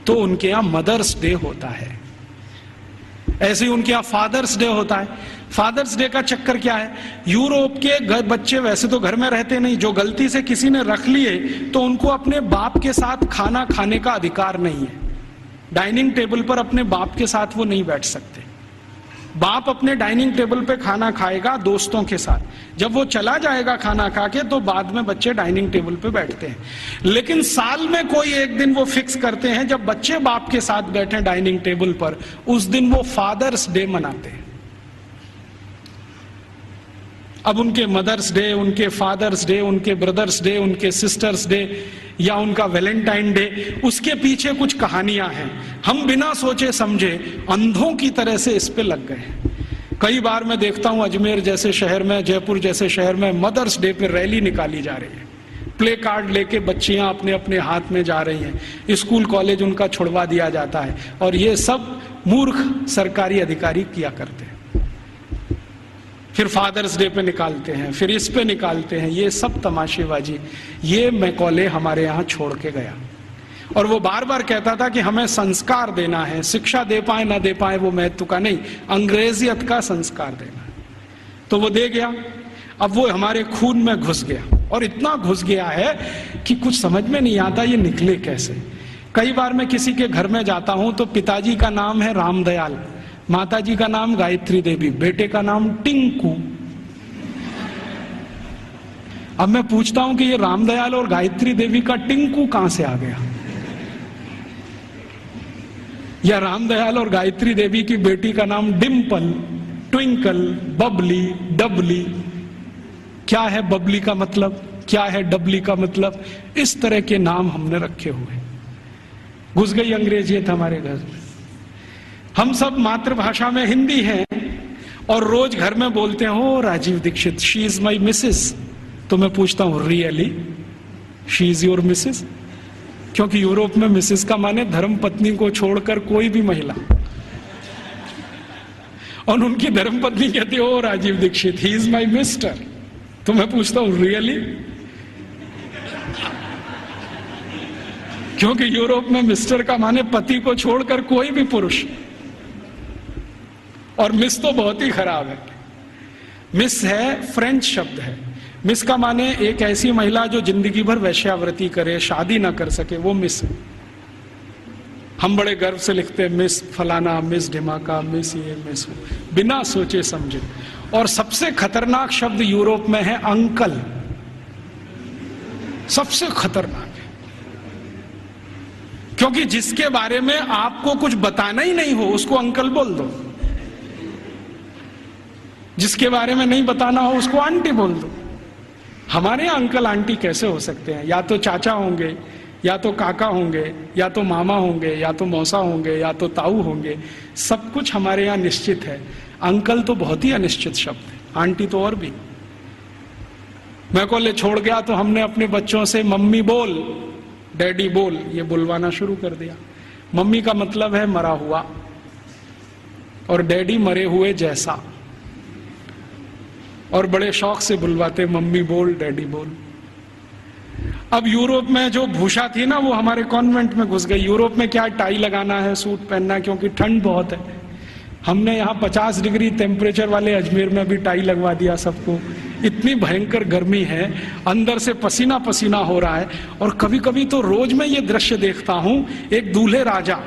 तो उनके यहां मदर्स डे होता है। ऐसे ही उनके यहां फादर्स डे होता है। फादर्स डे का चक्कर क्या है, यूरोप के बच्चे वैसे तो घर में रहते नहीं, जो गलती से किसी ने रख लिए तो उनको अपने बाप के साथ खाना खाने का अधिकार नहीं है। डाइनिंग टेबल पर अपने बाप के साथ वो नहीं बैठ सकते। बाप अपने डाइनिंग टेबल पे खाना खाएगा दोस्तों के साथ, जब वो चला जाएगा खाना खा के तो बाद में बच्चे डाइनिंग टेबल पे बैठते हैं। लेकिन साल में कोई एक दिन वो फिक्स करते हैं जब बच्चे बाप के साथ बैठे डाइनिंग टेबल पर, उस दिन वो फादर्स डे मनाते हैं। अब उनके मदर्स डे, उनके फादर्स डे, उनके ब्रदर्स डे, उनके सिस्टर्स डे या उनका वैलेंटाइन डे, उसके पीछे कुछ कहानियां हैं। हम बिना सोचे समझे अंधों की तरह से इस पे लग गए। कई बार मैं देखता हूं अजमेर जैसे शहर में, जयपुर जैसे शहर में मदर्स डे पे रैली निकाली जा रही है, प्ले कार्ड लेके बच्चियां अपने अपने हाथ में जा रही हैं, स्कूल कॉलेज उनका छुड़वा दिया जाता है, और ये सब मूर्ख सरकारी अधिकारी किया करते हैं। फिर फादर्स डे पे निकालते हैं, फिर इस पे निकालते हैं, ये सब तमाशेबाजी। ये मैकॉले हमारे यहाँ छोड़ के गया, और वो बार बार कहता था कि हमें संस्कार देना है, शिक्षा दे पाए ना दे पाए वो महत्व का नहीं, अंग्रेजियत का संस्कार देना है। तो वो दे गया। अब वो हमारे खून में घुस गया, और इतना घुस गया है कि कुछ समझ में नहीं आता ये निकले कैसे। कई बार मैं किसी के घर में जाता हूं तो पिताजी का नाम है रामदयाल, माताजी का नाम गायत्री देवी, बेटे का नाम टिंकू। अब मैं पूछता हूं कि ये रामदयाल और गायत्री देवी का टिंकू कहां से आ गया, या रामदयाल और गायत्री देवी की बेटी का नाम डिम्पल, ट्विंकल, बबली, डबली। क्या है बबली का मतलब, क्या है डबली का मतलब, इस तरह के नाम हमने रखे हुए। घुस गई अंग्रेजियत हमारे घर में। हम सब मातृभाषा में हिंदी हैं और रोज घर में बोलते हो Rajiv Dikshit she is my missus. तो मैं पूछता हूं really she is your missus? क्योंकि यूरोप में मिसेस का माने धर्म पत्नी को छोड़कर कोई भी महिला, और उनकी धर्म पत्नी कहती हो Rajiv Dikshit he is my mister. तो मैं पूछता हूं रियली? क्योंकि यूरोप में मिस्टर का माने पति को छोड़कर कोई भी पुरुष, और मिस तो बहुत ही खराब है। मिस है फ्रेंच शब्द है। मिस का माने एक ऐसी महिला जो जिंदगी भर वैश्यावृत्ति करे, शादी ना कर सके, वो मिस है। हम बड़े गर्व से लिखते हैं मिस फलाना, मिस ढिमाका, मिस ये, मिस वो, बिना सोचे समझे। और सबसे खतरनाक शब्द यूरोप में है अंकल, सबसे खतरनाक है। क्योंकि जिसके बारे में आपको कुछ बताना ही नहीं हो उसको अंकल बोल दो, जिसके बारे में नहीं बताना हो उसको आंटी बोल दो। हमारे यहाँ अंकल आंटी कैसे हो सकते हैं? या तो चाचा होंगे, या तो काका होंगे, या तो मामा होंगे, या तो मौसा होंगे, या तो ताऊ होंगे। सब कुछ हमारे यहाँ निश्चित है। अंकल तो बहुत ही अनिश्चित शब्द है, आंटी तो और भी। मैं कॉलेज छोड़ गया तो हमने अपने बच्चों से मम्मी बोल, डैडी बोल, ये बुलवाना शुरू कर दिया। मम्मी का मतलब है मरा हुआ, और डैडी मरे हुए जैसा, और बड़े शौक से बुलवाते मम्मी बोल, डैडी बोल। अब यूरोप में जो भूषा थी ना, वो हमारे कॉन्वेंट में घुस गई। यूरोप में क्या टाई लगाना है, सूट पहनना है, क्योंकि ठंड बहुत है। हमने यहाँ 50 डिग्री टेम्परेचर वाले अजमेर में भी टाई लगवा दिया सबको। इतनी भयंकर गर्मी है, अंदर से पसीना पसीना हो रहा है। और कभी कभी तो रोज मैं ये दृश्य देखता हूँ, एक दूल्हे राजा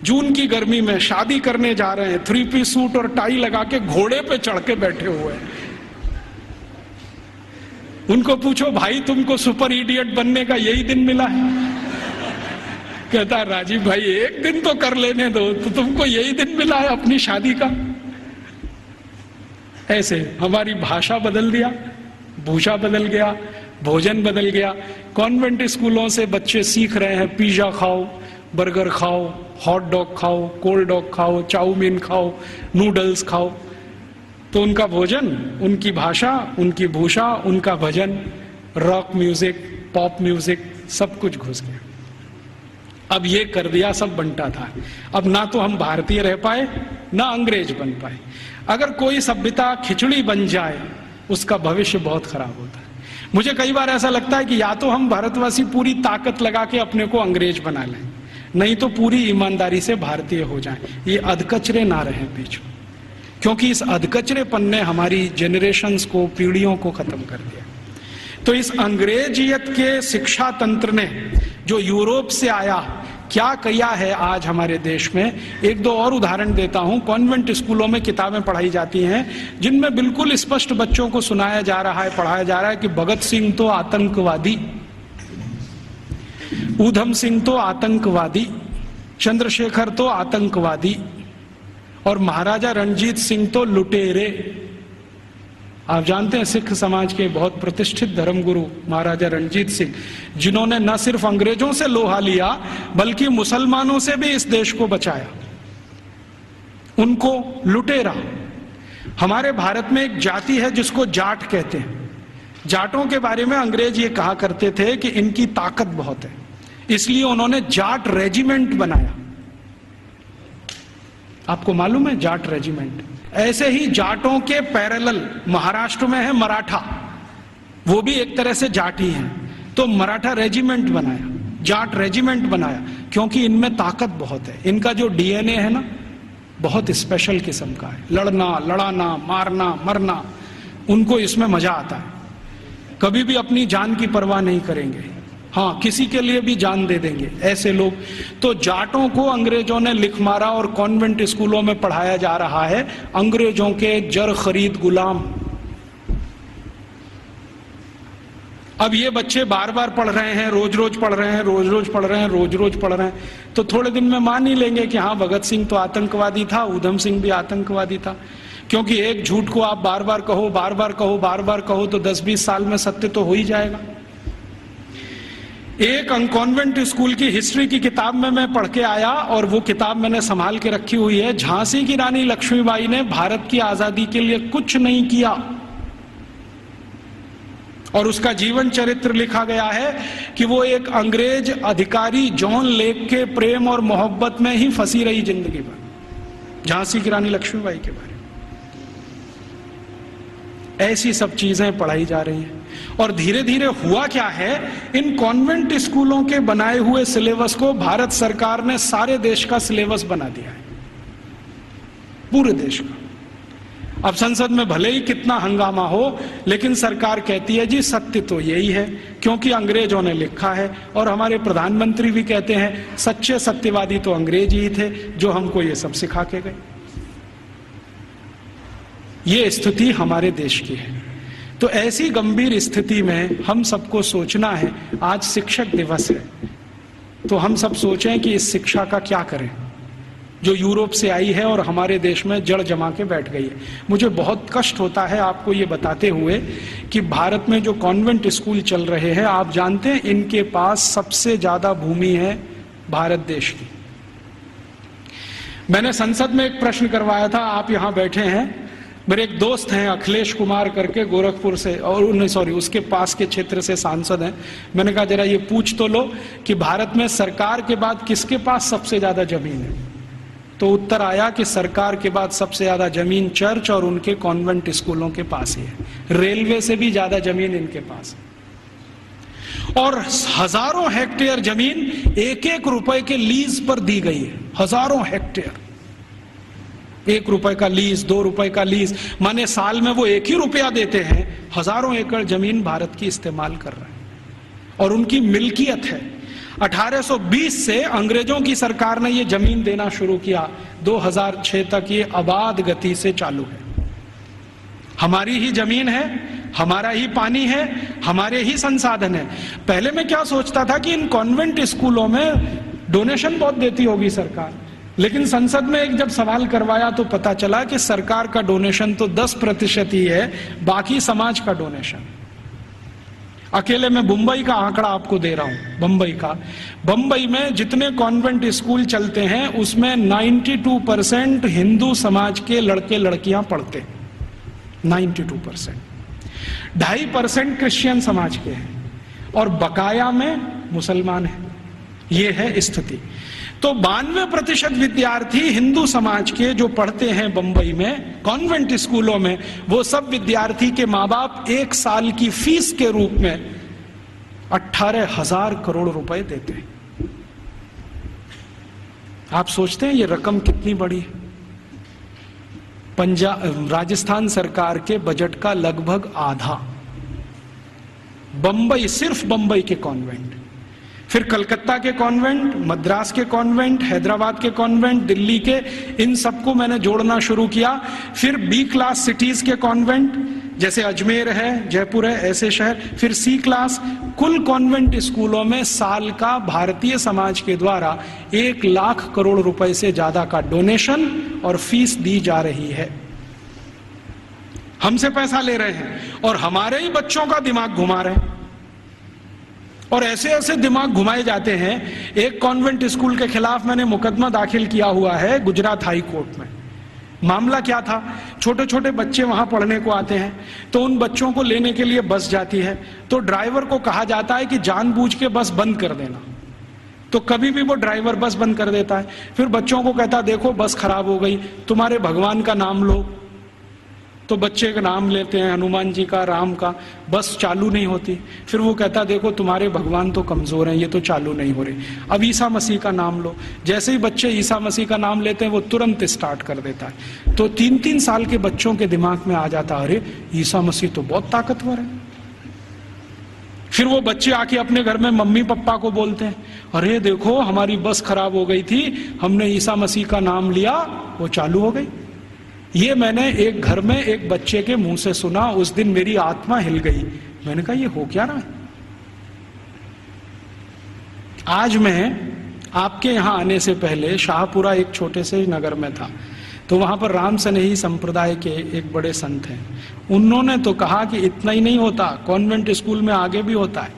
जून की गर्मी में शादी करने जा रहे हैं, 3 पीस सूट और टाई लगा के घोड़े पे चढ़ के बैठे हुए हैं। उनको पूछो भाई तुमको सुपर इडियट बनने का यही दिन मिला है? कहता राजीव भाई एक दिन तो कर लेने दो, तो तुमको यही दिन मिला है अपनी शादी का? ऐसे हमारी भाषा बदल दिया, भूषा बदल गया, भोजन बदल गया। कॉन्वेंट स्कूलों से बच्चे सीख रहे हैं पिज्जा खाओ, बर्गर खाओ, हॉट डॉग खाओ, कोल्ड डॉग खाओ, चाउमीन खाओ, नूडल्स खाओ। तो उनका भोजन, उनकी भाषा, उनकी भूषा, उनका भजन, रॉक म्यूजिक, पॉप म्यूजिक, सब कुछ घुस गया। अब ये कर दिया, सब बंटा था। अब ना तो हम भारतीय रह पाए, ना अंग्रेज बन पाए। अगर कोई सभ्यता खिचड़ी बन जाए, उसका भविष्य बहुत खराब होता है। मुझे कई बार ऐसा लगता है कि या तो हम भारतवासी पूरी ताकत लगा के अपने को अंग्रेज बना लें, नहीं तो पूरी ईमानदारी से भारतीय हो जाएं। ये अधकचरे ना रहें बीच में, क्योंकि इस अधकचरेपन ने हमारी जनरेशन्स को, पीढ़ियों को खत्म कर दिया। तो इस अंग्रेजियत के शिक्षा तंत्र ने जो यूरोप से आया, क्या किया है आज हमारे देश में। एक दो और उदाहरण देता हूं। कॉन्वेंट स्कूलों में किताबें पढ़ाई जाती हैं जिनमें बिल्कुल स्पष्ट बच्चों को सुनाया जा रहा है, पढ़ाया जा रहा है कि भगत सिंह तो आतंकवादी, ऊधम सिंह तो आतंकवादी, चंद्रशेखर तो आतंकवादी, और महाराजा रणजीत सिंह तो लुटेरे। आप जानते हैं सिख समाज के बहुत प्रतिष्ठित धर्मगुरु महाराजा रणजीत सिंह, जिन्होंने न सिर्फ अंग्रेजों से लोहा लिया बल्कि मुसलमानों से भी इस देश को बचाया, उनको लुटेरा। हमारे भारत में एक जाति है जिसको जाट कहते हैं। जाटों के बारे में अंग्रेज ये कहा करते थे कि इनकी ताकत बहुत है, इसलिए उन्होंने जाट रेजिमेंट बनाया। आपको मालूम है जाट रेजिमेंट? ऐसे ही जाटों के पैरेलल महाराष्ट्र में है मराठा, वो भी एक तरह से जाट ही हैं। तो मराठा रेजिमेंट बनाया, जाट रेजिमेंट बनाया, क्योंकि इनमें ताकत बहुत है। इनका जो डीएनए है ना, बहुत स्पेशल किस्म का है। लड़ना, लड़ाना, मारना, मरना, उनको इसमें मजा आता है। कभी भी अपनी जान की परवाह नहीं करेंगे, हाँ किसी के लिए भी जान दे देंगे, ऐसे लोग। तो जाटों को अंग्रेजों ने लिख मारा और कॉन्वेंट स्कूलों में पढ़ाया जा रहा है अंग्रेजों के जर खरीद गुलाम। अब ये बच्चे बार बार पढ़ रहे हैं, रोज रोज पढ़ रहे हैं, रोज रोज पढ़ रहे हैं, रोज रोज पढ़ रहे हैं, तो थोड़े दिन में मान ही लेंगे कि हाँ भगत सिंह तो आतंकवादी था, ऊधम सिंह भी आतंकवादी था। क्योंकि एक झूठ को आप बार बार कहो, बार बार कहो, बार बार कहो, तो 10-20 साल में सत्य तो हो ही जाएगा। एक कॉन्वेंट स्कूल की हिस्ट्री की किताब में मैं पढ़ के आया, और वो किताब मैंने संभाल के रखी हुई है। झांसी की रानी लक्ष्मीबाई ने भारत की आजादी के लिए कुछ नहीं किया, और उसका जीवन चरित्र लिखा गया है कि वो एक अंग्रेज अधिकारी जॉन लेक के प्रेम और मोहब्बत में ही फंसी रही जिंदगी भर। झांसी की रानी लक्ष्मीबाई के बारे में ऐसी सब चीजें पढ़ाई जा रही हैं। और धीरे धीरे हुआ क्या है, इन कॉन्वेंट स्कूलों के बनाए हुए सिलेबस को भारत सरकार ने सारे देश का सिलेबस बना दिया है, पूरे देश का। अब संसद में भले ही कितना हंगामा हो, लेकिन सरकार कहती है जी सत्य तो यही है, क्योंकि अंग्रेजों ने लिखा है। और हमारे प्रधानमंत्री भी कहते हैं सच्चे सत्यवादी तो अंग्रेज ही थे जो हमको ये सब सिखा के गए। ये स्थिति हमारे देश की है। तो ऐसी गंभीर स्थिति में हम सबको सोचना है, आज शिक्षक दिवस है, तो हम सब सोचें कि इस शिक्षा का क्या करें जो यूरोप से आई है और हमारे देश में जड़ जमा के बैठ गई है। मुझे बहुत कष्ट होता है आपको ये बताते हुए कि भारत में जो कॉन्वेंट स्कूल चल रहे हैं, आप जानते हैं इनके पास सबसे ज्यादा भूमि है भारत देश की। मैंने संसद में एक प्रश्न करवाया था, आप यहां बैठे हैं, मेरे एक दोस्त हैं अखिलेश कुमार करके गोरखपुर से, और सॉरी उसके पास के क्षेत्र से सांसद हैं। मैंने कहा जरा ये पूछ तो लो कि भारत में सरकार के बाद किसके पास सबसे ज्यादा जमीन है। तो उत्तर आया कि सरकार के बाद सबसे ज्यादा जमीन चर्च और उनके कॉन्वेंट स्कूलों के पास ही है। रेलवे से भी ज्यादा जमीन इनके पास है। और हजारों हेक्टेयर जमीन एक एक रुपए के लीज पर दी गई है। हजारों हेक्टेयर, 1 रुपए का लीज, 2 रुपए का लीज, माने साल में वो 1 ही रुपया देते हैं, हजारों एकड़ जमीन भारत की इस्तेमाल कर रहे हैं और उनकी मिल्कियत है। 1820 से अंग्रेजों की सरकार ने ये जमीन देना शुरू किया, 2006 तक ये आबाद गति से चालू है। हमारी ही जमीन है, हमारा ही पानी है, हमारे ही संसाधन है। पहले मैं क्या सोचता था कि इन कॉन्वेंट स्कूलों में डोनेशन बहुत देती होगी सरकार, लेकिन संसद में एक जब सवाल करवाया तो पता चला कि सरकार का डोनेशन तो 10% ही है, बाकी समाज का डोनेशन। अकेले मैं मुंबई का आंकड़ा आपको दे रहा हूं। बंबई में जितने कॉन्वेंट स्कूल चलते हैं उसमें 92% हिंदू समाज के लड़के लड़कियां पढ़ते हैं, 92%। 2.5% क्रिश्चियन समाज के हैं और बकाया में मुसलमान हैं। ये है स्थिति। तो 92% विद्यार्थी हिंदू समाज के जो पढ़ते हैं बंबई में कॉन्वेंट स्कूलों में, वो सब विद्यार्थी के माँ बाप 1 साल की फीस के रूप में 18,000 करोड़ रुपए देते हैं। आप सोचते हैं ये रकम कितनी बड़ी है? राजस्थान सरकार के बजट का लगभग आधा बंबई, सिर्फ बंबई के कॉन्वेंट। फिर कलकत्ता के कॉन्वेंट, मद्रास के कॉन्वेंट, हैदराबाद के कॉन्वेंट, दिल्ली के, इन सबको मैंने जोड़ना शुरू किया। फिर B क्लास सिटीज के कॉन्वेंट, जैसे अजमेर है, जयपुर है, ऐसे शहर। फिर C क्लास। कुल कॉन्वेंट स्कूलों में साल का भारतीय समाज के द्वारा 1 लाख करोड़ रुपए से ज्यादा का डोनेशन और फीस दी जा रही है। हमसे पैसा ले रहे हैं और हमारे ही बच्चों का दिमाग घुमा रहे हैं। और ऐसे ऐसे दिमाग घुमाए जाते हैं। एक कॉन्वेंट स्कूल के खिलाफ मैंने मुकदमा दाखिल किया हुआ है गुजरात हाई कोर्ट में। मामला क्या था, छोटे छोटे बच्चे वहां पढ़ने को आते हैं, तो उन बच्चों को लेने के लिए बस जाती है, तो ड्राइवर को कहा जाता है कि जानबूझ के बस बंद कर देना। तो कभी भी वो ड्राइवर बस बंद कर देता है। फिर बच्चों को कहता देखो बस खराब हो गई, तुम्हारे भगवान का नाम लो। तो बच्चे का नाम लेते हैं, हनुमान जी का, राम का, बस चालू नहीं होती। फिर वो कहता देखो तुम्हारे भगवान तो कमजोर हैं, ये तो चालू नहीं हो रही। अब ईसा मसीह का नाम लो। जैसे ही बच्चे ईसा मसीह का नाम लेते हैं वो तुरंत स्टार्ट कर देता है। तो 3-3 साल के बच्चों के दिमाग में आ जाता अरे ईसा मसीह तो बहुत ताकतवर है। फिर वो बच्चे आके अपने घर में मम्मी पापा को बोलते हैं अरे देखो हमारी बस खराब हो गई थी, हमने ईसा मसीह का नाम लिया, वो चालू हो गई। ये मैंने एक घर में एक बच्चे के मुंह से सुना, उस दिन मेरी आत्मा हिल गई। मैंने कहा ये हो क्या रहा है। आज मैं आपके यहां आने से पहले शाहपुरा एक छोटे से नगर में था, तो वहां पर राम सनेही संप्रदाय के एक बड़े संत हैं। उन्होंने तो कहा कि इतना ही नहीं होता, कॉन्वेंट स्कूल में आगे भी होता है।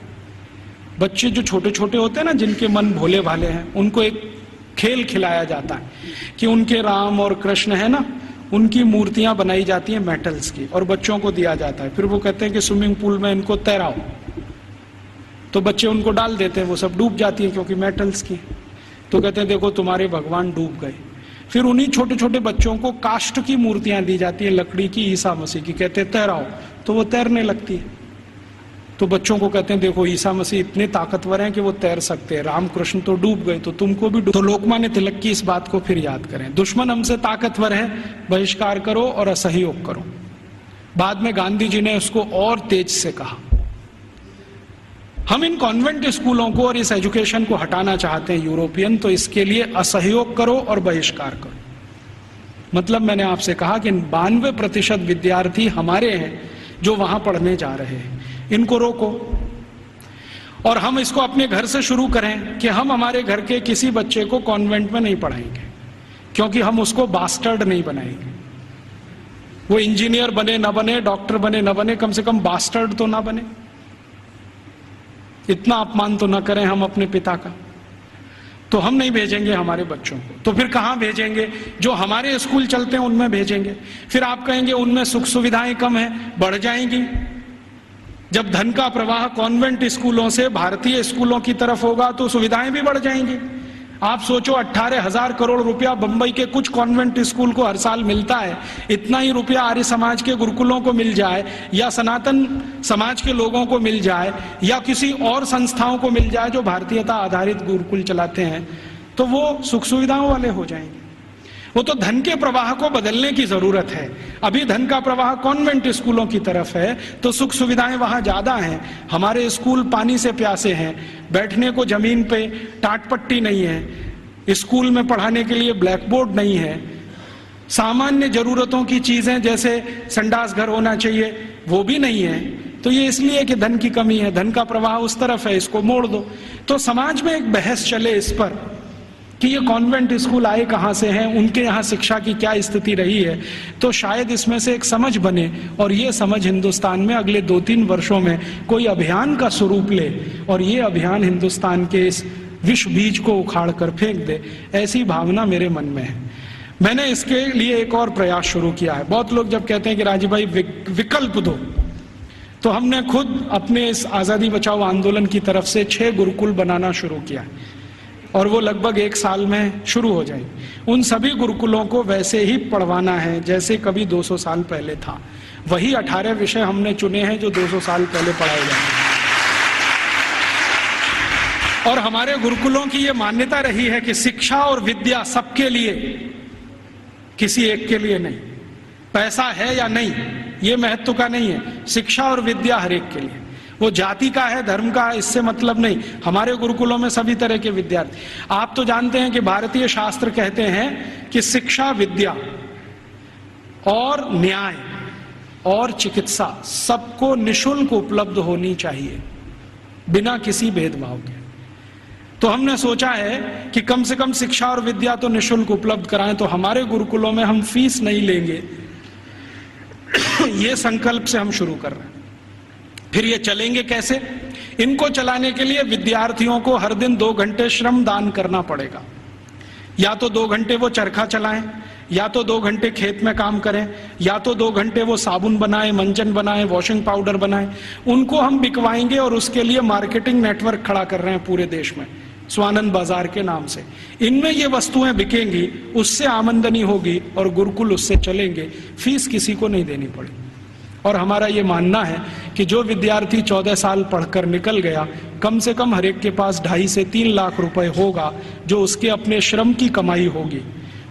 बच्चे जो छोटे छोटे होते हैं ना, जिनके मन भोले भाले हैं, उनको एक खेल खिलाया जाता है कि उनके राम और कृष्ण है ना, उनकी मूर्तियां बनाई जाती हैं मेटल्स की और बच्चों को दिया जाता है। फिर वो कहते हैं कि स्विमिंग पूल में इनको तैराओ, तो बच्चे उनको डाल देते हैं, वो सब डूब जाती है क्योंकि मेटल्स की। तो कहते हैं देखो तुम्हारे भगवान डूब गए। फिर उन्हीं छोटे छोटे बच्चों को काष्ठ की मूर्तियां दी जाती है, लकड़ी की, ईसा मसीह की, कहते हैं तैराओ, तो वो तैरने लगती है। तो बच्चों को कहते हैं देखो ईसा मसीह इतने ताकतवर हैं कि वो तैर सकते हैं, रामकृष्ण तो डूब गए तो तुमको भी डूब। तो लोकमान्य तिलक की इस बात को फिर याद करें, दुश्मन हमसे ताकतवर है, बहिष्कार करो और असहयोग करो। बाद में गांधी जी ने उसको और तेज से कहा। हम इन कॉन्वेंट स्कूलों को और इस एजुकेशन को हटाना चाहते हैं यूरोपियन, तो इसके लिए असहयोग करो और बहिष्कार करो। मतलब मैंने आपसे कहा कि 92% विद्यार्थी हमारे हैं जो वहां पढ़ने जा रहे हैं, इनको रोको। और हम इसको अपने घर से शुरू करें कि हम हमारे घर के किसी बच्चे को कॉन्वेंट में नहीं पढ़ाएंगे, क्योंकि हम उसको बास्टर्ड नहीं बनाएंगे। वो इंजीनियर बने ना बने, डॉक्टर बने ना बने, कम से कम बास्टर्ड तो ना बने। इतना अपमान तो ना करें हम अपने पिता का। तो हम नहीं भेजेंगे हमारे बच्चों को। तो फिर कहां भेजेंगे? जो हमारे स्कूल चलते हैं उनमें भेजेंगे। फिर आप कहेंगे उनमें सुख सुविधाएं कम हैं, बढ़ जाएंगी। जब धन का प्रवाह कॉन्वेंट स्कूलों से भारतीय स्कूलों की तरफ होगा तो सुविधाएं भी बढ़ जाएंगी। आप सोचो 18,000 करोड़ रुपया बंबई के कुछ कॉन्वेंट स्कूल को हर साल मिलता है, इतना ही रुपया आर्य समाज के गुरुकुलों को मिल जाए, या सनातन समाज के लोगों को मिल जाए, या किसी और संस्थाओं को मिल जाए जो भारतीयता आधारित गुरुकुल चलाते हैं, तो वो सुख सुविधाओं वाले हो जाएंगे। वो तो धन के प्रवाह को बदलने की जरूरत है। अभी धन का प्रवाह कॉन्वेंट स्कूलों की तरफ है तो सुख सुविधाएं वहां ज्यादा हैं। हमारे स्कूल पानी से प्यासे हैं, बैठने को जमीन पे टाटपट्टी नहीं है, स्कूल में पढ़ाने के लिए ब्लैक बोर्ड नहीं है, सामान्य जरूरतों की चीजें जैसे संडास घर होना चाहिए वो भी नहीं है। तो ये इसलिए कि धन की कमी है, धन का प्रवाह उस तरफ है, इसको मोड़ दो। तो समाज में एक बहस चले इस पर कि ये कॉन्वेंट स्कूल आए कहां से हैं, उनके यहाँ शिक्षा की क्या स्थिति रही है, तो शायद इसमें से एक समझ बने और ये समझ हिंदुस्तान में अगले 2-3 वर्षों में कोई अभियान का स्वरूप ले और ये अभियान हिंदुस्तान के इस विश्व बीज को उखाड़ कर फेंक दे, ऐसी भावना मेरे मन में है। मैंने इसके लिए एक और प्रयास शुरू किया है। बहुत लोग जब कहते हैं कि राजीव भाई विकल्प दो, तो हमने खुद अपने इस आजादी बचाओ आंदोलन की तरफ से 6 गुरुकुल बनाना शुरू किया है और वो लगभग 1 साल में शुरू हो जाएगी। उन सभी गुरुकुलों को वैसे ही पढ़वाना है जैसे कभी 200 साल पहले था। वही 18 विषय हमने चुने हैं जो 200 साल पहले पढ़ाए जाते हैं। और हमारे गुरुकुलों की ये मान्यता रही है कि शिक्षा और विद्या सबके लिए, किसी एक के लिए नहीं। पैसा है या नहीं ये महत्व का नहीं है, शिक्षा और विद्या हर एक के लिए। वो जाति का है, धर्म का है, इससे मतलब नहीं। हमारे गुरुकुलों में सभी तरह के विद्यार्थी। आप तो जानते हैं कि भारतीय शास्त्र कहते हैं कि शिक्षा, विद्या और न्याय और चिकित्सा सबको निशुल्क उपलब्ध होनी चाहिए, बिना किसी भेदभाव के। तो हमने सोचा है कि कम से कम शिक्षा और विद्या तो निशुल्क उपलब्ध कराएं। तो हमारे गुरुकुलों में हम फीस नहीं लेंगे, ये संकल्प से हम शुरू कर रहे हैं। फिर ये चलेंगे कैसे? इनको चलाने के लिए विद्यार्थियों को हर दिन 2 घंटे श्रम दान करना पड़ेगा। या तो 2 घंटे वो चरखा चलाएं, या तो 2 घंटे खेत में काम करें, या तो 2 घंटे वो साबुन बनाएं, मंजन बनाएं, वॉशिंग पाउडर बनाएं। उनको हम बिकवाएंगे और उसके लिए मार्केटिंग नेटवर्क खड़ा कर रहे हैं पूरे देश में, स्वानंद बाजार के नाम से। इनमें ये वस्तुएं बिकेंगी, उससे आमदनी होगी और गुरुकुल उससे चलेंगे, फीस किसी को नहीं देनी पड़ेगी। और हमारा ये मानना है कि जो विद्यार्थी 14 साल पढ़कर निकल गया, कम से कम हर एक के पास 2.5 से 3 लाख रुपए होगा जो उसके अपने श्रम की कमाई होगी।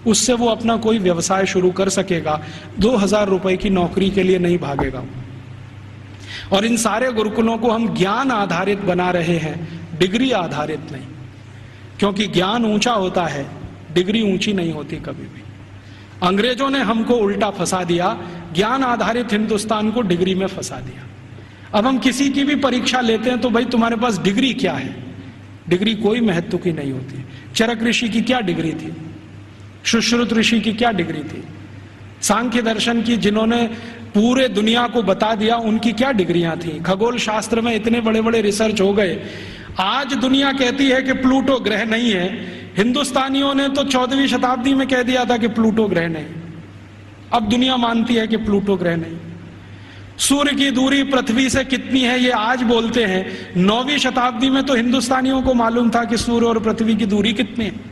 उससे वो अपना कोई व्यवसाय शुरू कर सकेगा, 2,000 रुपए की नौकरी के लिए नहीं भागेगा। और इन सारे गुरुकुलों को हम ज्ञान आधारित बना रहे हैं, डिग्री आधारित नहीं, क्योंकि ज्ञान ऊंचा होता है, डिग्री ऊंची नहीं होती कभी भी। अंग्रेजों ने हमको उल्टा फंसा दिया, ज्ञान आधारित हिंदुस्तान को डिग्री में फंसा दिया। अब हम किसी की भी परीक्षा लेते हैं तो भाई तुम्हारे पास डिग्री क्या है? डिग्री कोई महत्व की नहीं होती। चरक ऋषि की क्या डिग्री थी? सुश्रुत ऋषि की क्या डिग्री थी? सांख्य दर्शन की जिन्होंने पूरे दुनिया को बता दिया, उनकी क्या डिग्रियां थी? खगोल शास्त्र में इतने बड़े बड़े रिसर्च हो गए। आज दुनिया कहती है कि प्लूटो ग्रह नहीं है, हिंदुस्तानियों ने तो 14वीं शताब्दी में कह दिया था कि प्लूटो ग्रह नहीं। अब दुनिया मानती है कि प्लूटो ग्रह नहीं। सूर्य की दूरी पृथ्वी से कितनी है ये आज बोलते हैं, 9वीं शताब्दी में तो हिंदुस्तानियों को मालूम था कि सूर्य और पृथ्वी की दूरी कितनी है।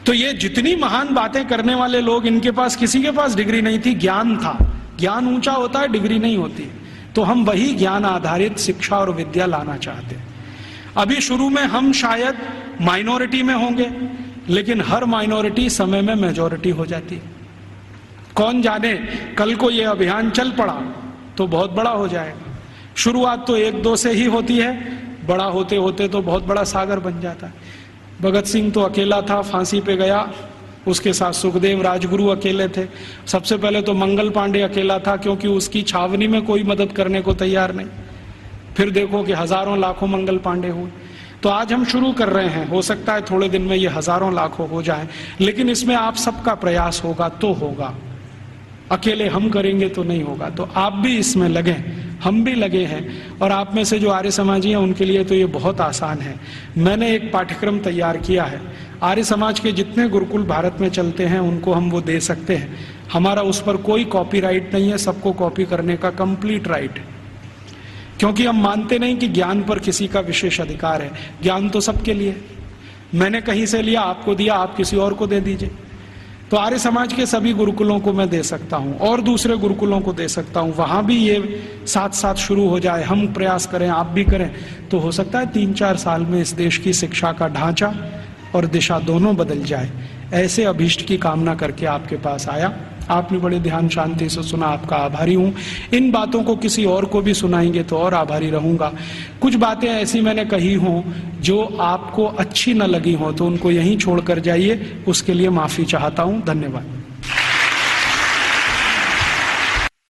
तो ये जितनी महान बातें करने वाले लोग, इनके पास किसी के पास डिग्री नहीं थी, ज्ञान था। ज्ञान ऊंचा होता है, डिग्री नहीं होती। तो हम वही ज्ञान आधारित शिक्षा और विद्या लाना चाहते हैं। अभी शुरू में हम शायद माइनॉरिटी में होंगे, लेकिन हर माइनॉरिटी समय में मेजॉरिटी हो जाती है। कौन जाने कल को ये अभियान चल पड़ा तो बहुत बड़ा हो जाएगा। शुरुआत तो 1-2 से ही होती है, बड़ा होते होते तो बहुत बड़ा सागर बन जाता है। भगत सिंह तो अकेला था, फांसी पे गया, उसके साथ सुखदेव राजगुरु अकेले थे। सबसे पहले तो मंगल पांडे अकेला था, क्योंकि उसकी छावनी में कोई मदद करने को तैयार नहीं। फिर देखो कि हजारों लाखों मंगल पांडे हुए। तो आज हम शुरू कर रहे हैं, हो सकता है थोड़े दिन में ये हजारों लाखों हो जाए, लेकिन इसमें आप सबका प्रयास होगा तो होगा, अकेले हम करेंगे तो नहीं होगा। तो आप भी इसमें लगे, हम भी लगे हैं, और आप में से जो आर्य समाजी हैं उनके लिए तो ये बहुत आसान है। मैंने एक पाठ्यक्रम तैयार किया है, आर्य समाज के जितने गुरुकुल भारत में चलते हैं उनको हम वो दे सकते हैं। हमारा उस पर कोई कॉपीराइट नहीं है, सबको कॉपी करने का कंप्लीट राइट है, क्योंकि हम मानते नहीं कि ज्ञान पर किसी का विशेष अधिकार है। ज्ञान तो सबके लिए, मैंने कहीं से लिया, आपको दिया, आप किसी और को दे दीजिए। तो आर्य समाज के सभी गुरुकुलों को मैं दे सकता हूं और दूसरे गुरुकुलों को दे सकता हूं, वहां भी ये साथ साथ शुरू हो जाए, हम प्रयास करें, आप भी करें, तो हो सकता है 3-4 साल में इस देश की शिक्षा का ढांचा और दिशा दोनों बदल जाए। ऐसे अभीष्ट की कामना करके आपके पास आया, आपने बड़े ध्यान शांति से सुना, आपका आभारी हूं। इन बातों को किसी और को भी सुनाएंगे तो और आभारी रहूंगा। कुछ बातें ऐसी मैंने कही हों जो आपको अच्छी न लगी हो तो उनको यहीं छोड़कर जाइए, उसके लिए माफी चाहता हूं। धन्यवाद।